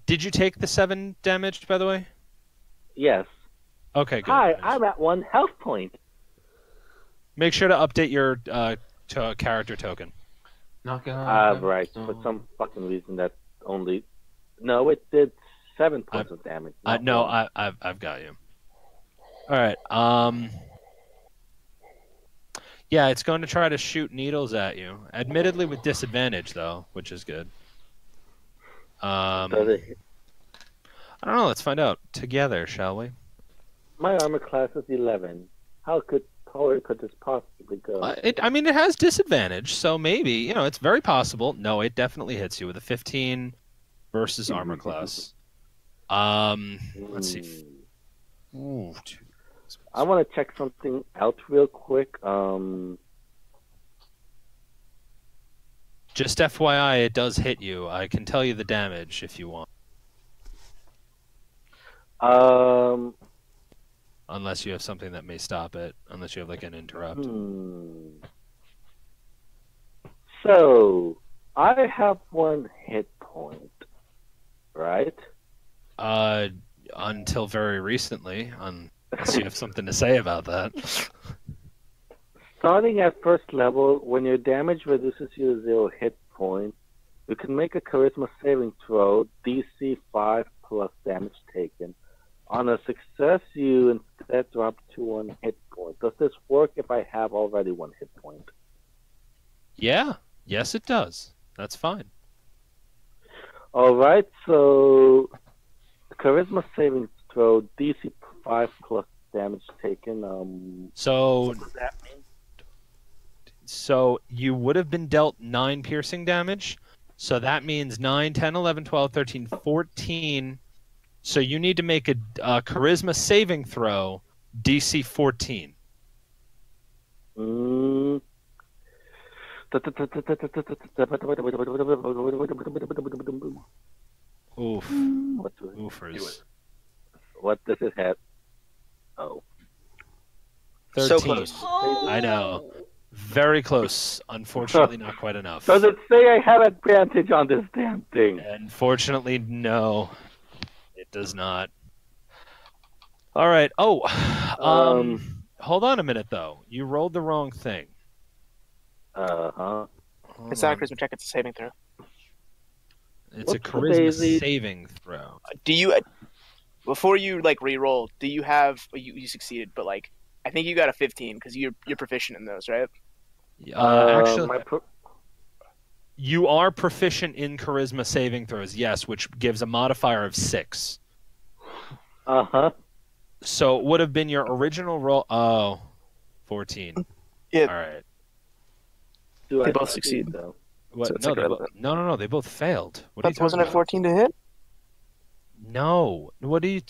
did you take the 7 damage, by the way? Yes. Okay, good. Hi, I'm at 1 health point. Make sure to update your character token. Knocking on heaven's Right. door. For some fucking reason that only... No, it did 7 points of damage. No, I've got you. All right. Yeah, it's going to try to shoot needles at you. Admittedly, with disadvantage, though, which is good. Does it... I don't know. Let's find out together, shall we? My armor class is 11. How taller could this possibly go? It has disadvantage, so maybe it's very possible. No, it definitely hits you with a 15 versus armor class. Let's see. Ooh, I want to check something out real quick. Just FYI, it does hit you. I can tell you the damage if you want. Unless you have something that may stop it. Unless you have like an interrupt. So, I have 1 hit point, right? Until very recently. Unless you have something to say about that. Starting at first level, when your damage reduces you to 0 hit points, you can make a charisma saving throw, DC 5 plus damage taken. On a success, you instead drop to 1 hit point. Does this work if I have already 1 hit point? Yeah. Yes, it does. That's fine. Alright, so charisma saving throw, DC 5 plus damage taken. So, what does that mean? So you would have been dealt 9 piercing damage. So that means 9, 10, 11, 12, 13, 14. So you need to make a charisma saving throw, DC 14. Oof. What do Oofers. what does it have? Oh. 13. So close. I know. Very close. Unfortunately, not quite enough. Does it say I have advantage on this damn thing? Unfortunately, no. It does not. All right. Oh, hold on a minute, though. You rolled the wrong thing. Uh-huh. Hold It's not a on. charisma check. It's a saving throw. It's a What's the charisma daisy? saving throw. Do you, before you like re-roll, do you have you succeeded? But like, I think you got a 15 because you're proficient in those, right? Actually, My you are proficient in charisma saving throws, yes, which gives a modifier of 6. uh-huh. So it would have been your original roll. Oh, 14. Yeah. All right. Do They I both succeed. though? What? So it's No, like irrelevant. no. They both failed. What are you But talking wasn't it about? 14 to hit? No. What do you?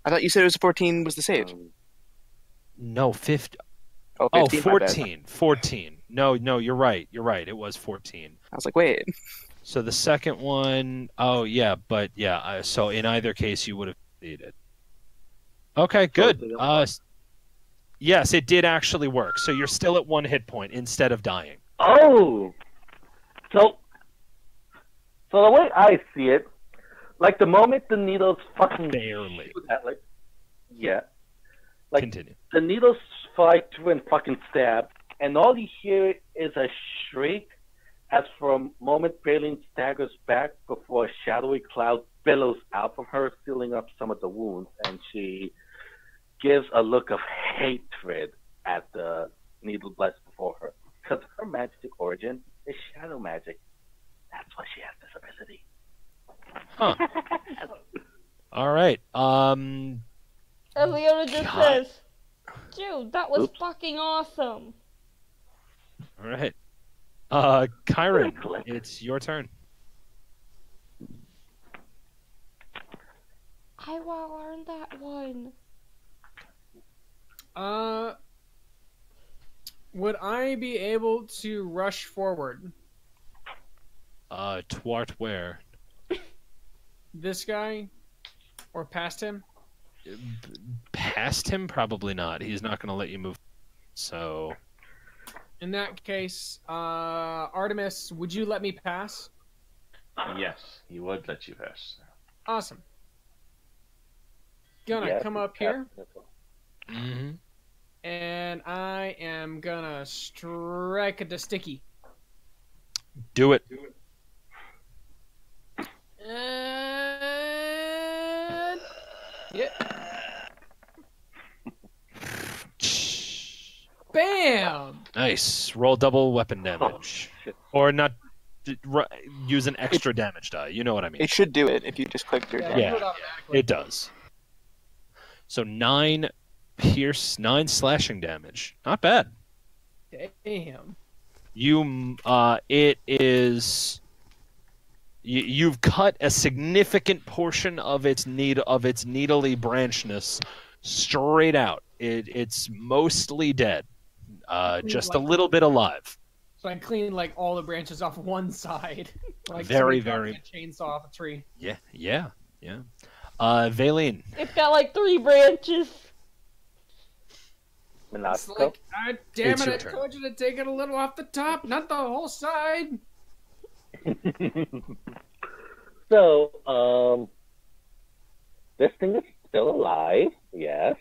I thought you said it was 14 was the save. No, 50. Oh, Oh, 15, my bad. 14. 14. No, you're right. You're right. It was 14. I was like, wait. So the second one, oh yeah, but yeah. So in either case, you would have succeeded. Okay, good. Yes, it did actually work. So you're still at 1 hit point instead of dying. Oh! So the way I see it, like the moment the needles fucking Barely. shoot at, like, yeah. Like, Continue. the needles fly through and fucking stab, and all you hear is a shriek as for a moment Baleen staggers back before a shadowy cloud billows out from her, sealing up some of the wounds, and she gives a look of hatred at the needle blessed before her. Because her magic origin is shadow magic. That's why she has this ability. Huh. All right. And Leona just God. says, dude, that was Oops. fucking awesome. All right. Kyron, it's your turn. I want to learn that one. Would I be able to rush forward? Twart where? This guy? Or past him? Past him? Probably not. He's not going to let you move. So. In that case, Artemis, would you let me pass? Yes, he would let you pass. Awesome. Gonna Yeah, come up yeah. here, Mm-hmm. and I am gonna strike at the sticky. Do it. And... yeah. Bam! Nice. Roll double weapon damage. shit. Or not. Use an extra damage die. You know what I mean. It should do it if you just click through. Yeah. do it automatically. It does. So 9 slashing damage. Not bad. Damn. It is. You've cut a significant portion of its needly branchness straight out. It's mostly dead. Just a little bit alive. So I clean like all the branches off one side. Like Very, somebody very. dropping a chainsaw off a tree. Yeah. Valine. It's got like 3 branches. It's Minasco. like, damn It's it, your I turn. told you to take it a little off the top, not the whole side. So, this thing is still alive, yes.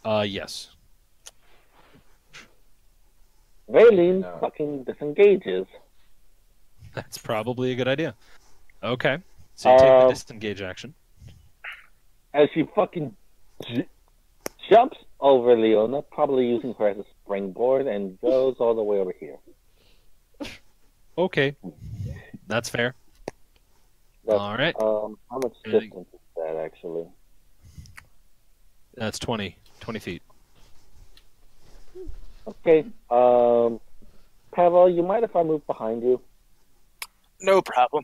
Yes. Raylene No. fucking disengages. That's probably a good idea. Okay. So you take the disengage action. As she fucking jumps over Leona, probably using her as a springboard, and goes all the way over here. Okay. That's fair. That's, All right. How much distance is that, actually? That's 20 feet. Okay, Pavel, you mind if I move behind you? No problem.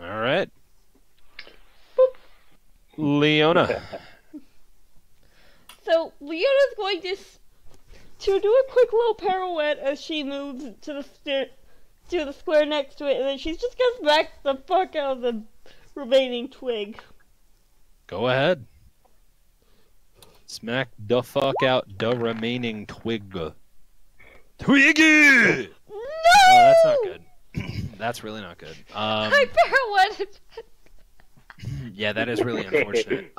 All right. Leona. So Leona's going to to do a quick little pirouette as she moves to the square next to it, and then she's just gonna smack the fuck out of the remaining twig. Go ahead. Smack the fuck out the remaining twig. Twiggy! No! Oh, that's not good. That's really not good. I pirouetted. Yeah, that is really unfortunate.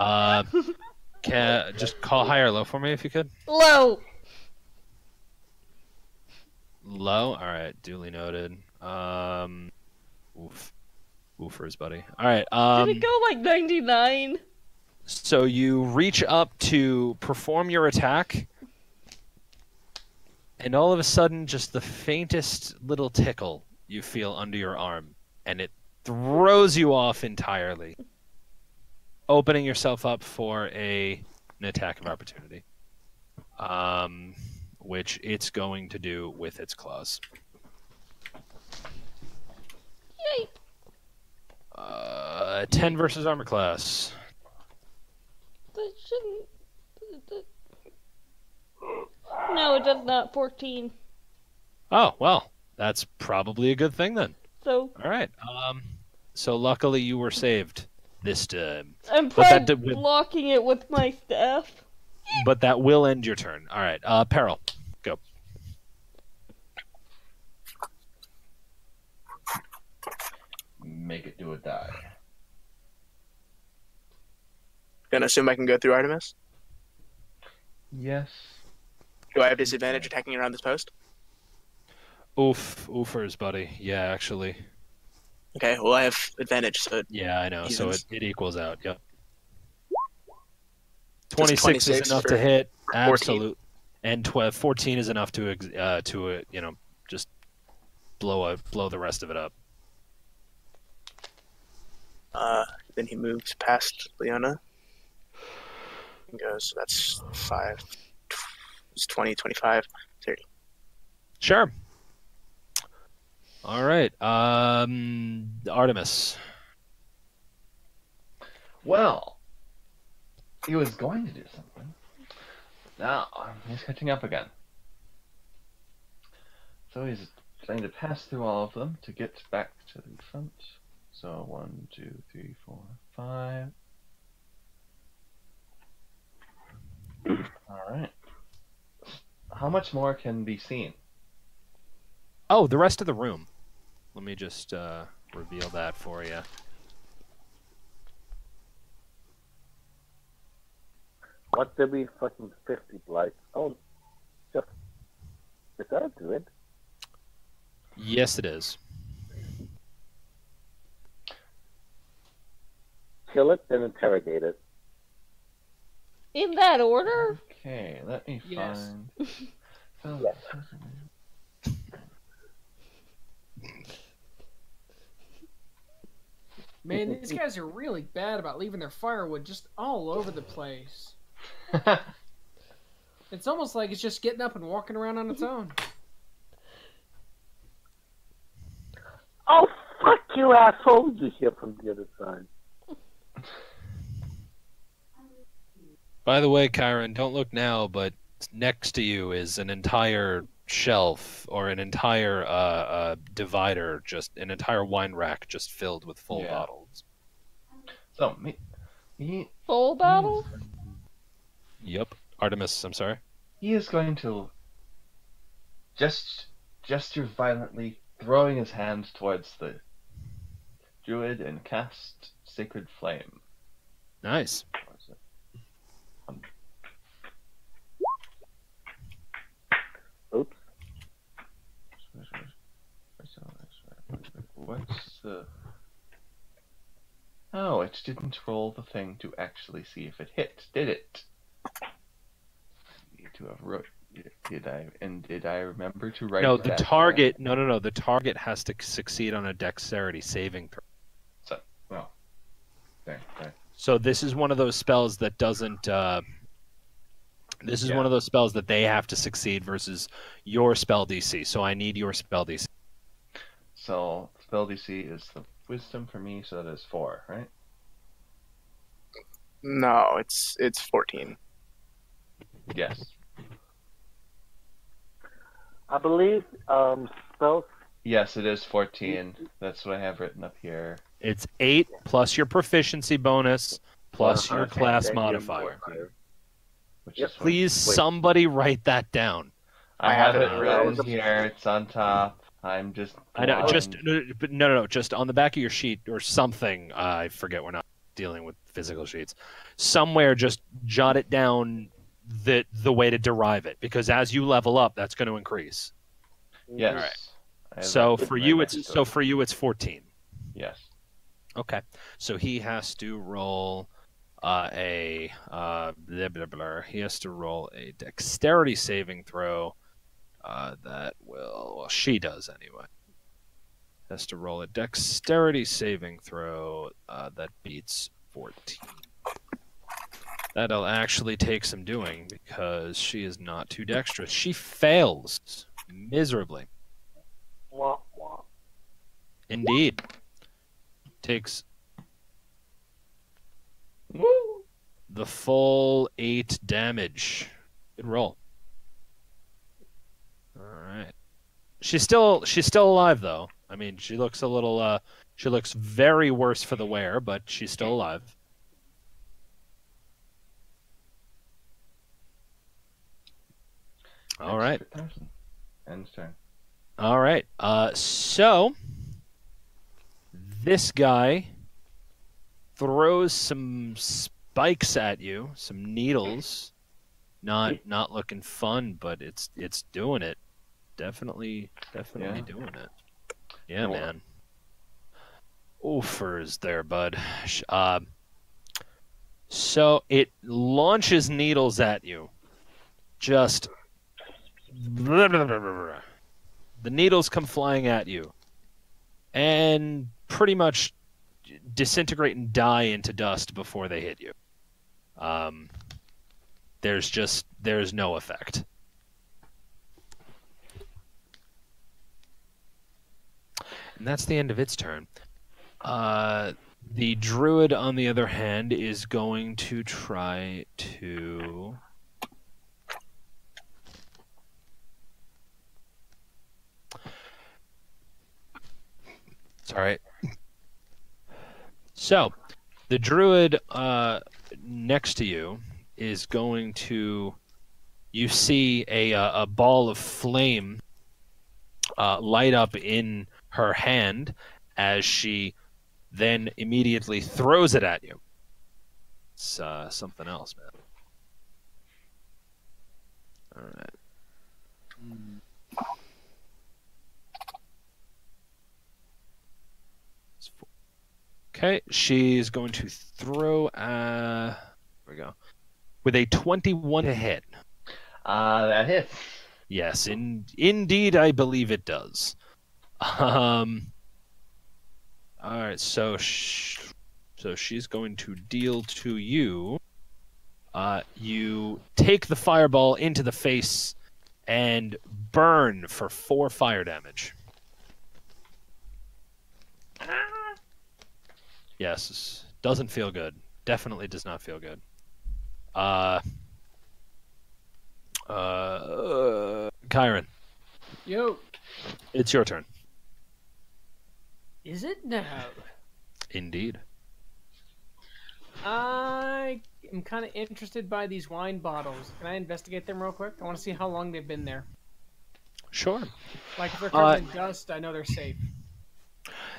Just call high or low for me if you could. Low. Low? Alright, duly noted. Woofers, buddy. Alright, Did it go like 99? so you reach up to perform your attack, and all of a sudden, just the faintest little tickle you feel under your arm, and it throws you off entirely, opening yourself up for an attack of opportunity, which it's going to do with its claws. Yay. 10 versus armor class. That shouldn't... No, it does not. 14. Oh, well, that's probably a good thing then. So... All right. So luckily you were saved this time. I'm But that blocking it with my staff. But that will end your turn. All right. Peril, go. Make it do or die. Gonna assume I can go through Artemis. Yes. Do I have disadvantage attacking around this post? Oofers, buddy. Yeah, actually. Okay, well I have advantage, so Yeah, I know. So Evens. it equals out. Yep. Just 26 is enough for to hit. 14. Absolute. And 14 is enough to just blow the rest of it up. Then he moves past Leona. And goes, that's 5. It's 20, 25, 30. Sure. All right. Artemis. Well, he was going to do something. Now he's catching up again. So he's trying to pass through all of them to get back to the front. So 1, 2, 3, 4, 5. All right. How much more can be seen? Oh, the rest of the room. Let me just reveal that for you. What did we fucking 50 blight? Oh, just. Is that a druid? Yes, it is. Kill it, then interrogate it. In that order? Okay, let me Yes. find. Yes. Man, these guys are really bad about leaving their firewood just all over the place. It's almost like it's just getting up and walking around on its own. Oh, fuck you, asshole! You hear from the other side. By the way, Kyron, don't look now, but next to you is an entire shelf or an entire divider, just an entire wine rack just filled with full Yeah. bottles. So he Full bottle? Yep. Artemis, I'm sorry. he is going to gesture violently, throwing his hand towards the druid and cast Sacred Flame. Nice. What is it? Oops. What's the... Oh, it didn't roll the thing to actually see if it hit, did it? Need to have wrote. Did I remember to write? No, the that target. down? No. The target has to succeed on a dexterity saving throw. So, well, there. So this is one of those spells that doesn't. This is Yeah. one of those spells that they have to succeed versus your spell DC. So I need your spell DC. So spell DC is the wisdom for me, so that is 4, right? No, it's 14. Yes. I believe spells. Yes, it is 14. That's what I have written up here. It's 8 plus your proficiency bonus plus your Okay, class then your modifier. Which Yep. is Please, 14. somebody write that down. I have it that written was a- here. It's on top. I'm just I know, just blind. but no, just on the back of your sheet or something. I forget. We're not dealing with physical sheets. Somewhere, just jot it down. The way to derive it, because as you level up, that's going to increase. Yes. All right. I have So that for right you, next to it. it's 14. Yes. Okay. So he has to roll he has to roll a dexterity saving throw. She does anyway. Has to roll a dexterity saving throw that beats 14. That'll actually take some doing because she is not too dexterous. She fails miserably. Wah, wah. Indeed. Takes Woo! the full 8 damage. Good roll. All right. She's still alive though. I mean, she looks a little she looks very worse for the wear, but she's still alive. All right. End's turn. All right. So this guy throws some spikes at you, some needles. Not looking fun, but it's doing it. Definitely Yeah. doing it. Yeah, Cool. man. Oofers there, bud. So it launches needles at you. Just the needles come flying at you and pretty much disintegrate and die into dust before they hit you. There's no effect. And that's the end of its turn. The druid, on the other hand, is going to try to... It's all right. So, the druid next to you is going to... You see a ball of flame light up in her hand as she then immediately throws it at you. It's something else, man. All right. Okay, she's going to throw. There we go. With a 21 to hit. That hits. Yes, indeed, I believe it does. All right, so she's going to deal to you. You take the fireball into the face and burn for 4 fire damage. Yes, doesn't feel good. Definitely does not feel good. Kyron, Yo, it's your turn. is it now? Indeed. I am kind of interested by these wine bottles. Can I investigate them real quick? I want to see how long they've been there. Sure. Like if they're covered in dust, I know they're safe.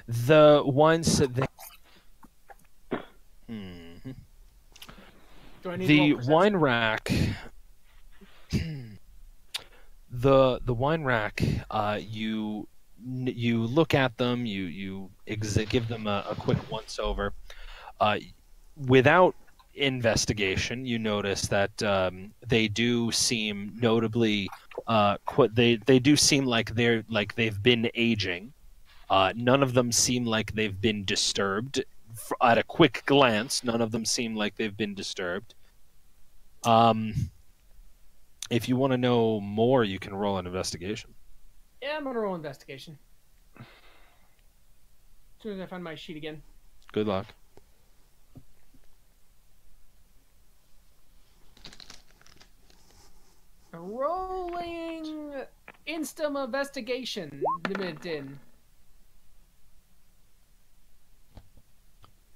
The wines that they... Do I need The more wine perception? rack... the wine rack, you look at them, you give them a quick once over. Without investigation, you notice that they do seem notably they do seem like they've been aging. None of them seem like they've been disturbed. At a quick glance, none of them seem like they've been disturbed. If you want to know more, you can roll an investigation. Yeah, I'm gonna roll investigation. As soon as I find my sheet again. Good luck. Rolling Instam investigation.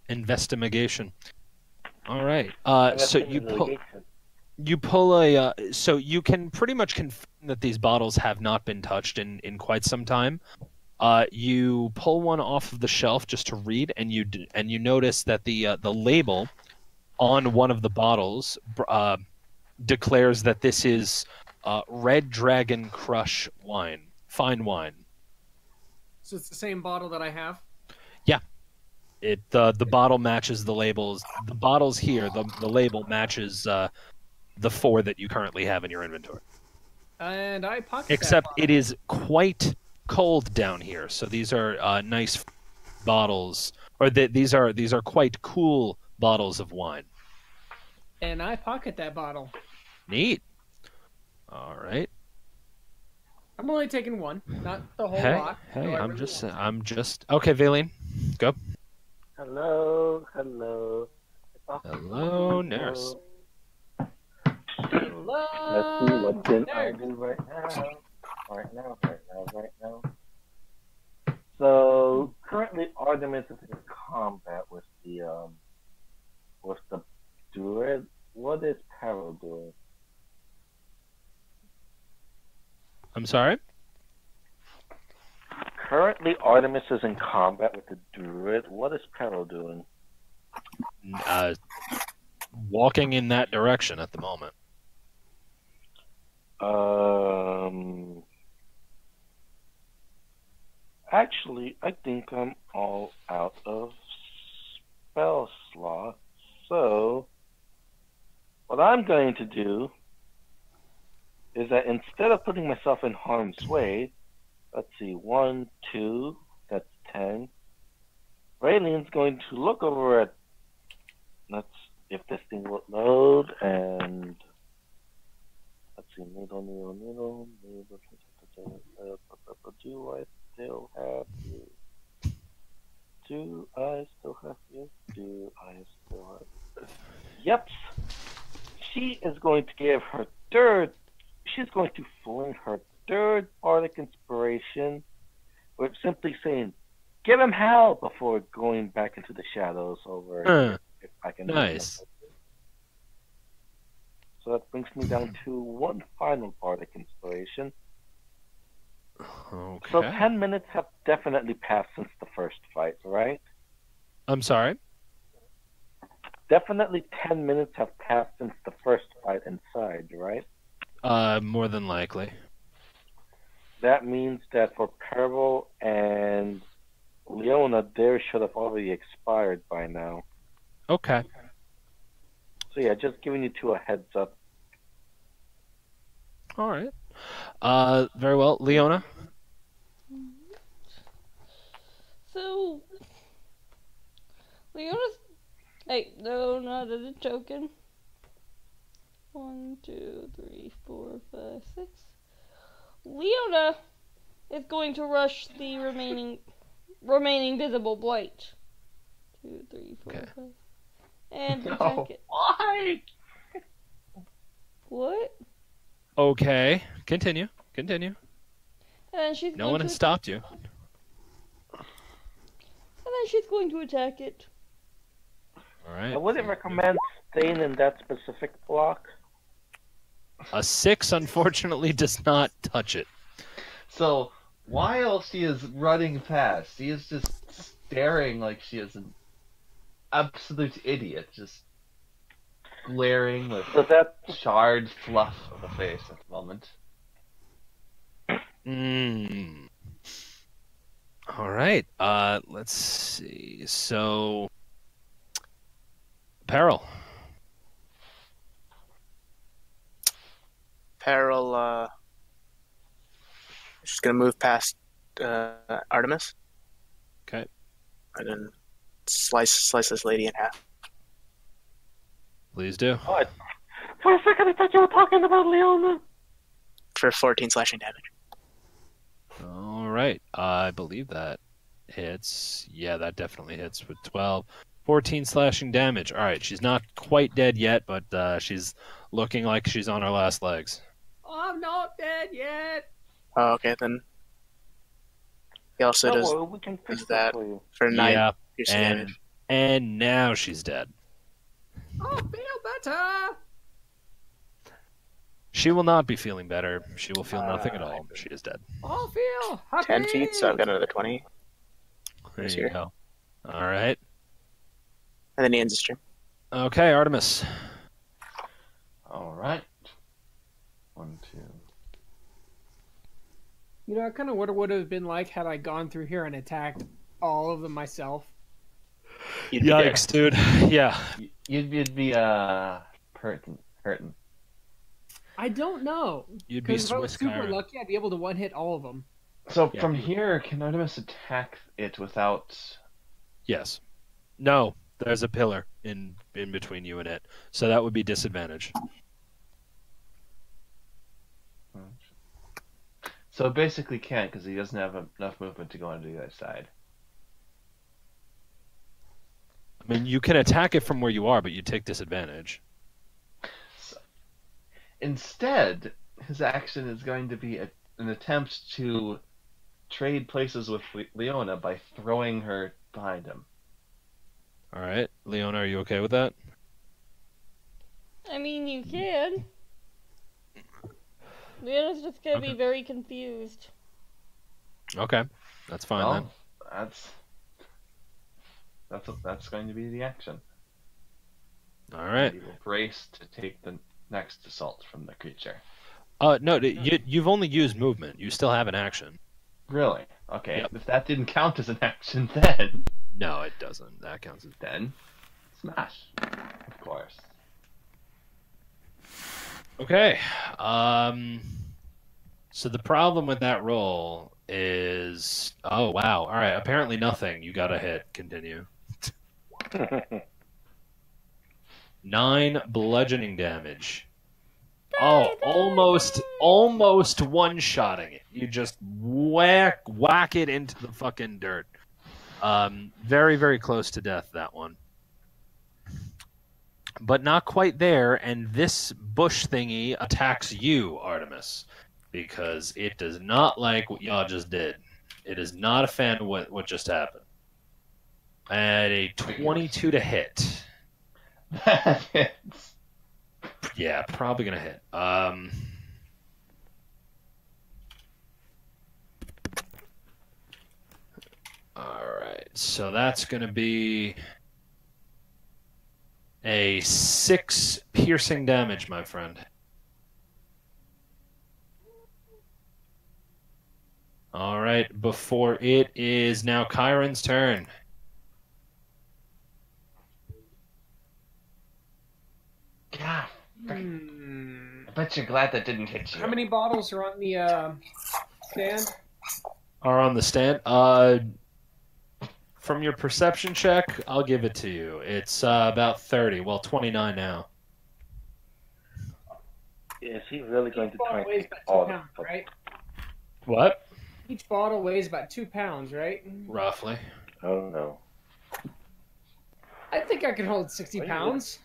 Investigation. All right. And that's So in you the pull. litigation. You pull a. So you can pretty much confirm that these bottles have not been touched in quite some time. You pull one off of the shelf just to read, and you notice that the label on one of the bottles declares that this is Red Dragon Crush wine, fine wine. So it's the same bottle that I have. Yeah, the bottle matches the labels. The bottles here, the label matches the 4 that you currently have in your inventory. And I pocket Except that it is quite cold down here, so these are nice bottles, or these are quite cool bottles of wine. and I pocket that bottle. Neat. All right. I'm only taking one, not the whole Hey, lot. hey, though I I'm really just want to. I'm just okay. Valine, go. Hello. Hello, nurse. Hello, Let's see what can I nurse. do right now. So currently Artemis is in combat with the druid. What is Peril doing? I'm sorry. Currently Artemis is in combat with the druid. What is Peril doing? Walking in that direction at the moment. Actually, I think I'm all out of spell slots. So, what I'm going to do is that instead of putting myself in harm's way, let's see, 1, 2, that's 10. Raylene's going to look over at, let's, if this thing will load, and let's see, needle. Do I still have you? Do I still have you? Yep. She is going to give her third, she's going to fling her third bardic inspiration with simply saying, "Give him hell," before going back into the shadows over here, if I can. Nice. So that brings me down to one final bardic inspiration. Okay. So 10 minutes have definitely passed since the first fight, right? I'm sorry. Definitely 10 minutes have passed since the first fight inside, right? More than likely. That means that for Peril and Leona, theirs should have already expired by now. Okay. So yeah, just giving you two a heads up. All right. Very well, Leona. So, Leona's. Hey, no, not as a token. 1, 2, 3, 4, 5, 6. Leona is going to rush the remaining visible blight. 2, 3, 4, Okay. 5. And No. attack it. Why? What? Okay. Continue. And then she's No going one to has stopped you. And then she's going to attack it. All right. I wouldn't recommend staying in that specific block. A 6, unfortunately, does not touch it. So while she is running past, she is just staring like she is an absolute idiot, just glaring with So that charred fluff of a face at the moment. All right. Let's see. So, Peril. Peril, she's gonna move past Artemis. Okay. And then slice this lady in half. Please do. oh, for a second I thought you were talking about Leona. For 14 slashing damage. All right. I believe that hits. Yeah, that definitely hits with 12. 14 slashing damage. All right. She's not quite dead yet, but she's looking like she's on her last legs. I'm not dead yet. Oh, okay, then. He also Don't does worry, we can fix that that for you. for 9 Yeah, piercing and damage. and now she's dead. Oh, feel better. She will not be feeling better. She will feel nothing at all. She is dead. Oh, feel happy. 10 feet, so I've got another 20. There He's you here. go. All right. And then he ends his turn. Okay, Artemis. All right. 1, 2. You know, I kind of wonder what it would have been like had I gone through here and attacked all of them myself. You'd be dead. Yikes, dude. Yeah. You'd be hurting. I don't know. You'd be Because if I was Swiss super Kyron. lucky, I'd be able to one-hit all of them. So Yeah. from here, can Artemis attack it without? Yes. No, there's a pillar in between you and it. So that would be disadvantage. So basically can't because he doesn't have enough movement to go onto the other side. I mean, you can attack it from where you are, but you take disadvantage. So, instead, his action is going to be an attempt to trade places with Leona by throwing her behind him. All right. Leona, are you okay with that? I mean, you can. Leona's just gonna be very confused. Okay. That's fine then. That's going to be the action. All right. He will brace to take the next assault from the creature. No, you've only used movement. You still have an action. Really? Okay. Yep. If that didn't count as an action, then No, it doesn't. That counts as... smash. Of course. Okay. So the problem with that roll is... Oh, wow. All right. Apparently nothing. You got a hit. Continue. 9 bludgeoning damage. Oh, almost one-shotting it. You just whack it into the fucking dirt. Very, very close to death, that one. But not quite there, and this bush thingy attacks you, Artemis, because it does not like what y'all just did. It is not a fan of what just happened. And a 22 to hit. That hits. Yeah, probably gonna hit. Alright, so that's gonna be a 6 piercing damage, my friend. Alright, before it is now Kyron's turn. God, Hmm. I bet you're glad that didn't hit you. How many bottles are on the stand? Are on the stand. From your perception check, I'll give it to you. It's about 30. Well, 29 now. Is he really going Each to bottle try and weighs take about all 2 the pounds, right? What? Each bottle weighs about 2 pounds, right? Roughly. Oh no. I think I can hold 60 Wait, pounds.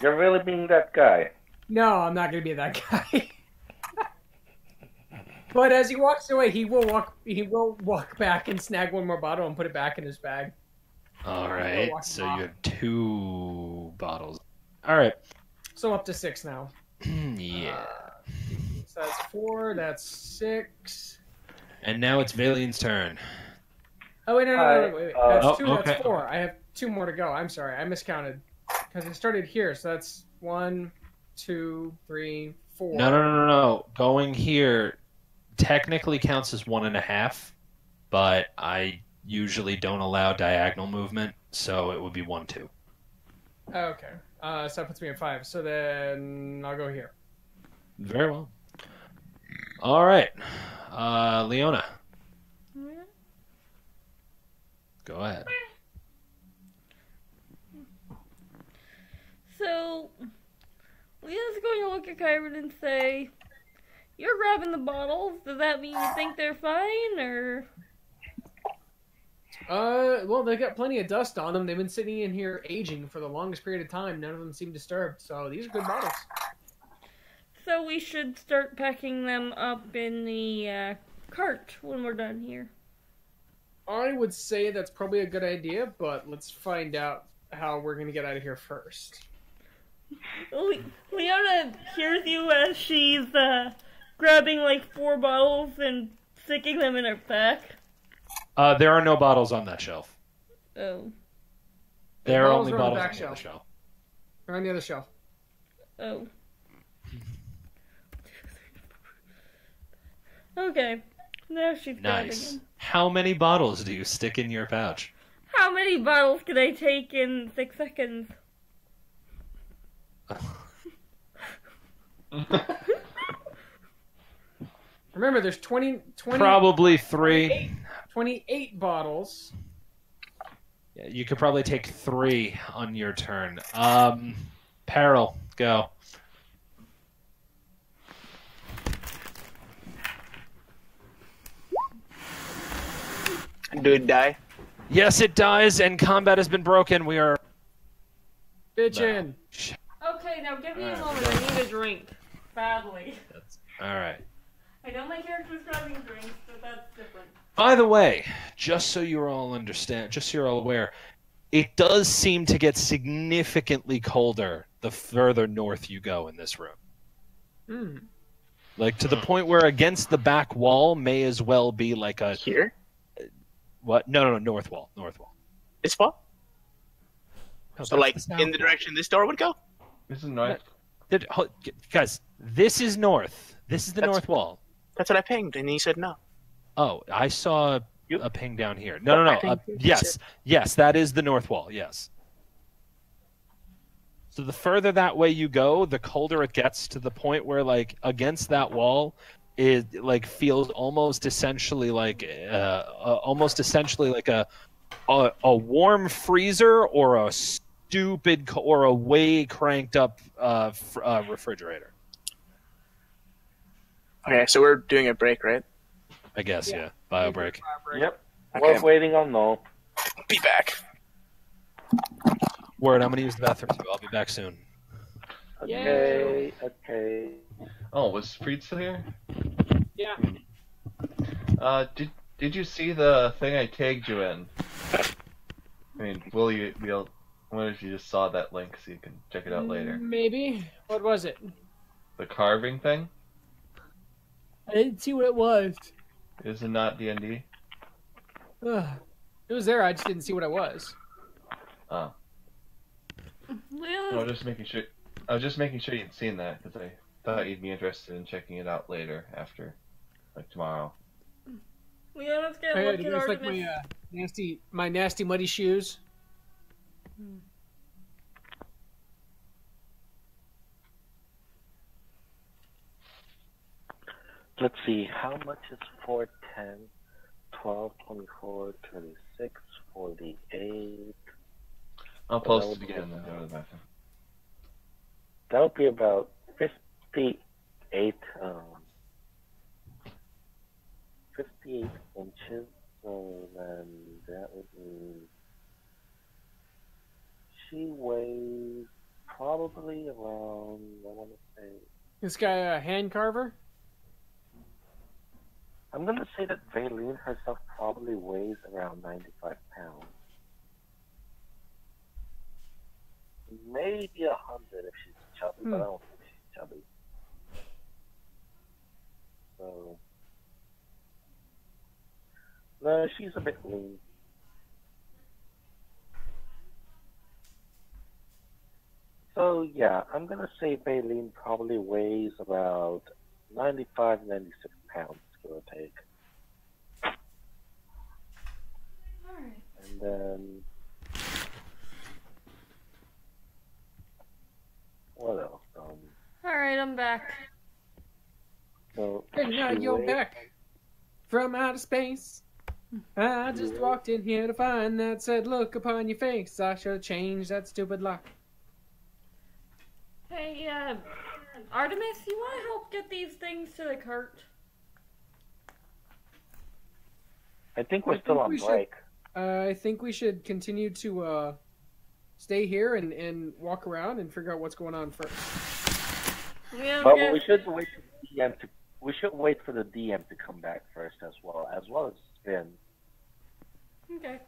You're really being that guy. No, I'm not going to be that guy. But as he walks away, he will walk back and snag one more bottle and put it back in his bag. All right. So you have 2 bottles. All right. So I'm up to 6 now. Yeah. So that's 4, that's 6. And now it's Valian's turn. Oh, wait, no, wait. That's Oh, 2, okay. that's 4. I have 2 more to go. I'm sorry, I miscounted. Because it started here, so that's 1, 2, 3, 4. No. Going here technically counts as 1.5, but I usually don't allow diagonal movement, so it would be 1, 2. Okay. So that puts me at 5. So then I'll go here. Very well. All right. Leona. Go ahead. So, Leona's going to look at Kyron and say, "You're grabbing the bottles. Does that mean you think they're fine, or?" Well, they got plenty of dust on them. They've been sitting in here aging for the longest period of time. None of them seem disturbed. So these are good bottles. so we should start packing them up in the cart when we're done here. I would say that's probably a good idea, but let's find out how we're going to get out of here first. Leona hears you as she's grabbing like 4 bottles and sticking them in her pack. There are no bottles on that shelf. Oh. There are bottles only are on the bottles back on the other shelf. shelf. Or on the other shelf. Oh. Okay. Now she's grabbing Nice. them. How many bottles do you stick in your pouch? How many bottles can I take in 6 seconds? Remember, there's 20 Probably 3. 28 bottles. Yeah, you could probably take 3 on your turn. Peril, go. Do it die? Yes, it dies, and combat has been broken. We are... Bitchin'. Okay, now give me a moment. I need a drink. Badly. Alright. I know my character's grabbing drinks, but that's different. By the way, just so you're all understand, just so you're all aware, it does seem to get significantly colder the further north you go in this room. Hmm. Like, to the point where against the back wall may as well be like a... Here? What? No, north wall. North wall. This wall? No, So, that's like, the south in the wall. direction this door would go? This is north. Guys, this is north. This is the That's- north wall. That's what I pinged, and he said no. Oh, I saw You- a ping down here. No. I think you Yes, that is the north wall. Yes. So the further that way you go, the colder it gets, to the point where, like, against that wall, it like feels almost essentially like a warm freezer or a stupid or a way cranked up refrigerator. Okay, so we're doing a break, right? I guess, yeah. Bio break. Yep. Okay. We're waiting on no. Be back. Word, I'm gonna use the bathroom too. I'll be back soon. Okay. Okay. Oh, was Freed still here? Yeah. Did you see the thing I tagged you in? I mean, I wonder if you just saw that link so you can check it out later. Maybe. What was it? The carving thing? I didn't see what it was. Is it not D&D? Ugh. It was there, I just didn't see what it was. Oh. Leona, I was just making sure you'd seen that, because I thought you'd be interested in checking it out later, after, like, tomorrow. Leona's Oh, gonna yeah, look did at you guys like Artemis. my nasty muddy shoes? Let's see. How much is 410? 12, 24, 26, 48. I'll Well, post that it would again and be then go to the bathroom. That would be about 58, 58 inches. So then that would mean she weighs probably around, I want to say, This guy a hand carver? I'm going to say that Valine herself probably weighs around 95 pounds. Maybe 100 if she's chubby, but I don't think she's chubby. So, no, she's a bit lean. So, yeah, I'm going to say Valine probably weighs about 95, 96 pounds, give or take. Alright. And then, what else? Alright, I'm back. So Hey, now she you're weighs- back from outer space. I just walked in here to find that said look upon your face. I should have changed that stupid lock. Hey, Artemis, you want to help get these things to the cart? I think we're I still think on we should- break. I think we should continue to stay here and walk around and figure out what's going on first. Yeah, But yeah. we should wait for the DM to. We should wait for the DM to come back first, as well as Spin. Okay.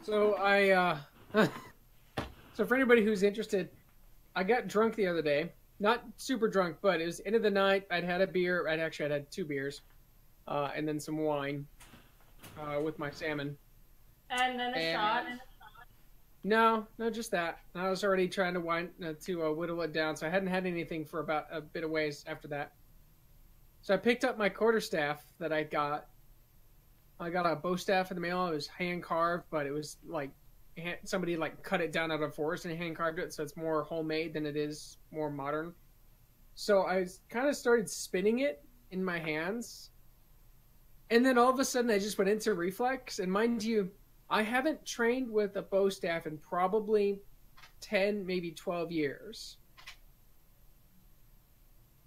So so for anybody who's interested, I got drunk the other day. Not super drunk, but it was end of the night. I'd had a beer. I'd had 2 beers, and then some wine, with my salmon. And then a And- shot. No, just that. I was already trying to whittle it down, so I hadn't had anything for about a bit of ways after that. So I picked up my quarterstaff that I got. I got a bow staff in the mail. It was hand carved, but it was like somebody like cut it down out of a forest and hand carved it, so it's more homemade than it is more modern. So I kind of started spinning it in my hands, and then all of a sudden I just went into reflex. And mind you, I haven't trained with a bow staff in probably 10, maybe 12 years.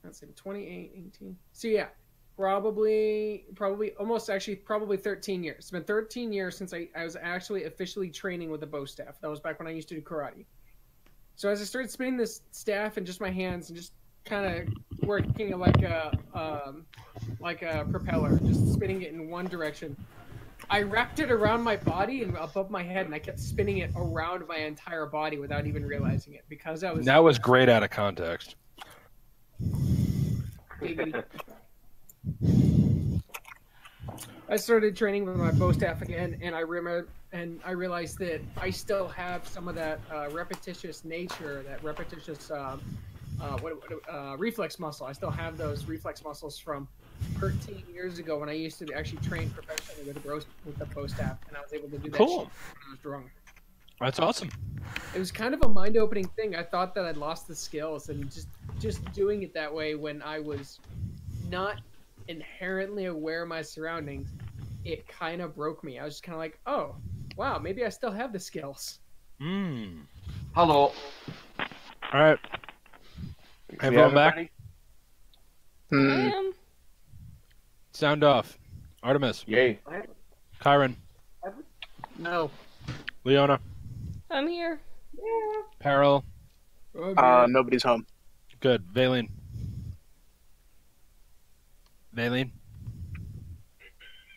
Let's see, 28, 18. So yeah, probably almost actually probably 13 years. It's been 13 years since I was actually officially training with a bow staff. That was back when I used to do karate. So as I started spinning this staff in just my hands and just kind of working it like a propeller, just spinning it in one direction, I wrapped it around my body and above my head, and I kept spinning it around my entire body without even realizing it because I was. That was great out of context. I started training with my bow staff again, and I realized that I still have some of that repetitious nature, that repetitious reflex muscle. I still have those reflex muscles from 13 years ago when I used to actually train professionally with the bow staff, and I was able to do that Cool. shit when I was drunk. That's awesome. It was kind of a mind-opening thing. I thought that I'd lost the skills, and just doing it that way when I was not inherently aware of my surroundings, it kind of broke me. I was just kind of like, oh, wow, maybe I still have the skills. Hello. All right. See Everyone back? everybody? I am. Sound off. Artemis. Yay. Kyron. No. Leona. I'm here. Peril. Nobody's home. Good. Valine. Valine.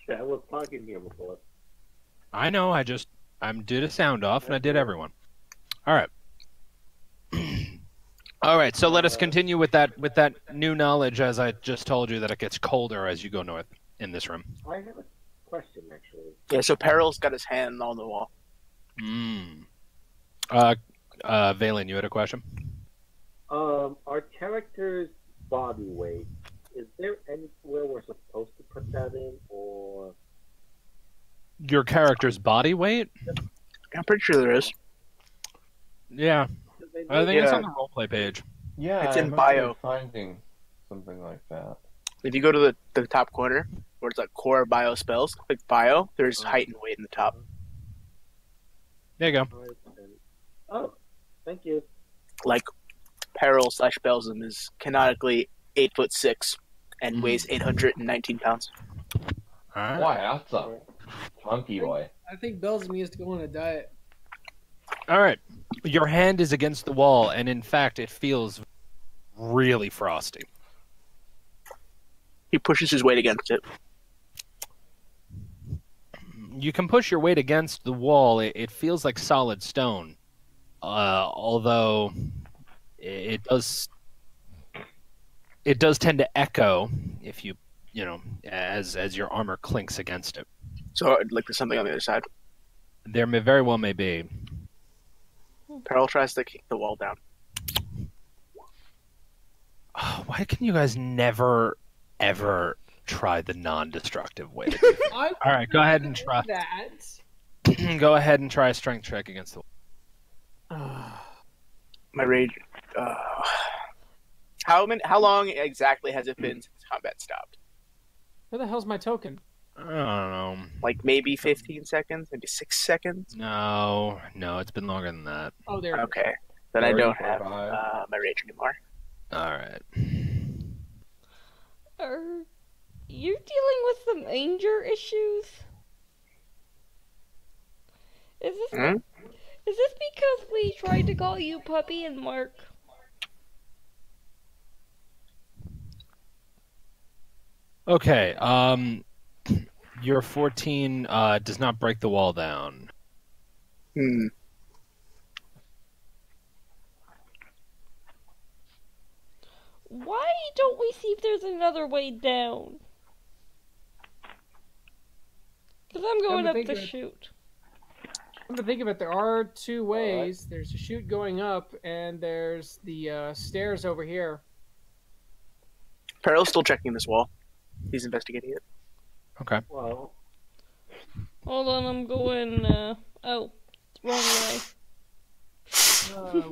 Yeah, I was talking here before. I know. I did a sound off, and I did everyone. All right. All right. So let us continue with that new knowledge, as I just told you, that it gets colder as you go north in this room. I have a question, actually. Yeah, so Peril's got his hand on the wall. Valine, you had a question? Our character's body weight, is there anywhere we're supposed to put that in, or? Your character's body weight? I'm pretty sure there is. Yeah. I think it's on the roleplay page. Yeah, It's I in remember bio. finding something like that. If you go to the top corner, where it's like core bio spells, click bio, there's height and weight in the top. There you go. Oh, thank you. Like, Peril / Belzum is canonically 8'6" and weighs 819 pounds. All right. Why, that's a chunky boy. I think Bell's needs to go on a diet. All right. Your hand is against the wall, and in fact, it feels really frosty. He pushes his weight against it. You can push your weight against the wall. It feels like solid stone, although it does tend to echo if you as your armor clinks against it. So, like, there's something on the other side. There very well may be. Peril tries to kick the wall down. Oh, why can you guys never, ever try the non-destructive way to do it? All right, go ahead and try. That. Go ahead and try a strength check against the wall. My rage. How long exactly has it been since combat stopped? Where the hell's my token? I don't know. Like maybe 15 seconds, maybe 6 seconds. No, it's been longer than that. Oh, there. Okay. Then I don't 40, have 45. my rage anymore. All right. Are you dealing with some anger issues? Is this Hmm? is this because we tried to call you Puppy and Mark? Okay. Your 14 does not break the wall down. Hmm. Why don't we see if there's another way down? Because I'm going up the chute. Come to think of it, there are two ways. There's a chute going up, and there's the stairs over here. Peril's still checking this wall. He's investigating it. Okay. Well, Hold on, I'm going, oh, wrong way.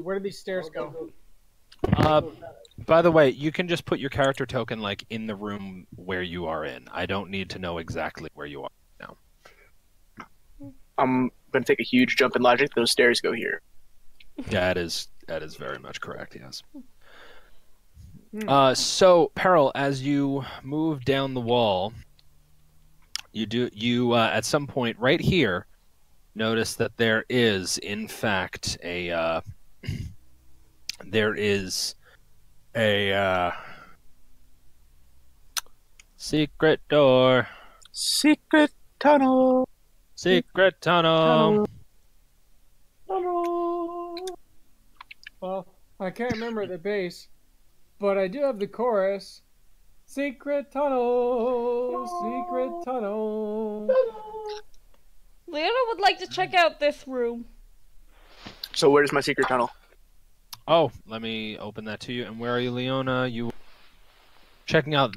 Where do these stairs go? By the way, you can just put your character token like in the room where you are in. I don't need to know exactly where you are now. I'm going to take a huge jump in logic. Those stairs go here. Yeah, that is very much correct. Yes. So Peril, as you move down the wall, you at some point right here notice that there is in fact a secret door. Secret tunnel. Secret tunnel. Well, I can't remember the bass, but I do have the chorus. Secret tunnel, secret tunnel. Leona would like to check out this room. So where's my secret tunnel? Oh, let me open that to you. And where are you, Leona? You checking out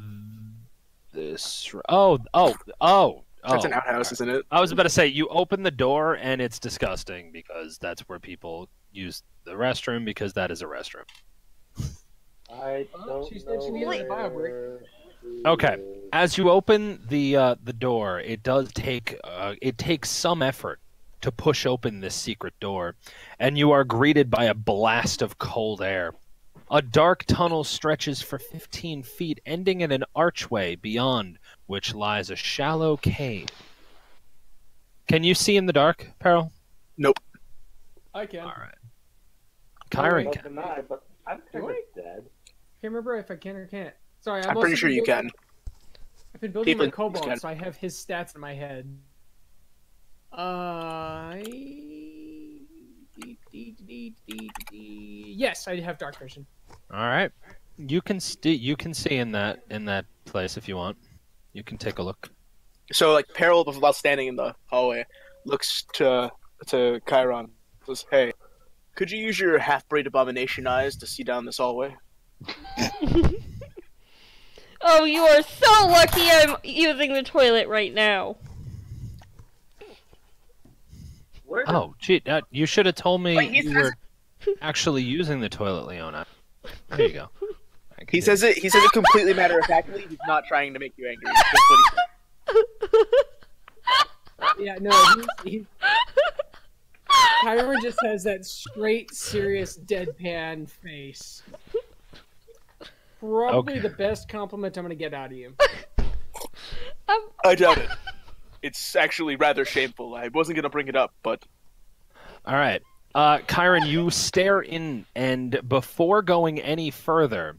this? Oh. That's an outhouse, isn't it? I was about to say, you open the door and it's disgusting because that's where people use the restroom because that is a restroom. I don't She said she know needed a bio break. where- Okay. As you open the door, it takes some effort to push open this secret door, and you are greeted by a blast of cold air. A dark tunnel stretches for 15 feet, ending in an archway beyond which lies a shallow cave. Can you see in the dark, Peril? Nope. I can. All right. Kyron Not can. deny, but I'm kind of Do I? dead. Can't remember if I can or can't. Sorry, I'm pretty sure you can. I've been building my Tiefling kobold, can. so I have his stats in my head. Yes, I have dark vision. All right. You can see in that place if you want. You can take a look. So, like, Peril, while standing in the hallway, looks to Chiron. Says, "Hey, could you use your half-breed abomination eyes to see down this hallway?" Oh, you are so lucky I'm using the toilet right now. Where did Oh, gee, you should have told me Wait, he you says- were actually using the toilet, Leona. There you go. I can He do says it completely matter-of-factly. He's not trying to make you angry. It's just what he Yeah, no, he's Kyron just has that straight, serious, deadpan face. Probably Okay. the best compliment I'm gonna get out of you. I doubt it. It's actually rather shameful. I wasn't going to bring it up, but... All right. Kyron, you stare in, and before going any further,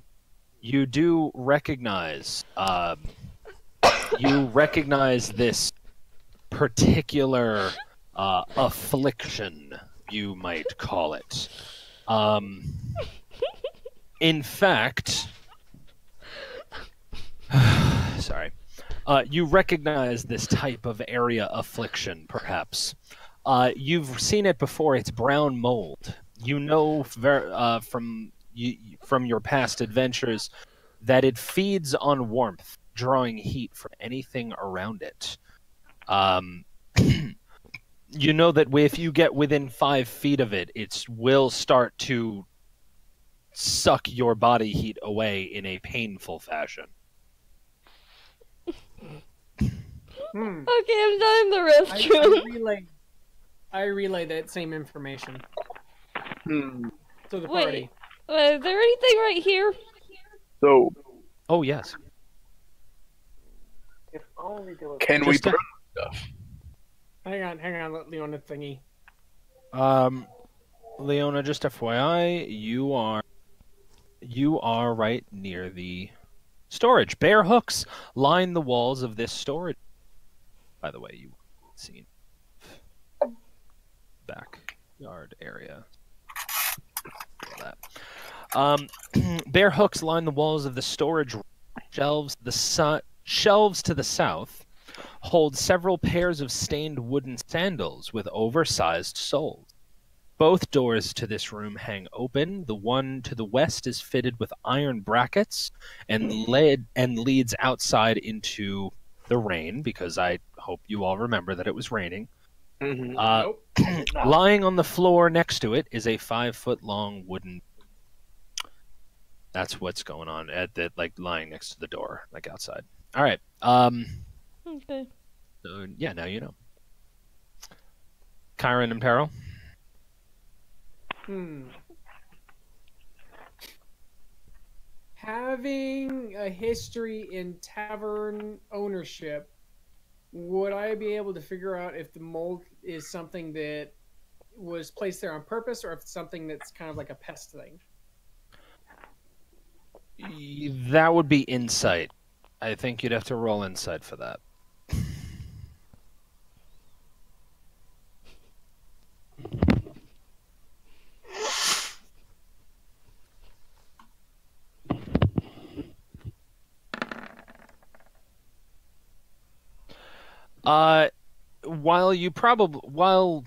you do recognize this particular affliction, you might call it. In fact, sorry. You recognize this type of area affliction, perhaps. You've seen it before. It's brown mold. You know from your past adventures that it feeds on warmth, drawing heat from anything around it. You know that if you get within 5 feet of it, it will start to suck your body heat away in a painful fashion. Okay, I'm done in the restroom. I relay that same information. to the Wait, party. is there anything right here? So, Oh yes. If only there was. can we Just a- burn stuff? Hang on, let Leona thingy. Leona, just FYI, you are right near the storage. Bare hooks line the walls of this storage. By the way, you seen backyard area. That. Bare hooks line the walls of the storage shelves. Shelves to the south hold several pairs of stained wooden sandals with oversized soles. Both doors to this room hang open. The one to the west is fitted with iron brackets and leads outside into the rain, because I hope you all remember that it was raining. Mm-hmm. Nope. Lying on the floor next to it is a 5-foot-long wooden. That's what's going on at the lying next to the door, outside. All right. Okay. So, yeah, now you know. Kyron and Peril. Having a history in tavern ownership, would I be able to figure out if the mold is something that was placed there on purpose, or if it's something that's kind of like a pest thing? That would be insight. I think you'd have to roll insight for that. While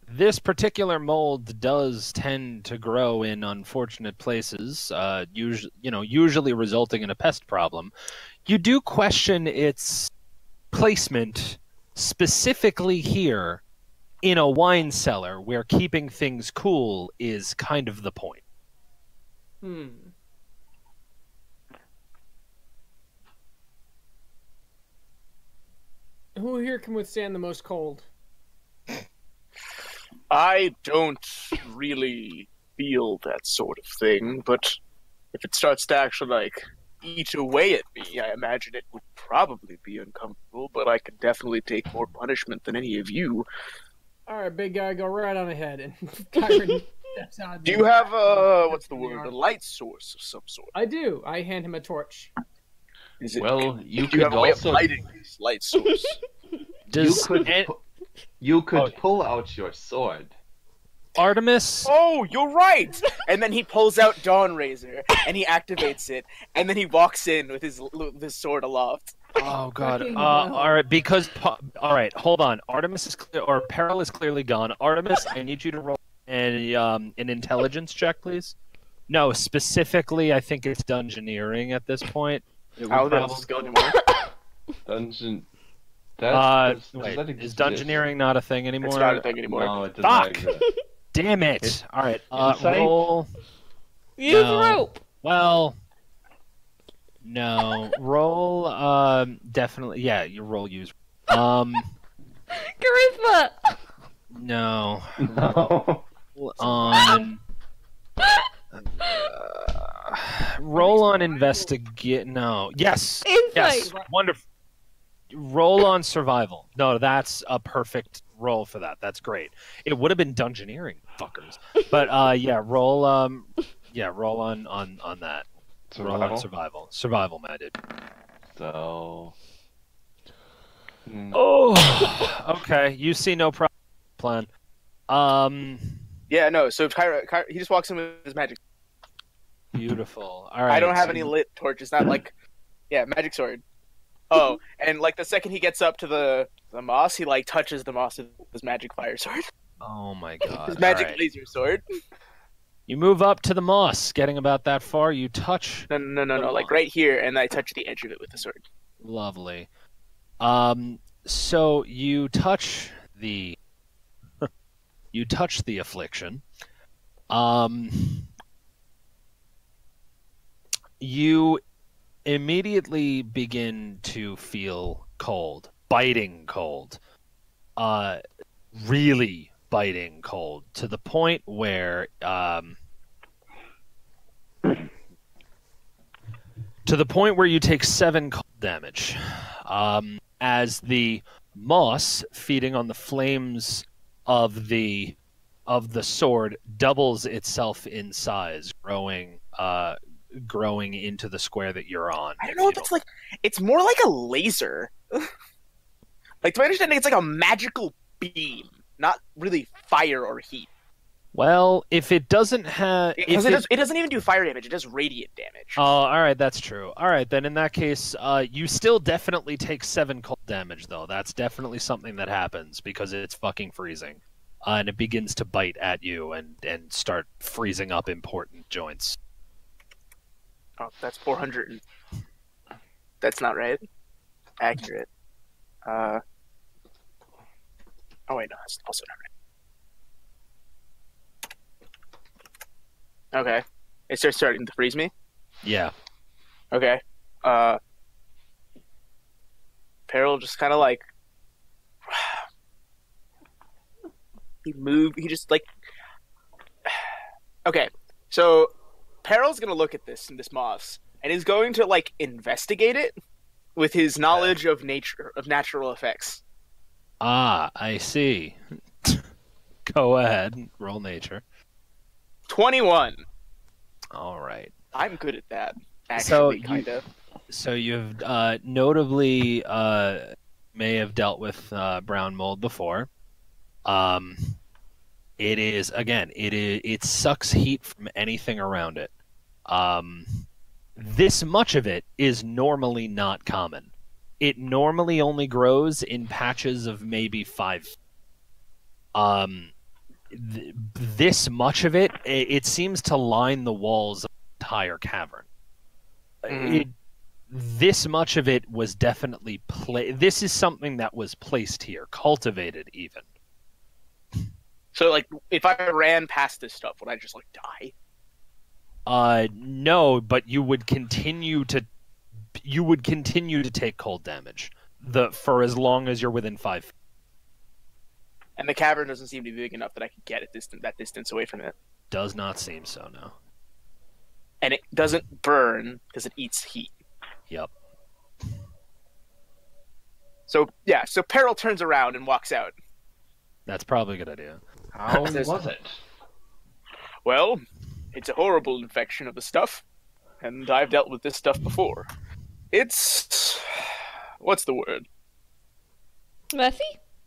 this particular mold does tend to grow in unfortunate places, usually resulting in a pest problem, you do question its placement specifically here in a wine cellar where keeping things cool is kind of the point. Who here can withstand the most cold? I don't really feel that sort of thing, but if it starts to actually eat away at me, I imagine it would probably be uncomfortable, but I could definitely take more punishment than any of you. All right, big guy, go right on ahead. And Kyron steps out. Do you have what's the word? A light source of some sort? I do. I hand him a torch. Is it, Well, you do you have could a way of also lighting this light source? you could pull out your sword. Artemis? Oh, you're right! And then he pulls out Dawn Razor, and he activates it, and then he walks in with his sword aloft. Oh god. All right, hold on. Artemis is Peril is clearly gone. Artemis, I need you to roll an intelligence check, please. No, specifically, I think it's dungeoneering at this point. How does this go anymore? Dungeon. Wait, is dungeoneering not a thing anymore? It's not a thing anymore. No, it does not exist. Damn it! All right, Insight? roll. Use No. rope. Well, no. Roll. Definitely. Yeah, you roll. Use. Charisma. No. No. On. Roll on investigate. No. Yes. Insight. Yes. Wonderful. Roll on survival. No, that's a perfect roll for that. That's great. It would have been dungeoneering, fuckers. But yeah, roll. Roll on that. Survival? Roll on survival. Survival, man, dude. So. Oh. Okay. You see no plan. Yeah, no, so Kyra, he just walks in with his magic. Beautiful. All right. I don't have any lit torches, not magic sword. Oh, and the second he gets up to the moss, he touches the moss with his magic fire sword. Oh my god. His magic All right. laser sword. You move up to the moss, getting about that far, you touch. No, moss. right here, and I touch the edge of it with the sword. Lovely. So you touch the affliction. You immediately begin to feel cold, biting cold, really biting cold, to the point where to the point where you take 7 cold damage. As the moss feeding on the flames of the sword doubles itself in size, growing into the square that you're on. I don't know if it's like, it's more like a laser. Like, to my understanding, it's like a magical beam, not really fire or heat. Well, if it doesn't have... It doesn't even do fire damage, it does radiant damage. Oh, alright, that's true. Alright, then in that case, you still definitely take 7 cold damage, though. That's definitely something that happens, because it's fucking freezing. And it begins to bite at you and start freezing up important joints. Oh, that's 400. That's not right. Accurate. Oh wait, no, that's also not right. Okay. It starts starting to freeze me? Yeah. Okay. Peril just kind of like... He just like... Okay, so Peril's gonna look at this moss, and he's going to like investigate it with his knowledge of natural effects. Ah, I see. Go ahead, roll nature. 21. All right. I'm good at that, actually, kind of. So you've notably may have dealt with brown mold before. It is, again, it sucks heat from anything around it. This much of it is normally not common. It normally only grows in patches of maybe 5. This much of it seems to line the walls of the entire cavern. This much of it was definitely this is something that was placed here, cultivated even. So, like, if I ran past this stuff, would I just like die? No, but you would continue to take cold damage for as long as you're within 5 feet. And the cavern doesn't seem to be big enough that I could get that distance away from it. Does not seem so, no. And it doesn't burn because it eats heat. Yep. So, yeah, so Peril turns around and walks out. That's probably a good idea. How was it? Well, it's a horrible infection of the stuff, and I've dealt with this stuff before. It's... what's the word? Messy?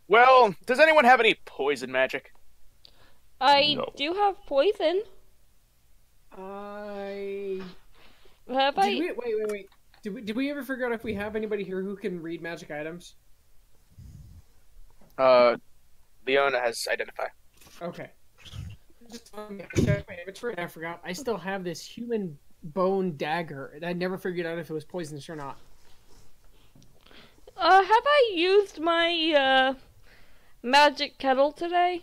Well, does anyone have any poison magic? I do have poison. Wait. Did we ever figure out if we have anybody here who can read magic items? Leona has identify. Okay. Just check my inventory and I forgot. I still have this human bone dagger. And I never figured out if it was poisonous or not. Have I used my, magic kettle today?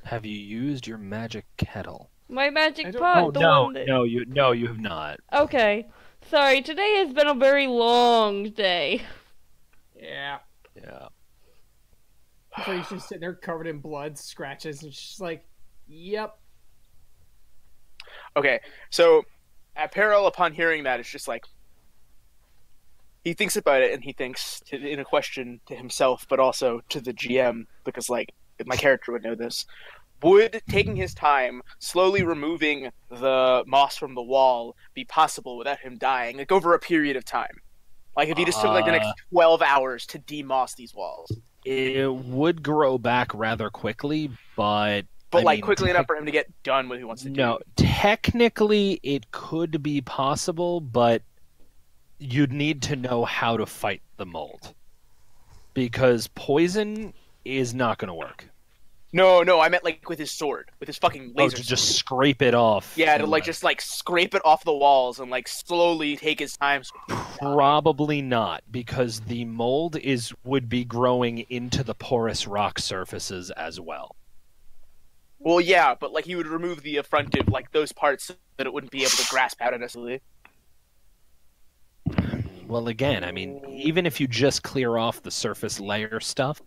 Have you used your magic kettle? My magic pot, one that... No, you have not. Okay. Sorry, today has been a very long day. Yeah. Yeah. So he's just sitting there covered in blood, scratches, and she's like, yep. Okay, so Peril, upon hearing that, is just like... He thinks about it, and he thinks in a question to himself, but also to the GM, because, like, my character would know this. Would taking his time, slowly removing the moss from the wall, be possible without him dying, like, over a period of time? Like, if he just took, like, the next 12 hours to demoss these walls? It would grow back rather quickly, but... quickly enough for him to get done what he wants to do. No, technically it could be possible, but you'd need to know how to fight the mold. Because poison is not going to work. No, I meant, like, with his sword. With his fucking laser to just scrape it off. Yeah, to, like, just, like, scrape it off the walls and, like, slowly take his time. Probably not, because the mold would be growing into the porous rock surfaces as well. Well, yeah, but, like, he would remove the affrontive, like, those parts so that it wouldn't be able to grasp out initially. Well, again, I mean, even if you just clear off the surface layer stuff,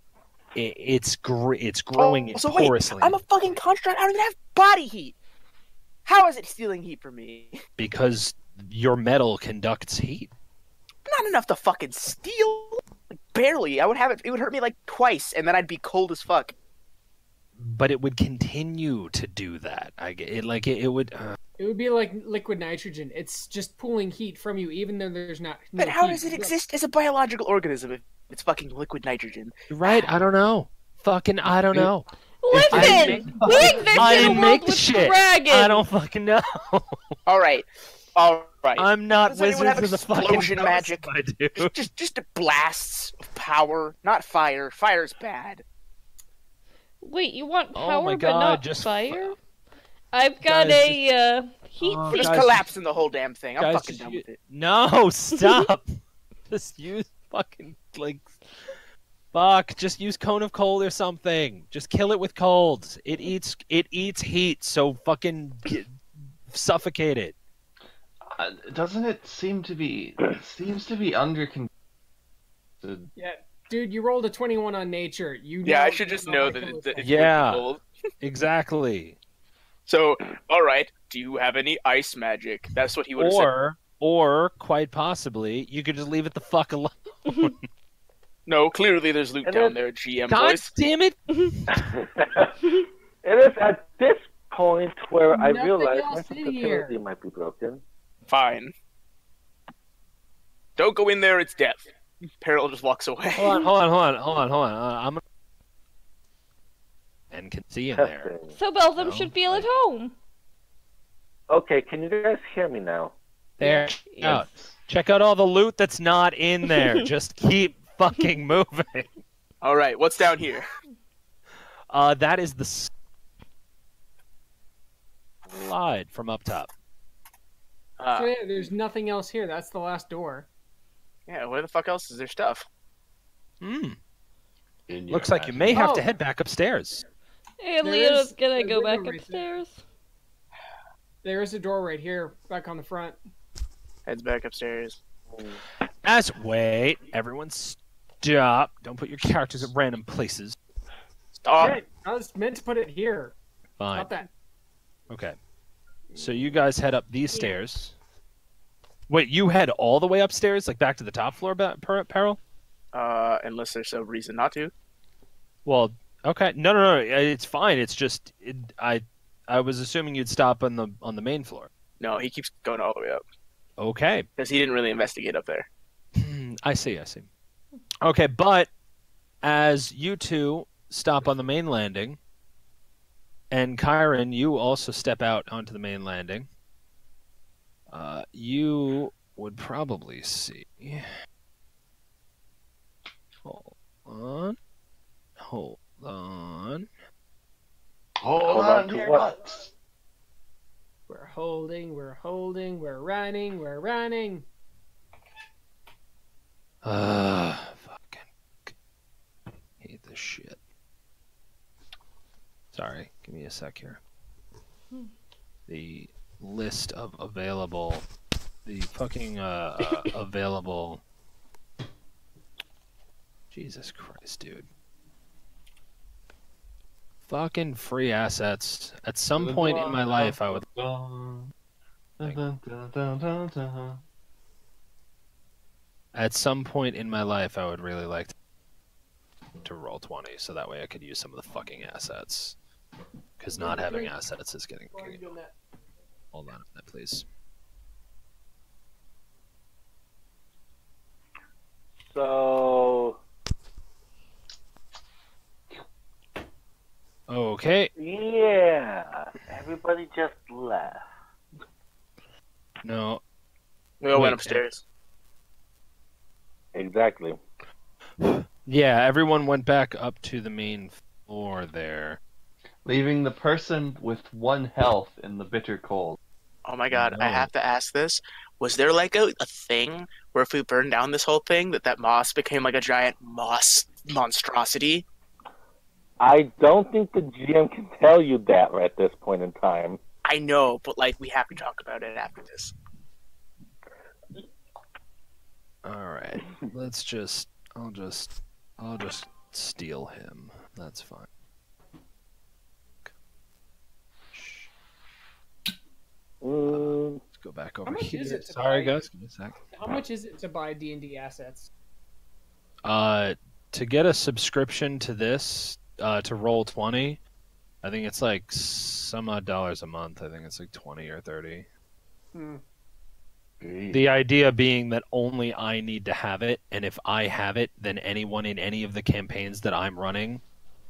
it's growing porously. Wait, I'm a fucking construct. I don't even have body heat. How is it stealing heat from me? Because your metal conducts heat. Not enough to fucking steal. Like, barely. I would have it. It would hurt me like twice, and then I'd be cold as fuck. But it would continue to do that. It would. It would be like liquid nitrogen. It's just pulling heat from you, even though there's not. No But how heat. does it exist as a biological organism if it's fucking liquid nitrogen? Right? I don't know. Fucking, I don't know. Listen, we exist I in a didn't world make the with shit. dragons. I don't fucking know. All right. I'm not Does anyone Wizards have of the fucking explosion Coast, magic? I do. Just blasts of power, not fire. Fire's bad. Wait, you want Oh power my but God, not just fire? I've got Guys, a heat Oh, seeker. Just guys, collapsing the whole damn thing. I'm guys, fucking just done u- with it. No, stop. Just use fucking fuck. Just use cone of cold or something. Just kill it with cold. It eats heat. So fucking suffocate it. Doesn't it seem to be? It seems to be under control. Yeah, dude, you rolled a 21 on nature. You Yeah, know I should just know how that to it's Yeah. cold. Exactly. So, all right. Do you have any ice magic? That's what he would have said. Or quite possibly, you could just leave it the fuck alone. No, clearly there's loot And down then- there. GM God voice. damn it! It is at this point where I Nothing realize my else in sensitivity here. might be broken. Fine. Don't go in there. It's death. Peril just walks away. Hold on. I'm gonna... and can see in there. Testing. So Belgium No, should feel at home. Okay, can you guys hear me now? There. Yeah. Check out all the loot that's not in there. Just keep fucking moving. All right. What's down here? That is the slide from up top. So yeah, there's nothing else here. That's the last door. Yeah. Where the fuck else is there stuff? Hmm. In your Looks like you may have to Oh. head back upstairs. And There Leo's is gonna a go back window right there. upstairs. There is a door right here, back on the front. Heads back upstairs. Wait, everyone stop. Don't put your characters at random places. Stop. Hey, I was meant to put it here. Fine. Not that. Okay. So you guys head up these stairs. Wait, you head all the way upstairs, like back to the top floor, Peril? Unless there's a reason not to. Well, okay. No. It's fine. It's just I was assuming you'd stop on the main floor. No, he keeps going all the way up Okay. because he didn't really investigate up there. I see. Okay, but as you two stop on the main landing, and Kyron, you also step out onto the main landing, you would probably see. Hold on. Hold Hold on on to to your what? butts. We're holding, we're running. Fucking hate this shit. Sorry, give me a sec here. The list of available, the fucking available. Jesus Christ, dude. Fucking free assets. At some point in my life, I would. At some point in my life, I would really like to roll 20, so that way I could use some of the fucking assets. Because not having assets is getting. Hold on a minute, please. So, Okay. yeah, everybody just left. No. We all Wait, went upstairs. Exactly. Yeah, everyone went back up to the main floor there. Leaving the person with 1 health in the bitter cold. Oh my god, I No. have to ask this. Was there like a thing where if we burned down this whole thing, that moss became like a giant moss monstrosity? I don't think the GM can tell you that right at this point in time. I know, but like we have to talk about it after this. Alright. I'll just steal him. That's fine. Let's go go back over How much here. is it to Sorry, buy? guys. Give me a sec. How much is it to buy D&D assets? To get a subscription to this, to Roll20, I think it's like some odd dollars a month. I think it's like 20 or 30. The idea being that only I need to have it, and if I have it, then anyone in any of the campaigns that I'm running,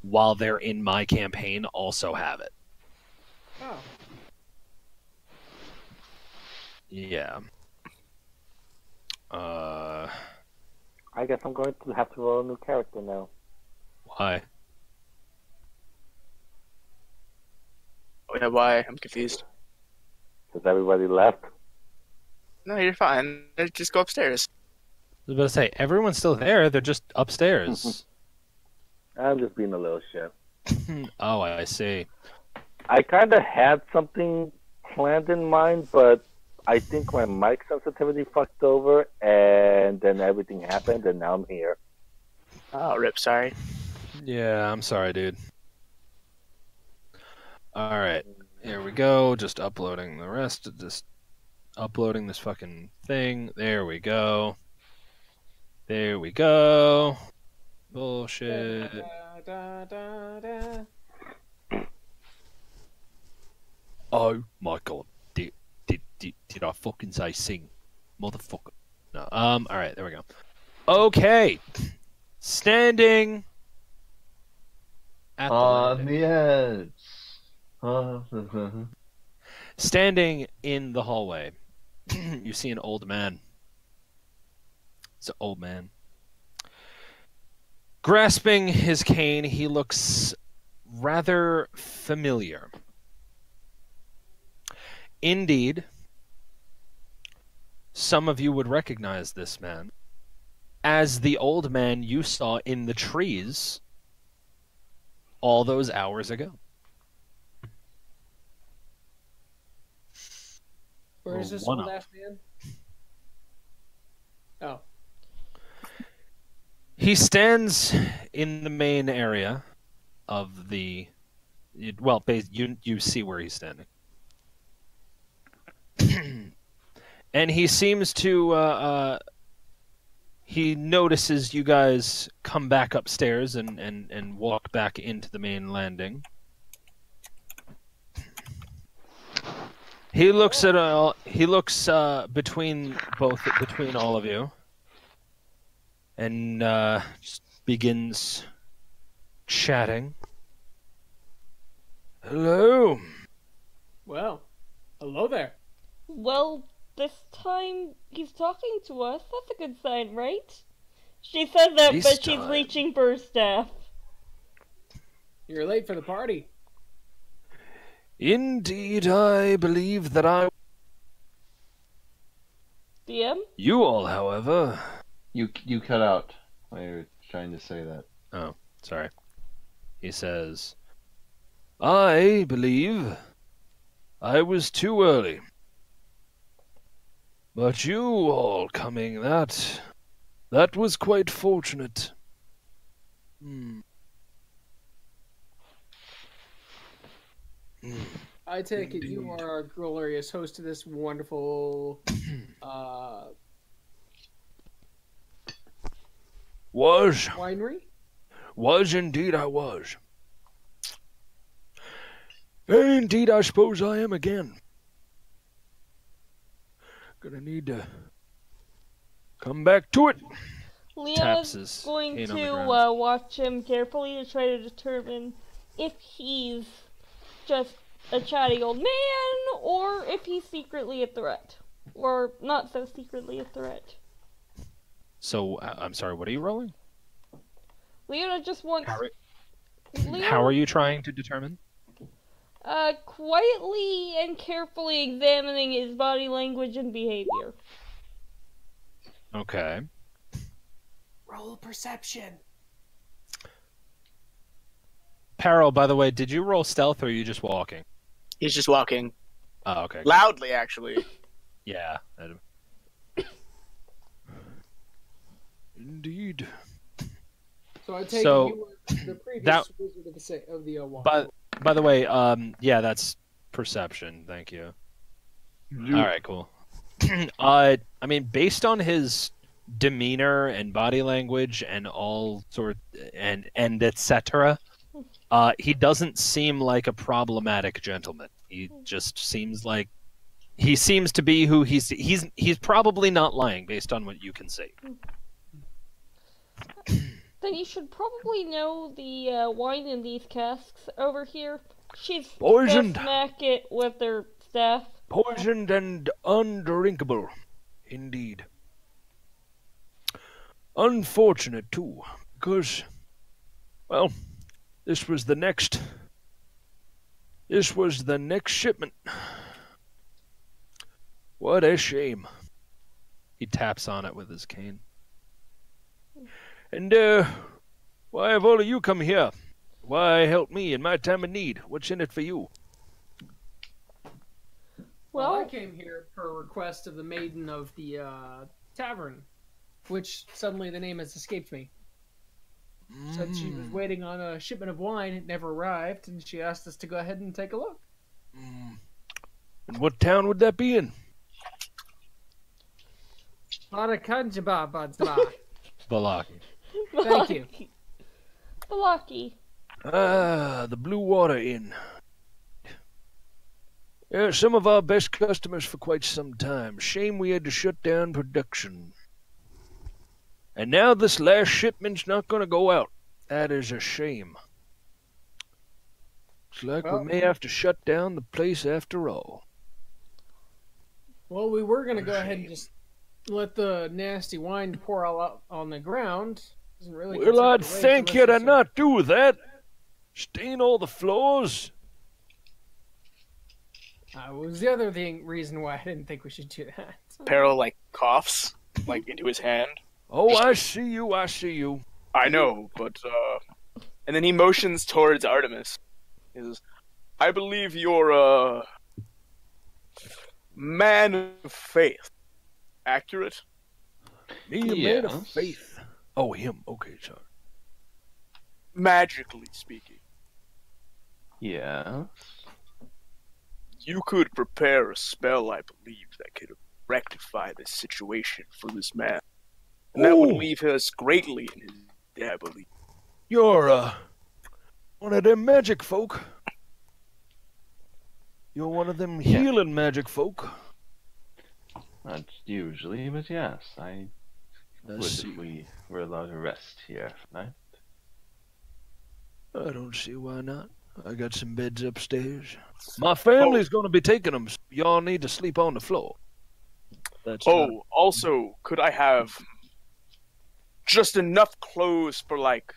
while they're in my campaign, also have it. Oh. Yeah. I guess I'm going to have to roll a new character now. Why? Oh, yeah, why? I'm confused. Because everybody left. No, you're fine. Just go upstairs. I was about to say, everyone's still there. They're just upstairs. I'm just being a little shit. Oh, I see. I kind of had something planned in mind, but I think my mic sensitivity fucked over, and then everything happened, and now I'm here. Oh, rip, sorry. Yeah, I'm sorry, dude. Alright, here we go. Just uploading the rest of this. Uploading this fucking thing. There we go. There we go. Bullshit. Oh my god. Did I fucking say sing? Motherfucker. No. Alright, there we go. Okay. Standing at the On landing. the edge. Standing in the hallway, you see an old man. It's an old man. Grasping his cane, he looks rather familiar. Indeed, some of you would recognize this man as the old man you saw in the trees all those hours ago. Where is this One old up. ass man? Oh. He stands in the main area of the... Well, you see where he's standing. And he seems to... he notices you guys come back upstairs and walk back into the main landing. He looks at between all of you, and just begins chatting. Hello. Well, hello there. Well, this time he's talking to us. That's a good sign, right? She says that, This but she's time. reaching for her staff. You're late for the party. Indeed, I believe that I... DM? You all, however... You cut out while you were trying to say that. Oh, sorry. He says, I believe I was too early. But you all coming, that was quite fortunate. I take it you are our glorious host of this wonderful Was winery? indeed I was. And indeed I suppose I am again. Gonna need to come back to it. Taps Leona's his going cane on the to ground. watch him carefully to try to determine if he's just a chatty old man or if he's secretly a threat. Or not so secretly a threat. So, I'm sorry, what are you rolling? Leona just wants... How are you trying to determine? Quietly and carefully examining his body language and behavior. Okay. Roll perception. Peril, by the way, did you roll stealth or are you just walking? He's just walking. Oh, okay. Loudly, actually. Yeah. Indeed. So I take So, it you were the previous that- wizard of the wand. By the way, yeah, that's perception. Thank you. All right, cool. I mean, based on his demeanor and body language and all sort and etc. He doesn't seem like a problematic gentleman. He just seems like he seems to be who he's probably not lying based on what you can see. Then you should probably know the wine in these casks over here. She's Poisoned. gonna smack it with her staff. Poisoned and undrinkable, indeed. Unfortunate too, because, well, this was the next shipment. What a shame. He taps on it with his cane. And, why have all of you come here? Why help me in my time of need? What's in it for you? Well, I Well, came here per request of the maiden of the tavern, which suddenly the name has escaped me. Said she was waiting on a shipment of wine. It never arrived, and she asked us to go ahead and take a look. And what town would that be in? Barakanjaba. Balaki. Thank you. Balaki. Ah, the Blue Water Inn. Yeah, some of our best customers for quite some time. Shame we had to shut down production. And now this last shipment's not going to go out. That is a shame. Looks like Well- we may have to shut down the place after all. Well, we were going to go ahead and just let the nasty wine pour all out on the ground. Isn't really Well, I'd considered waste thank you unless to you not do that. Stain all the floors. was the other reason why I didn't think we should do that. Peril like coughs like into his hand. Oh, I see you, I see you. I know, but and then he motions towards Artemis. He says, "I believe you're a man of faith. Accurate?" Me, a man of Yes. faith. Oh, him. Okay, sorry. Magically speaking, Yeah. you could prepare a spell, I believe, that could rectify this situation for this man. And that would Ooh. leave us greatly in his debt, I believe. You're, one of them magic folk. You're one of them Yeah. healing magic folk. Not usually, but yes, I would see. if we were allowed to rest here tonight. I don't see why not. I got some beds upstairs. My family's going to be taking them. So y'all need to sleep on the floor. That's Oh, also, could I have just enough clothes for like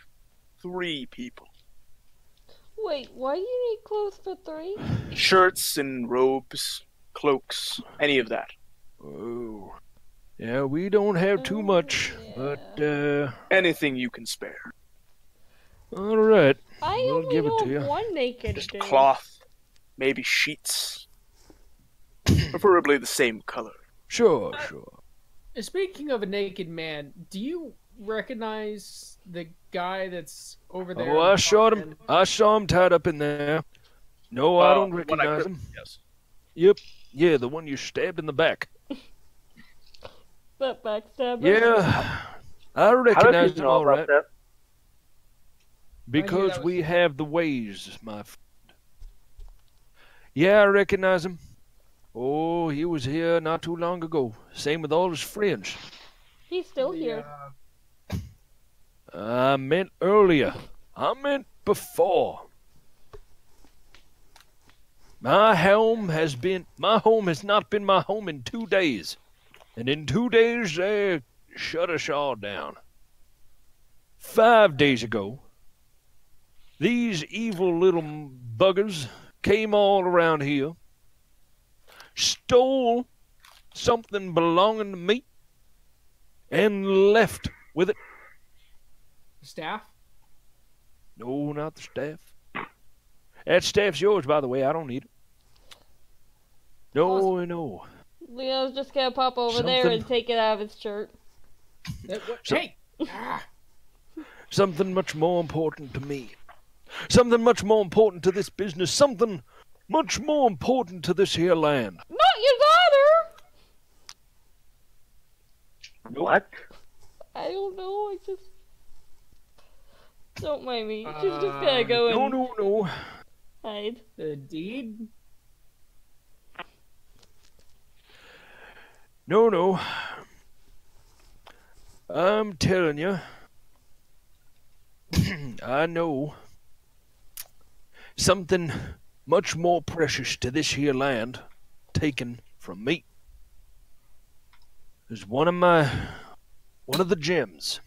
3 people? Wait, why do you need clothes for 3? Shirts and robes, cloaks, any of that. Oh. Yeah, we don't have too much, but, Anything you can spare. all right. I We'll only give it know to of you. one naked Just dude. cloth, maybe sheets. Preferably the same color. Sure, sure. Speaking of a naked man, do you recognize the guy that's over there? Oh, I saw him tied up in there. No, I don't When I recognize could- him. Yes. Yep. Yeah, the one you stabbed in the back. That backstabber. Yeah, I How recognize did you him know all about right. that? Because that was- we have the ways, my friend. Yeah, I recognize him. Oh, he was here not too long ago. Same with all his friends. He's still here. I meant earlier. I meant before. My home has not been my home in 2 days. And in 2 days, they shut us all down. 5 days ago, these evil little buggers came all around here, stole something belonging to me, and left with it. Staff? No, not the staff. That staff's yours, by the way. I don't need it. No, no. Leo's just gonna pop over there and take it out of his shirt. Hey! Something much more important to me. Something much more important to this business. Something much more important to this here land. Not your What? I don't know. I just don't mind me. She's just gonna go and No. hide. The deed? No. I'm telling you. I know. Something much more precious to this here land taken from me. There's one of the gems.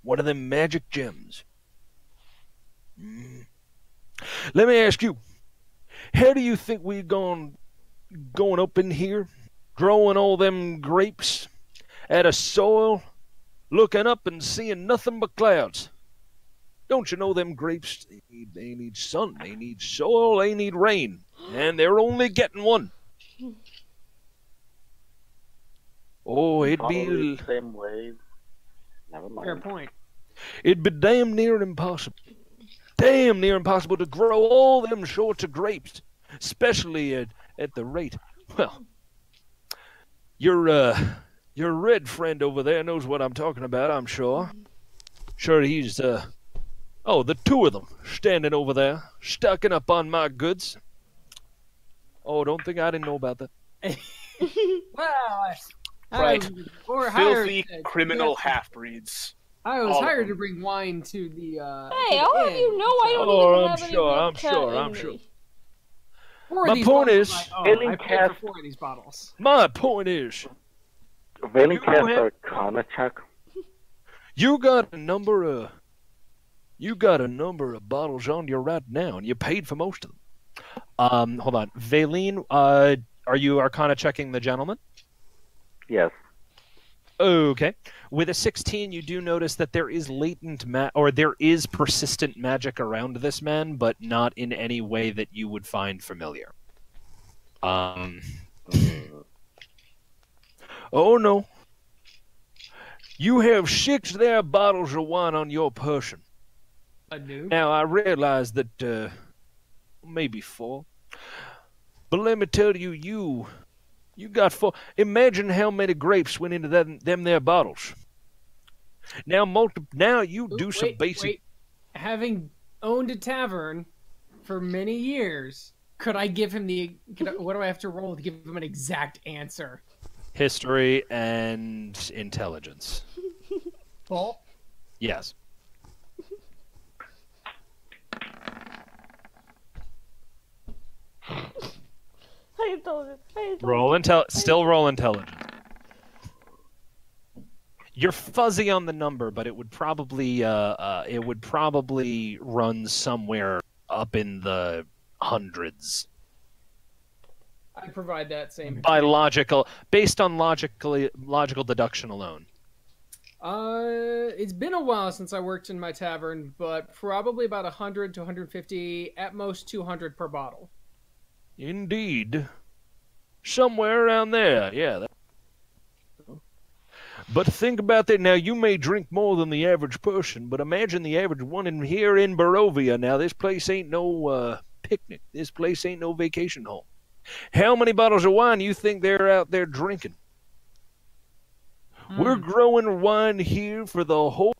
One of them magic gems. Let me ask you, how do you think we going up in here, growing all them grapes out of soil, looking up and seeing nothing but clouds? Don't you know them grapes, they need sun, they need soil, they need rain, and they're only getting one. Oh, it'd Probably be the same way. Never mind. Fair point. it'd be damn near impossible. Damn near impossible to grow all them sorts of grapes, especially at the rate. Well, your red friend over there knows what I'm talking about, I'm sure. Sure he's the two of them standing over there, stocking up on my goods. Oh, don't think I didn't know about that. Well, Right. or hired, Filthy criminal half-breeds. I was All of hired to them. bring wine to the. Hey, to I'll the have inn, you know I don't Oh, even I'm have any sure, real I'm cat sure, in I'm me. sure. Four of My these point bottles is- I own. Failing I paid cast- for 4 of these bottles. My point is, Veiling You cast have- Arcana check. you got a number of bottles on you right now, and you paid for most of them. Hold on, Valine, are you Arcana checking the gentleman? Yes. Okay. With a 16, you do notice that there is there is persistent magic around this man, but not in any way that you would find familiar. Oh no. You have 6 there bottles of wine on your person. I do. Now, I realize that maybe 4. But let me tell you, you got 4. Imagine how many grapes went into them there bottles. Now, you do some basic. Wait. Having owned a tavern for many years, could I give him what do I have to roll to give him an exact answer? History and intelligence. Both? Yes. I told it. Still roll intelligence. You're fuzzy on the number, but it would probably run somewhere up in the hundreds. I provide that same. Based on logical deduction alone. It's been a while since I worked in my tavern, but probably about 100 to 150, at most 200 per bottle. Indeed. Somewhere around there, yeah. But think about that. Now, you may drink more than the average person, but imagine the average one in here in Barovia. Now, this place ain't no picnic. This place ain't no vacation home. How many bottles of wine you think they're out there drinking? We're growing wine here for the whole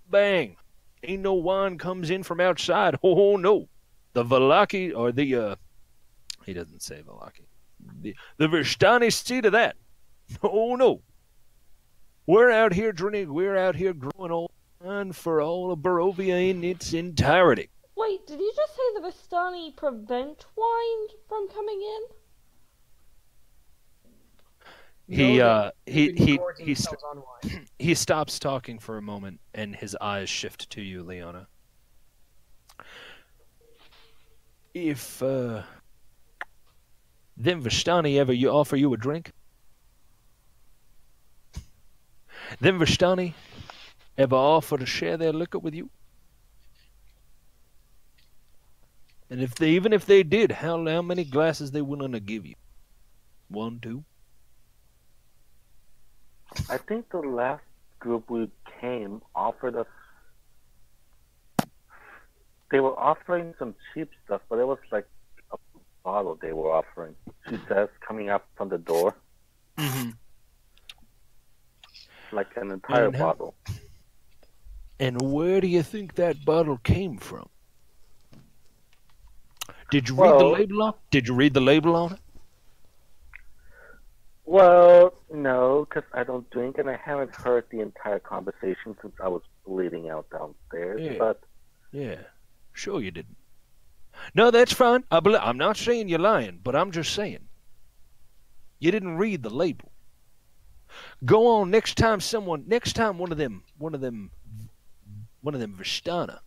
bang. Ain't no wine comes in from outside. Oh, no. The Valaki, or the, he doesn't say Valaki. The Vistani see to that. Oh, no. We're out here drinking, we're out here growing old wine for all of Barovia in its entirety. Wait, did you just say the Vistani prevent wine from coming in? He stops talking for a moment, and his eyes shift to you, Leona. If them Vistani ever offer you a drink, them Vistani ever offer to share their liquor with you? And even if they did, how many glasses they willing to give you? 1, 2? I think the last group we came offered us. They were offering some cheap stuff, but it was like a bottle they were offering. She says, coming up from the door. Mm-hmm. like an entire And how- bottle. And where do you think that bottle came from? Did you read the label on? Did you read the label on it? Well, no, because I don't drink, and I haven't heard the entire conversation since I was bleeding out downstairs. Yeah. But Yeah, sure you didn't. No, that's fine. I'm not saying you're lying, but I'm just saying you didn't read the label. Go on next time one of them Vistana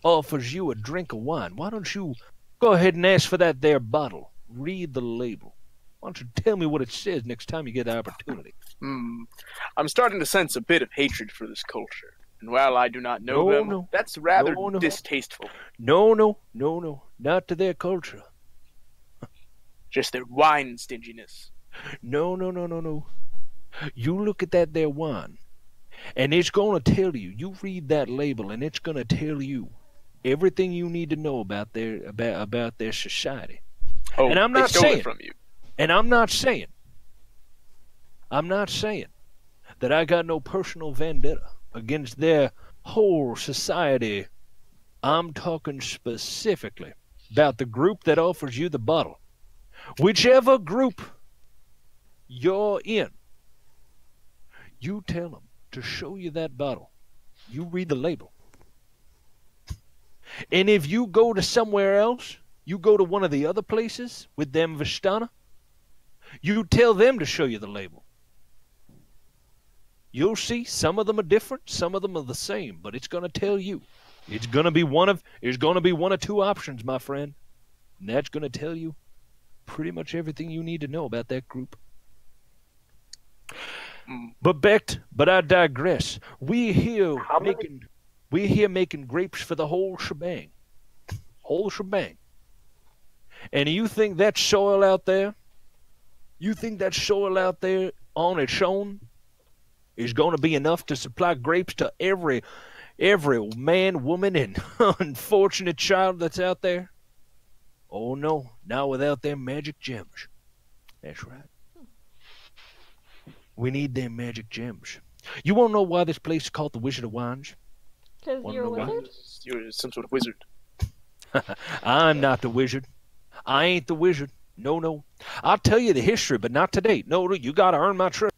offers you a drink of wine. Why don't you go ahead and ask for that there bottle? Read the label. Why don't you tell me what it says next time you get the opportunity? I'm starting to sense a bit of hatred for this culture. And while I do not know them, that's rather distasteful. No, not to their culture. Just their wine stinginess. No. You look at that there wine, and it's going to tell you. You read that label, and it's going to tell you everything you need to know about their society. Oh, and I'm they not stole saying it from you. And I'm not saying that I got no personal vendetta against their whole society. I'm talking specifically about the group that offers you the bottle. Whichever group you're in, you tell them to show you that bottle. You read the label. And if you go to somewhere else, you go to one of the other places with them Vistana, you tell them to show you the label. You'll see some of them are different, some of them are the same, but it's going to tell you. It's going to be one of two options, my friend. And that's going to tell you pretty much everything you need to know about that group. But I digress. We're here making grapes for the whole shebang. Whole shebang. And you think that soil out there on its own is going to be enough to supply grapes to every man, woman, and unfortunate child that's out there? Oh no, not without them magic gems. That's right. We need them magic gems. You won't know why this place is called the Wizard of Wines? Because you're a wizard? You're some sort of wizard. I'm not the wizard. I ain't the wizard. No. I'll tell you the history, but not today. No, you got to earn my trust.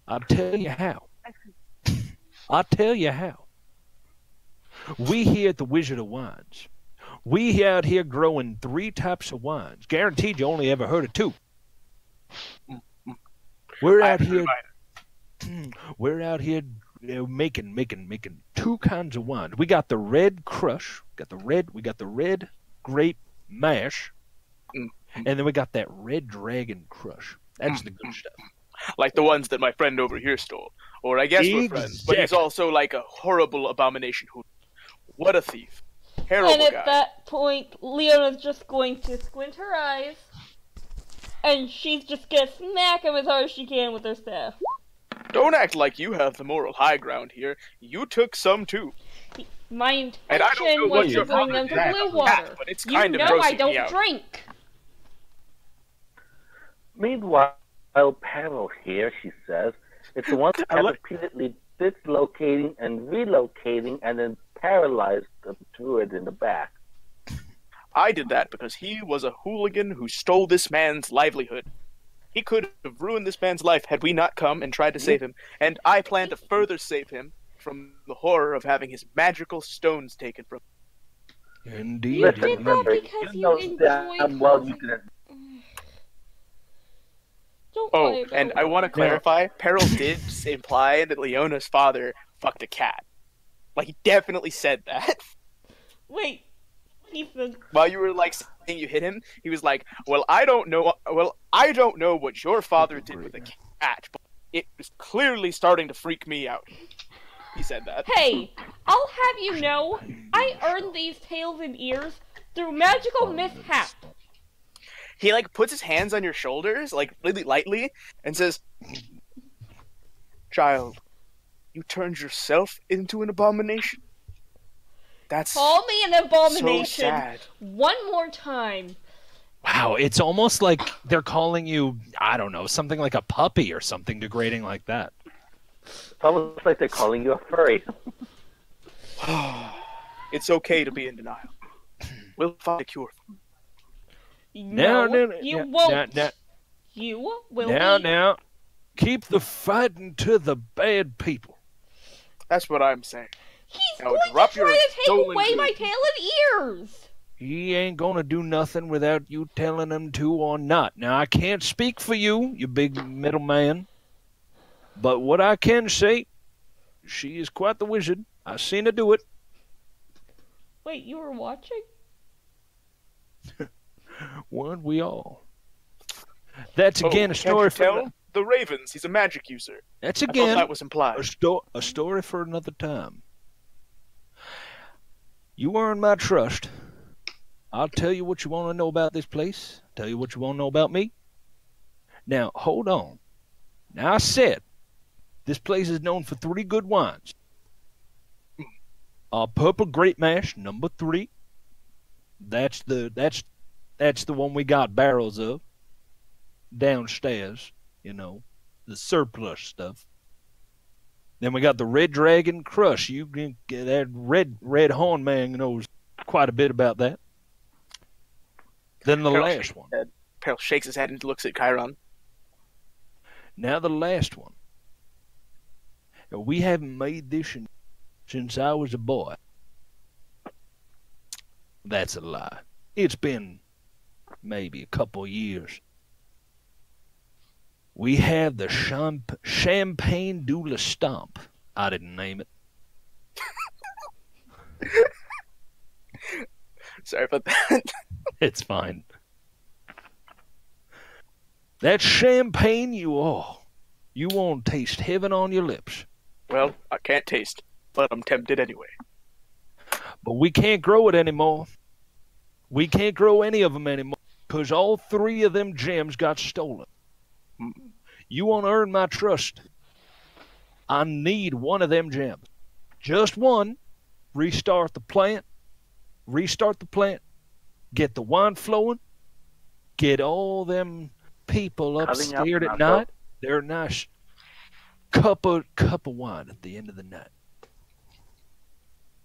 I'll tell you how. We here at the Wizard of Wines, we out here growing 3 types of wines. Guaranteed you only ever heard of 2. We're out here making 2 kinds of wines. We got the red crush, we got the red grape mash, and then we got that red dragon crush. That's the good stuff. Like the ones that my friend over here stole. Or I guess we're friends, but he's also like a horrible abomination who... What a thief. Terrible And at guy. that point, Leona's just going to squint her eyes, and she's just gonna smack him as hard as she can with her staff. Don't act like you have the moral high ground here. You took some too. My And I don't know intention what was your to bring father them to did, Blue Water. but it's You kind of know grossing I me don't out. drink. meanwhile, Peril here, she says, is the one that has repeatedly dislocating and relocating and then paralyzed the druid in the back. I did that because he was a hooligan who stole this man's livelihood. He could have ruined this man's life had we not come and tried to save him, and I plan to further save him from the horror of having his magical stones taken from him. Indeed. You did that because you enjoyed well you didn't. Don't Oh, worry about and it. I want to clarify, Peril did imply that Leona's father fucked a cat. Like, he definitely said that. Wait, Ethan. While you were, like, saying you hit him, he was like, I don't know what your father did with a cat, but it was clearly starting to freak me out. He said that. Hey, I'll have you know, I earned these tails and ears through magical mishap. He, like, puts his hands on your shoulders, like, really lightly, and says, "Child, you turned yourself into an abomination. That's Call me an abomination so sad." one more time, Wow, it's almost like they're calling you, I don't know, something like a puppy or something degrading like that. It's almost like they're calling you a furry. It's okay to be in denial. We'll find a cure. No, No, you no, won't. no, You will Now, be. now, keep the fighting to the bad people. That's what I'm saying. He's Now going to drop try your to take stolen away my goods. tail and ears. He ain't gonna do nothing without you telling him to or not. Now, I can't speak for you, you big middleman. But what I can say, she is quite the wizard. I seen her do it. Wait, you were watching? Weren't we all? That's again a can't story you for tell? The Ravens. He's a magic user. that's I thought again that was implied. a story for another time. You earn my trust. I'll tell you what you want to know about this place. Tell you what you want to know about me. Now, hold on. Now, I said this place is known for 3 good wines. Purple Grape Mash, number 3. That's the one we got barrels of downstairs. You know, the surplus stuff. Then we got the Red Dragon Crush. You can get that red horn man knows quite a bit about that. Then the last one. Peril shakes his head and looks at Chiron. Now the last one. We haven't made this since I was a boy. That's a lie. It's been maybe a couple years. We have the Champagne de la Stomp. I didn't name it. Sorry about that. It's fine. That champagne you won't taste heaven on your lips. Well, I can't taste, but I'm tempted anyway. But we can't grow it anymore. We can't grow any of them anymore because all 3 of them gems got stolen. You want to earn my trust? I need one of them gems. Just one. Restart the plant. Get the wine flowing. Get all them people upstairs at night. They're a nice cup of wine at the end of the night.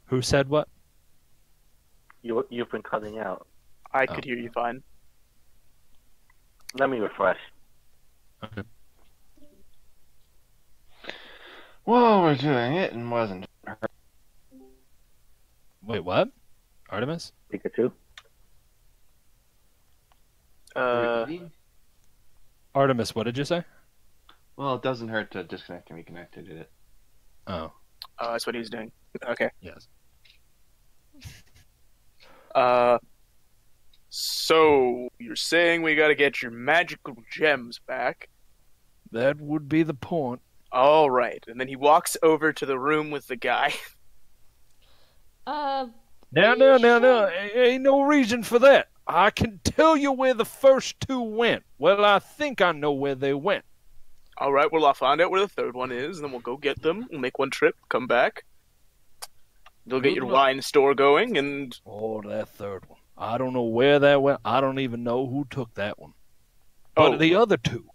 Who said what? You've been cutting out. I could hear you fine. Let me refresh. Okay. Well, we're doing it and wasn't. Wait, what? Artemis? Pikachu. Artemis, what did you say? Well, it doesn't hurt to disconnect and reconnect, did it? Oh, Oh, that's what he's doing. Okay. yes. So you're saying we gotta get your magical gems back? That would be the point. All right. And then he walks over to the room with the guy. No. Sure. Ain't no reason for that. I can tell you where the first 2 went. Well, I think I know where they went. All right. Well, I'll find out where the third one is, and then we'll go get them. We'll make one trip, come back. You'll get Good your luck. wine store going, and Oh, that third one. I don't know where that went. I don't even know who took that one. But the other 2.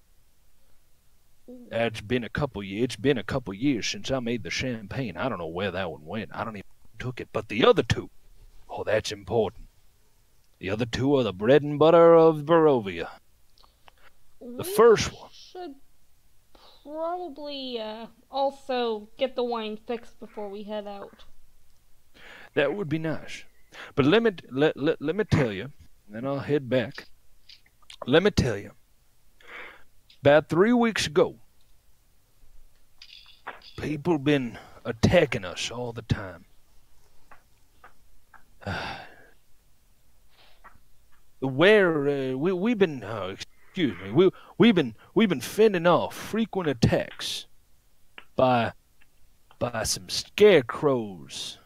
It's been a couple years since I made the champagne. I don't know where that one went. I don't even know who took it. But the other 2, oh, that's important. The other 2 are the bread and butter of Barovia. The first one. Should probably also get the wine fixed before we head out. That would be nice. But let me tell you, then I'll head back. Let me tell you, about 3 weeks ago, people been attacking us all the time. We've been excuse me, we've been fending off frequent attacks by some scarecrows.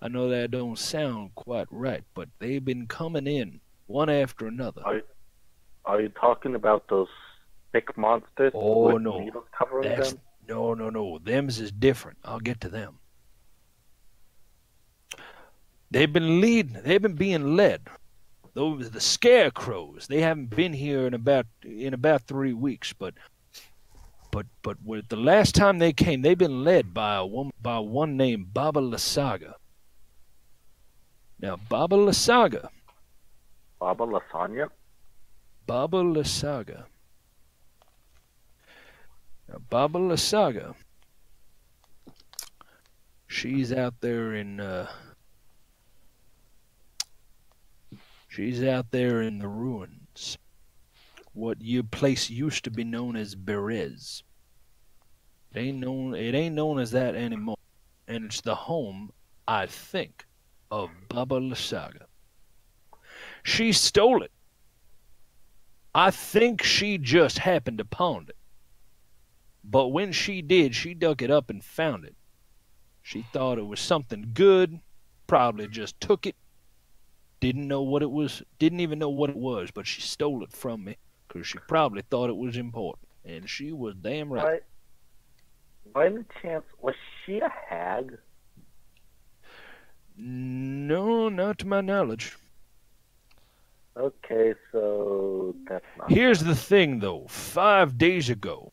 I know that don't sound quite right, but they've been coming in one after another. Are you talking about those thick monsters Oh, with no. needles covering That's them? no. Them's is different. I'll get to them. They've been being led Those the scarecrows. They haven't been here in about 3 weeks, but with the last time they came, they've been led by one named Baba Lasaga. Now, Baba Lasaga. Baba Lasagna? Baba Lasaga. Now, Baba Lasaga. She's out there in the ruins. What your place used to be known as Berez. It ain't known as that anymore. And it's the home, I think, of Baba Lasaga. She stole it. I think she just happened to pawn it. But when she did, she dug it up and found it. She thought it was something good, probably just took it. Didn't even know what it was, but she stole it from me because she probably thought it was important. And she was damn right. By any chance, was she a hag? No, not to my knowledge. Okay, so that's not. Here's the thing, though. 5 days ago,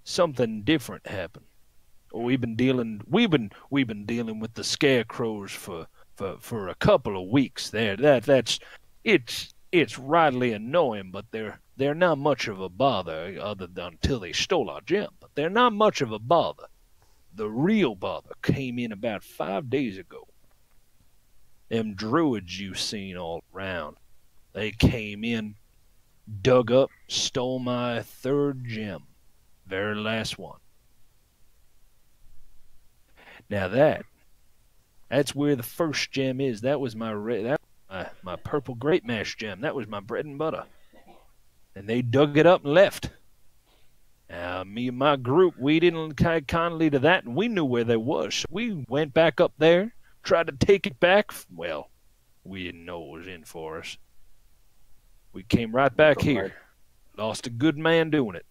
something different happened. We've been dealing with the scarecrows for a couple of weeks there. It's rightly annoying, but they're not much of a bother other than until they stole our gem. But they're not much of a bother. The real bother came in about 5 days ago. Them druids you seen all around. They came in, dug up, stole my 3rd gem. Very last one. Now that's where the first gem is. That was my purple great mash gem. That was my bread and butter. And they dug it up and left. Now, me and my group, we didn't take kindly to that, and we knew where they was. So we went back up there, tried to take it back. Well, we didn't know it was in for us. We came right back here. Lost a good man doing it.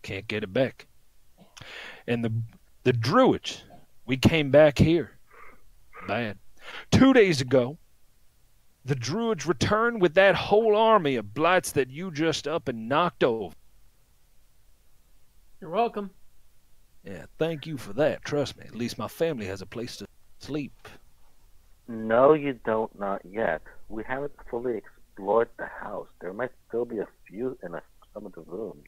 Can't get it back. And the druids, we came back here. Bad. 2 days ago, the druids returned with that whole army of blights that you just up and knocked over. You're welcome. Yeah, thank you for that. Trust me, at least my family has a place to sleep. No, you don't, not yet. We haven't fully explored the house. There might still be a few in some of the rooms.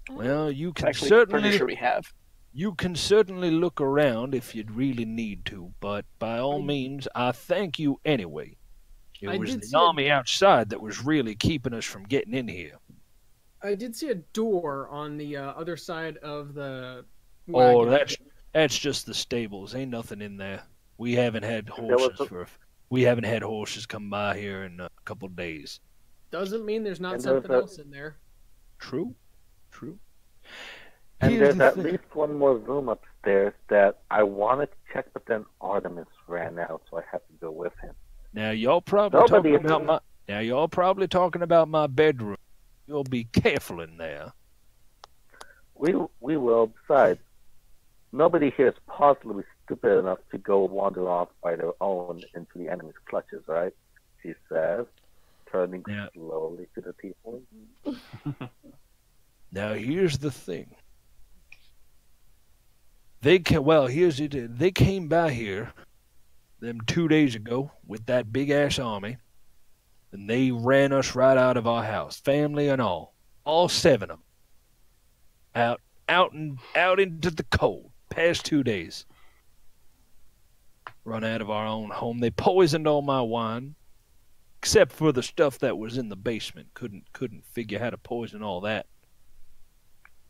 Well, you can Actually, certainly pretty sure we have. You can certainly look around if you'd really need to, but by all means, I thank you anyway. It was the army outside that was really keeping us from getting in here. I did see a door on the other side of the Oh, wagon. that's just the stables. Ain't nothing in there. We haven't had horses come by here in a couple of days. Doesn't mean there's not something else in there. True. And there's at least one more room upstairs that I wanted to check, but then Artemis ran out, so I had to go with him. Now y'all probably talking about my bedroom. You'll be careful in there. We will. Besides, nobody here is possibly stupid enough to go wander off by their own into the enemy's clutches, right? She says, turning slowly to the people. Now here's the thing. They came by here them 2 days ago with that big ass army, and they ran us right out of our house, family and all 7 of them, out into the cold. Past 2 days, run out of our own home. They poisoned all my wine, except for the stuff that was in the basement. Couldn't figure how to poison all that.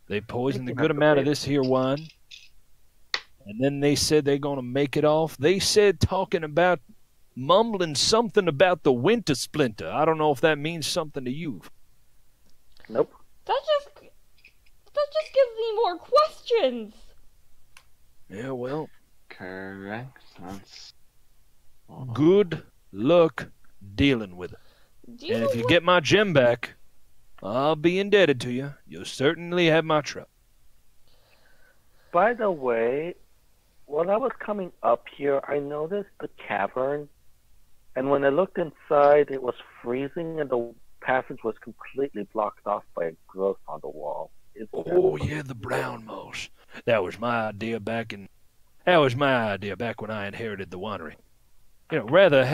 They poisoned a good amount of this here wine. And then they said they're going to make it off. They said mumbling something about the winter splinter. I don't know if that means something to you. Nope. That just gives me more questions. Yeah, well. Correct. That's Good luck dealing with it. And if you get my gem back, I'll be indebted to you. You'll certainly have my trust. By the way, when I was coming up here, I noticed the cavern And when I looked inside, it was freezing, and the passage was completely blocked off by a growth on the wall. Oh yeah, the brown moss. That was my idea back when I inherited the winery. You know, rather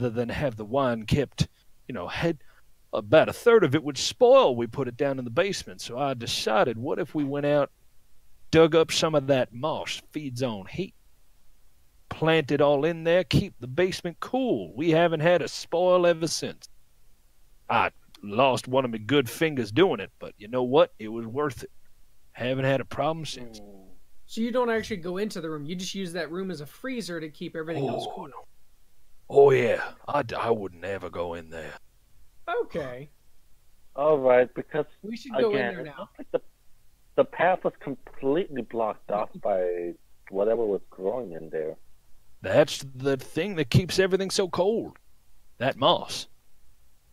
than have the wine kept, had about a third of it would spoil. We put it down in the basement. So I decided, what if we went out, dug up some of that moss, feeds on heat, plant it all in there, keep the basement cool. We haven't had a spoil ever since. I lost one of my good fingers doing it, but you know what? It was worth it. Haven't had a problem since. So you don't actually go into the room. You just use that room as a freezer to keep everything else cool. Oh yeah, I wouldn't ever go in there. Okay. All right, because we should go again, in there now. Like the path was completely blocked off by whatever was growing in there. That's the thing that keeps everything so cold. That moss.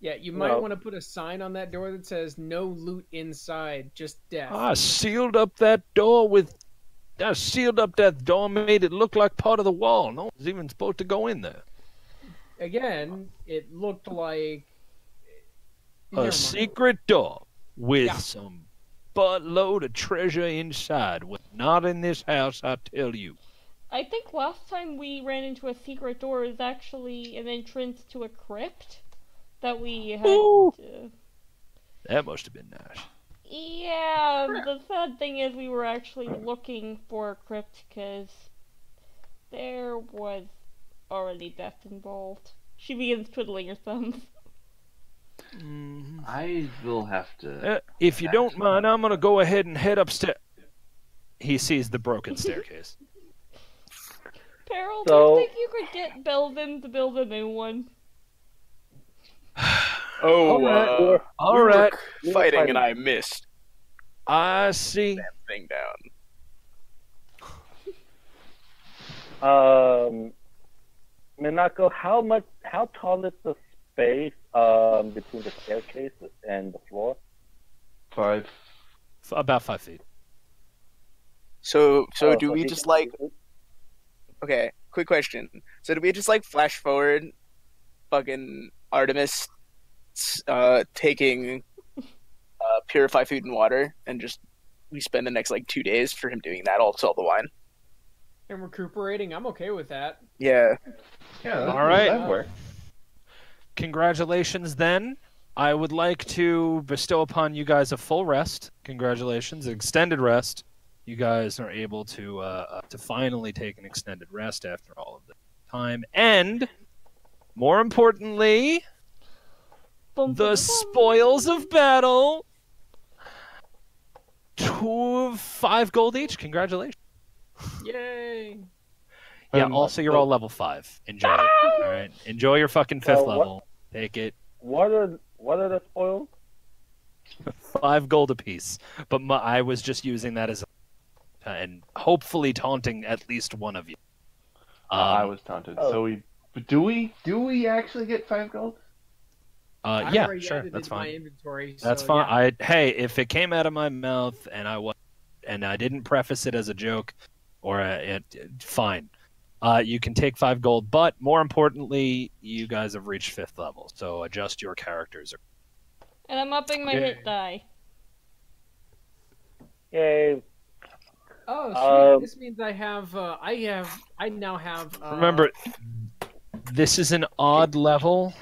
Yeah, you might want to put a sign on that door that says "No loot inside, just death." I sealed up that door, made it look like part of the wall. No one's even supposed to go in there. Again, it looked like a secret door with some buttload of treasure inside. Not in this house, I tell you. I think last time we ran into a secret door is actually an entrance to a crypt that we had. That must have been nice. Yeah, the sad thing is we were actually looking for a crypt because there was already death involved. She begins twiddling her thumbs. I will have to... if you don't mind, I'm going to go ahead and head upstairs. He sees the broken staircase. Peril, do you think you could get Belvin to build a new one? Oh, all right. Fighting and I missed. I see. That thing down. Minako, how tall is the space between the staircase and the floor? 5. About 5 feet. So do we just like... Okay, quick question. So do we just like flash forward fucking Artemis taking purify food and water, and just we spend the next like 2 days for him doing that, all sell the wine and recuperating? I'm okay with that. Yeah. All right. That works. Congratulations then. I would like to bestow upon you guys a full rest. Congratulations, extended rest. You guys are able to finally take an extended rest after all of the time, and more importantly, the spoils of battle. 5 gold each. Congratulations. Yay. Yeah, also you're all level 5. Enjoy it. All right. Enjoy your fucking 5th level. Take it. What are the spoils? 5 gold apiece. But I was just using that as and hopefully taunting at least one of you. I was taunted. So do we actually get 5 gold? Yeah, sure, that's fine. My inventory, that's so, fine. Yeah. Hey, if it came out of my mouth and I didn't preface it as a joke, or fine. You can take 5 gold, but more importantly, you guys have reached 5th level, so adjust your characters. And I'm upping my hit die. Yay. Oh, sweet. This means I now have. Remember, this is an odd level.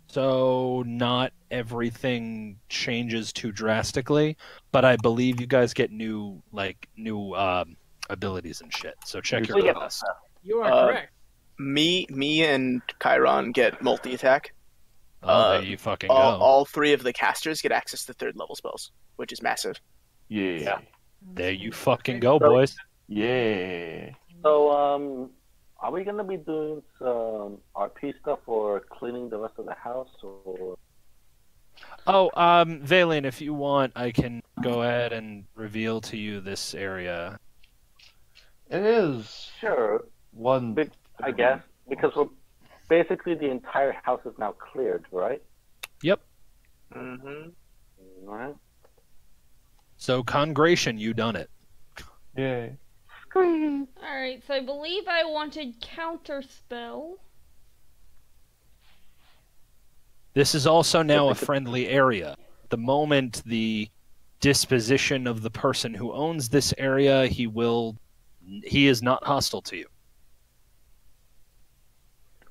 So not everything changes too drastically, but I believe you guys get new abilities and shit. So check your class. You are correct. Me and Chiron get multi-attack. There you fucking go. All 3 of the casters get access to 3rd level spells, which is massive. Yeah. There you fucking go, boys. Yeah. So, are we gonna be doing some RP stuff or cleaning the rest of the house, or? Oh, Valen, if you want, I can go ahead and reveal to you this area. It is. Sure. I guess, because basically the entire house is now cleared, right? Yep. Mm-hmm. Alright. So, Congration, you done it. Yay. Alright, so I believe I wanted Counterspell. This is also now a friendly area. The moment the disposition of the person who owns this area, he is not hostile to you.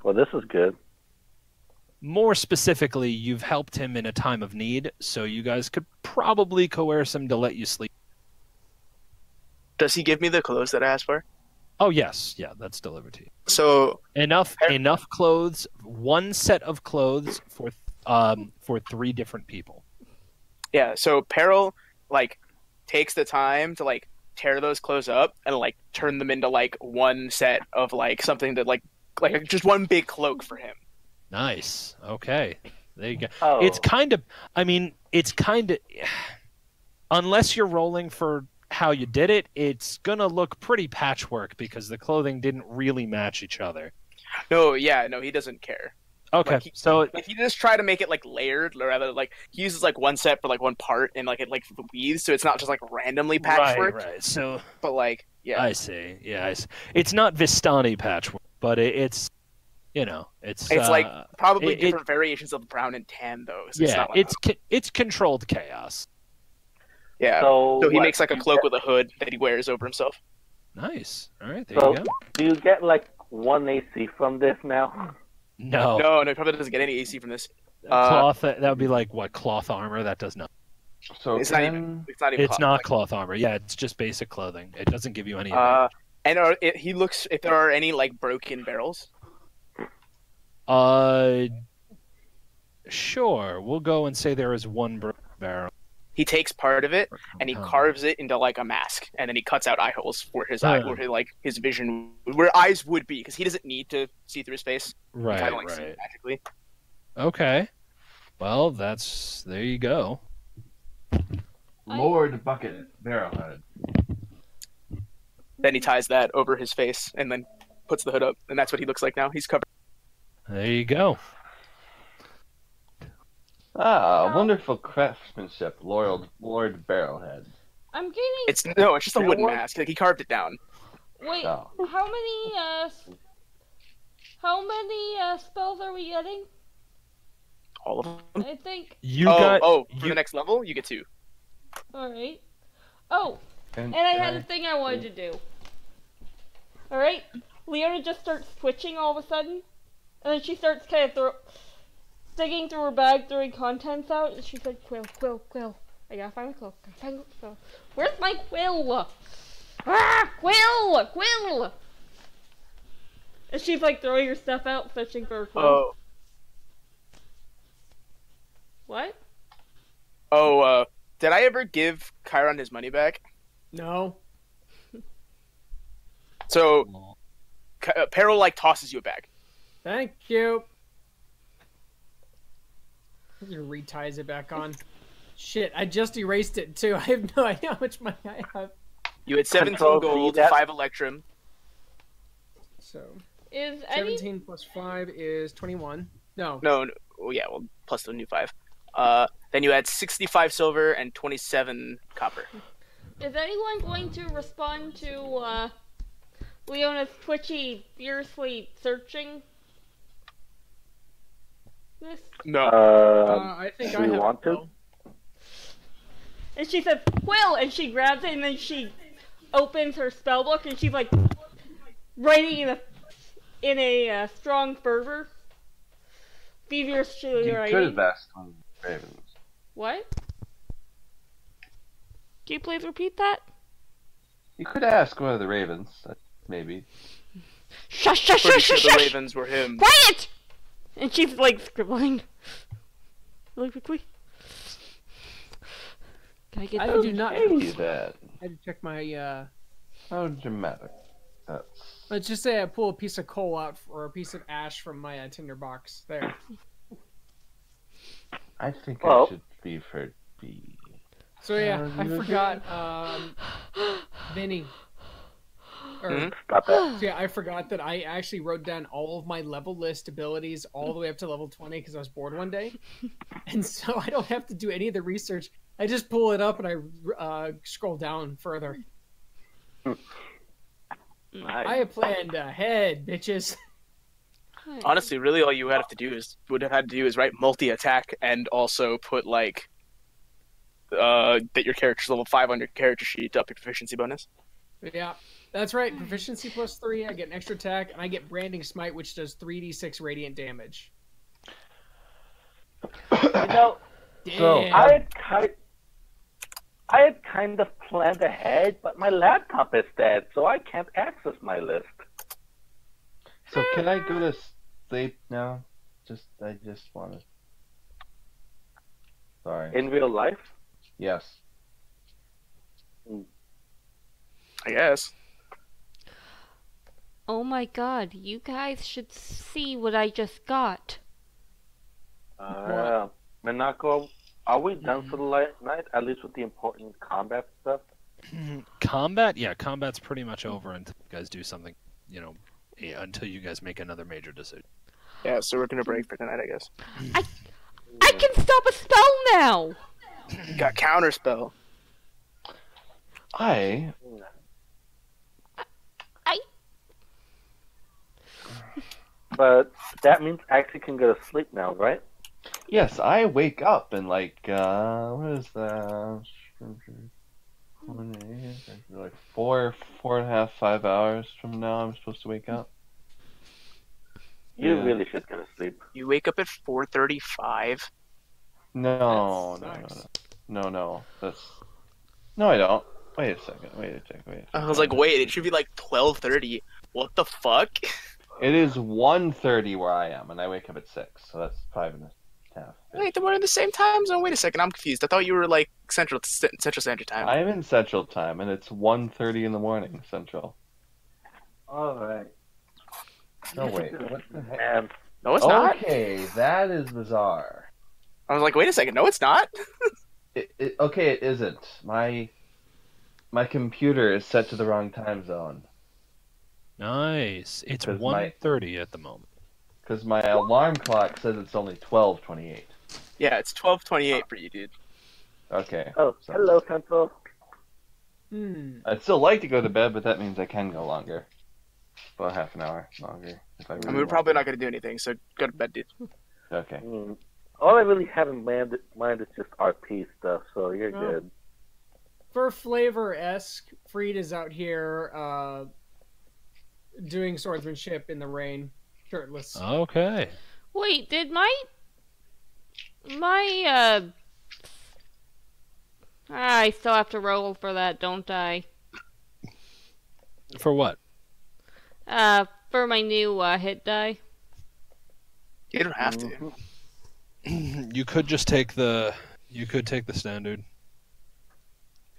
Well, this is good. More specifically, you've helped him in a time of need, so you guys could probably coerce him to let you sleep. Does he give me the clothes that I asked for? Oh yes, yeah, that's delivered to you. So Enough clothes, one set of clothes for 3 different people. yeah, so Peril like takes the time to like tear those clothes up and like turn them into like one set of like something that like just one big cloak for him. Nice. Okay. There you go. Oh. It's kind of unless you're rolling for how you did it, it's gonna look pretty patchwork because the clothing didn't really match each other. No, he doesn't care. Okay, Like, he just try to make it like layered, or rather like he uses like one set for like one part and like it like weaves, so it's not just like randomly patchwork. Right. So But like, yeah, I see. Yeah, I see. It's not Vistani patchwork, but it's it's like probably different variations of brown and tan though. So yeah, it's not like it's controlled chaos. yeah. So he what, makes like a cloak with a hood that he wears over himself. Nice. All right, there So you go. do you get like 1 AC from this now? No, No, he probably doesn't get any AC from this. cloth. That would be like what, cloth armor? That does not. So It's not even. It's not even. It's cloth, not like, cloth armor. Yeah, it's just basic clothing. It doesn't give you any advantage. And he looks if there are any like broken barrels. Sure. We'll go and say there is one barrel. He takes part of it and he carves it into like a mask, and then he cuts out eye holes for his eye, where his vision, where eyes would be, because he doesn't need to see through his face. Right. He kinda, like, see magically. Okay. Well, there you go. Lord Bucket Barrelhead. Then he ties that over his face and then puts the hood up, and that's what he looks like now. He's covered. There you go. Wonderful craftsmanship, Lord Barrelhead. I'm getting. It's just a wooden mask. Like he carved it down. Wait, Oh. how many spells are we getting? All of them. I think. For the next level, you get 2. All right. Oh, And I had a thing I wanted to do. All right. Leona just starts twitching all of a sudden, and then she starts kind of digging through her bag, throwing contents out, and she's like, "Quill. I gotta find my quill. Where's my quill? Ah, quill! And she's like throwing her stuff out, searching for her quill. Oh. What? Oh, did I ever give Chiron his money back? No. So, Peril like tosses you a bag. Thank you. He reties it back on. Shit, I just erased it too. I have no idea how much money I have. You had 17 Control gold, V, that- 5 electrum. So, Is any 17 plus 5 is 21. No. No, plus the new 5. Then you had 65 silver and 27 copper. is anyone going to respond to Leona's twitchy, fiercely searching? This? No. I think do I you have want to? no. And she says, "Quill," and she grabs it, and then she opens her spell book, and she's like writing in a strong fervor. Feverishly You writing. could have asked one of the ravens. What? Can you please repeat that? You could ask one of the ravens, maybe. Shush! Pretty sure the ravens were him. Quiet! And she's like scribbling really quickly. Can I get I those? do not. Hey, that. I had to check my. How dramatic. That's. Let's just say I pull a piece of coal out or a piece of ash from my tinder box. There. I think Well- I should leave her be. So yeah, I forgot. Vinny. Or, Stop that. So yeah, I forgot that I actually wrote down all of my level list abilities all the way up to level 20 because I was bored one day, and so I don't have to do any of the research. I just pull it up and I scroll down further. I planned ahead, bitches. Honestly, really, all you would have had to do is write multi-attack and also put like that your character's level 5 on your character sheet to up your proficiency bonus. Yeah, that's right. Proficiency +3. I get an extra attack, and I get Branding Smite, which does 3d6 radiant damage. You know, So, Damn. I had kind of planned ahead, but my laptop is dead, so I can't access my list. So can I go to sleep now? I just want to. Sorry. In real life? Yes. I guess. Oh my god, you guys should see what I just got. Minako, are we done for the night? At least with the important combat stuff? Combat? Yeah, combat's pretty much over until you guys do something, until you guys make another major decision. Yeah, so we're gonna break for tonight, I guess. I can stop a spell now! You got counterspell. But that means I actually can go to sleep now, right? Yes, I wake up in like what is that? Like 4.5, 5 hours from now, I'm supposed to wake up. You Yeah. really should go to sleep. You wake up at 4:35. No. That No. No, I don't. Wait a second. I was like, wait, it should be like 12:30. What the fuck? It is 1:30 where I am, and I wake up at 6, so that's 5.5. Wait, then we're in the same time zone? Wait a second, I'm confused. I thought you were like Central Standard Time. I'm in Central Time, and it's 1:30 in the morning, Central. Alright. No, wait. What the heck? And No, it's not. Okay, that is bizarre. I was like, wait a second, no, it's not. Okay, it isn't. My computer is set to the wrong time zone. Nice. It's 'Cause 1:30 at the moment. Because my alarm clock says it's only 12:28. Yeah, it's 12:28 for you, dude. Okay. oh, so- hello, Central. I'd still like to go to bed, but that means I can go longer. About half an hour longer. If I I really mean, we're want probably to. not gonna do anything, so go to bed, dude. Okay. All I really have in mind is just RP stuff, so you're Oh. good. For flavor-esque, Freed is out here doing swordsmanship in the rain, shirtless. Okay. Wait, did my I still have to roll for that, don't I? For what? For my new hit die. You don't have to. You could just take the. You could take the standard.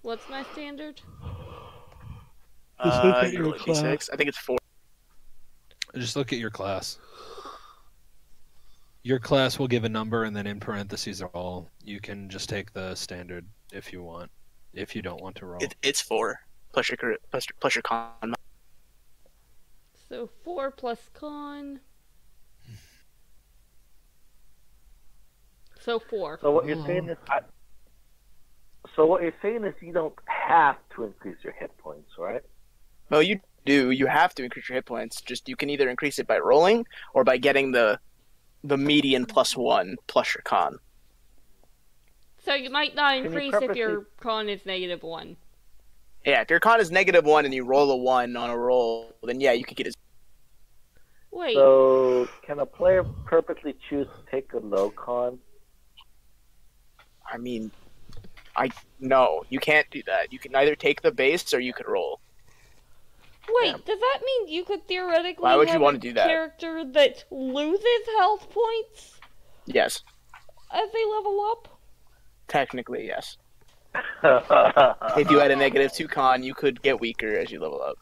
What's my standard? Just look at You're your like D6. I think it's 4. Just look at your class. Your class will give a number, and then in parentheses are all. You can just take the standard if you want. If you don't want to roll. It's 4 plus your con. So 4 plus con. So 4. So what you're saying is, you don't have to increase your hit points, right? No, you do. You have to increase your hit points. Just you can either increase it by rolling or by getting the median +1 plus your con. So you might not you increase if purposely- your con is -1. Yeah, if your con is -1 and you roll a 1 on a roll, then yeah, you could get his. Wait, So can a player purposely choose to take a low con? I mean, no, you can't do that. You can either take the base or you could roll. wait, does that mean you could theoretically Why would you have wanna a do that? character that loses health points Yes, as they level up? technically yes. If you had a -2 con, you could get weaker as you level up.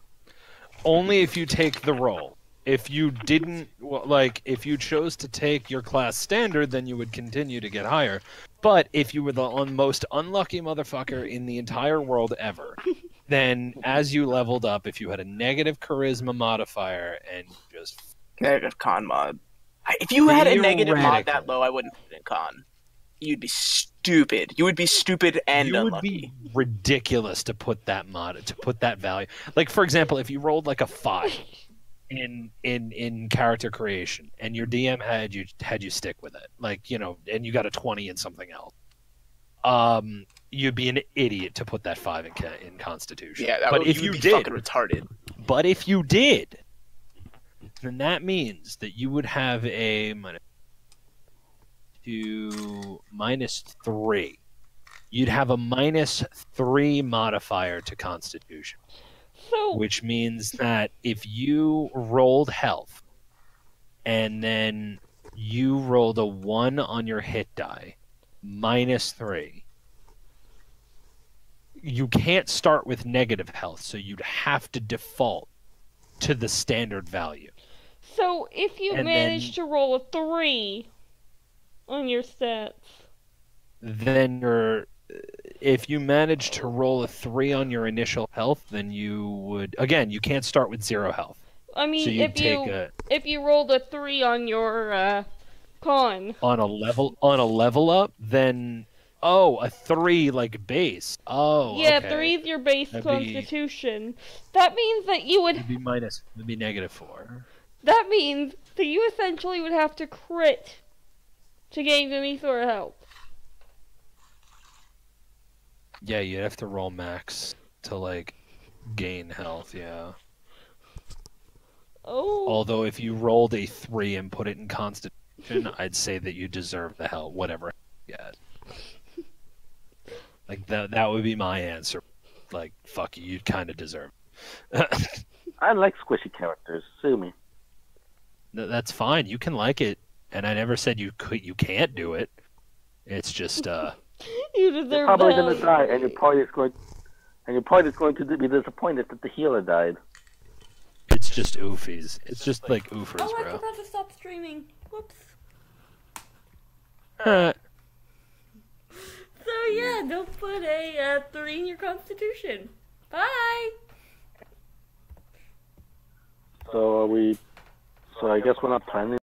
Only if you take the roll. If you didn't, if you chose to take your class standard, then you would continue to get higher. But if you were the most unlucky motherfucker in the entire world ever, then as you leveled up, if you had a negative charisma modifier and just Negative con mod. If you had a negative mod that Theoretically. low, I wouldn't put it in con. You'd be stupid. You would be stupid and you would unlucky. be ridiculous to put that mod, to put that value. Like, for example, if you rolled like a 5, in character creation, and your DM had you stick with it, like, you know, and you got a 20 in something else, you'd be an idiot to put that 5 in Constitution. Yeah, but if you be did, fucking retarded. but if you did, then that means that you would have a -3. You'd have a -3 modifier to Constitution. So, Which means that if you rolled health and then you rolled a 1 on your hit die, -3, you can't start with negative health, so you'd have to default to the standard value. so if you And manage then- to roll a 3 on your stats, Then if you manage to roll a 3 on your initial health, then you would, again, you can't start with 0 health. I mean, So you'd take if you rolled a 3 on your con, on a level up, then a 3 like base. Oh, yeah, okay. 3's your base That'd be- Constitution. That means that you would. It'd be -4. That means that you essentially would have to crit to gain any sort of health. Yeah, you'd have to roll max to like gain health. Yeah. Oh. Although if you rolled a 3 and put it in Constitution, I'd say that you deserve the hell, whatever you get. Like that would be my answer. Like, fuck you, you'd kind of deserve it. I like squishy characters. Sue me. That's fine. You can like it, and I never said you can't do it. It's just You deserve You're probably the gonna hell. die, and your party is going to be disappointed that the healer died. it's just oofies. It's just like oofers, Oh, I bro. forgot to stop streaming. Whoops. Uh, So yeah, don't put a 3 in your Constitution. Bye. So I guess we're not planning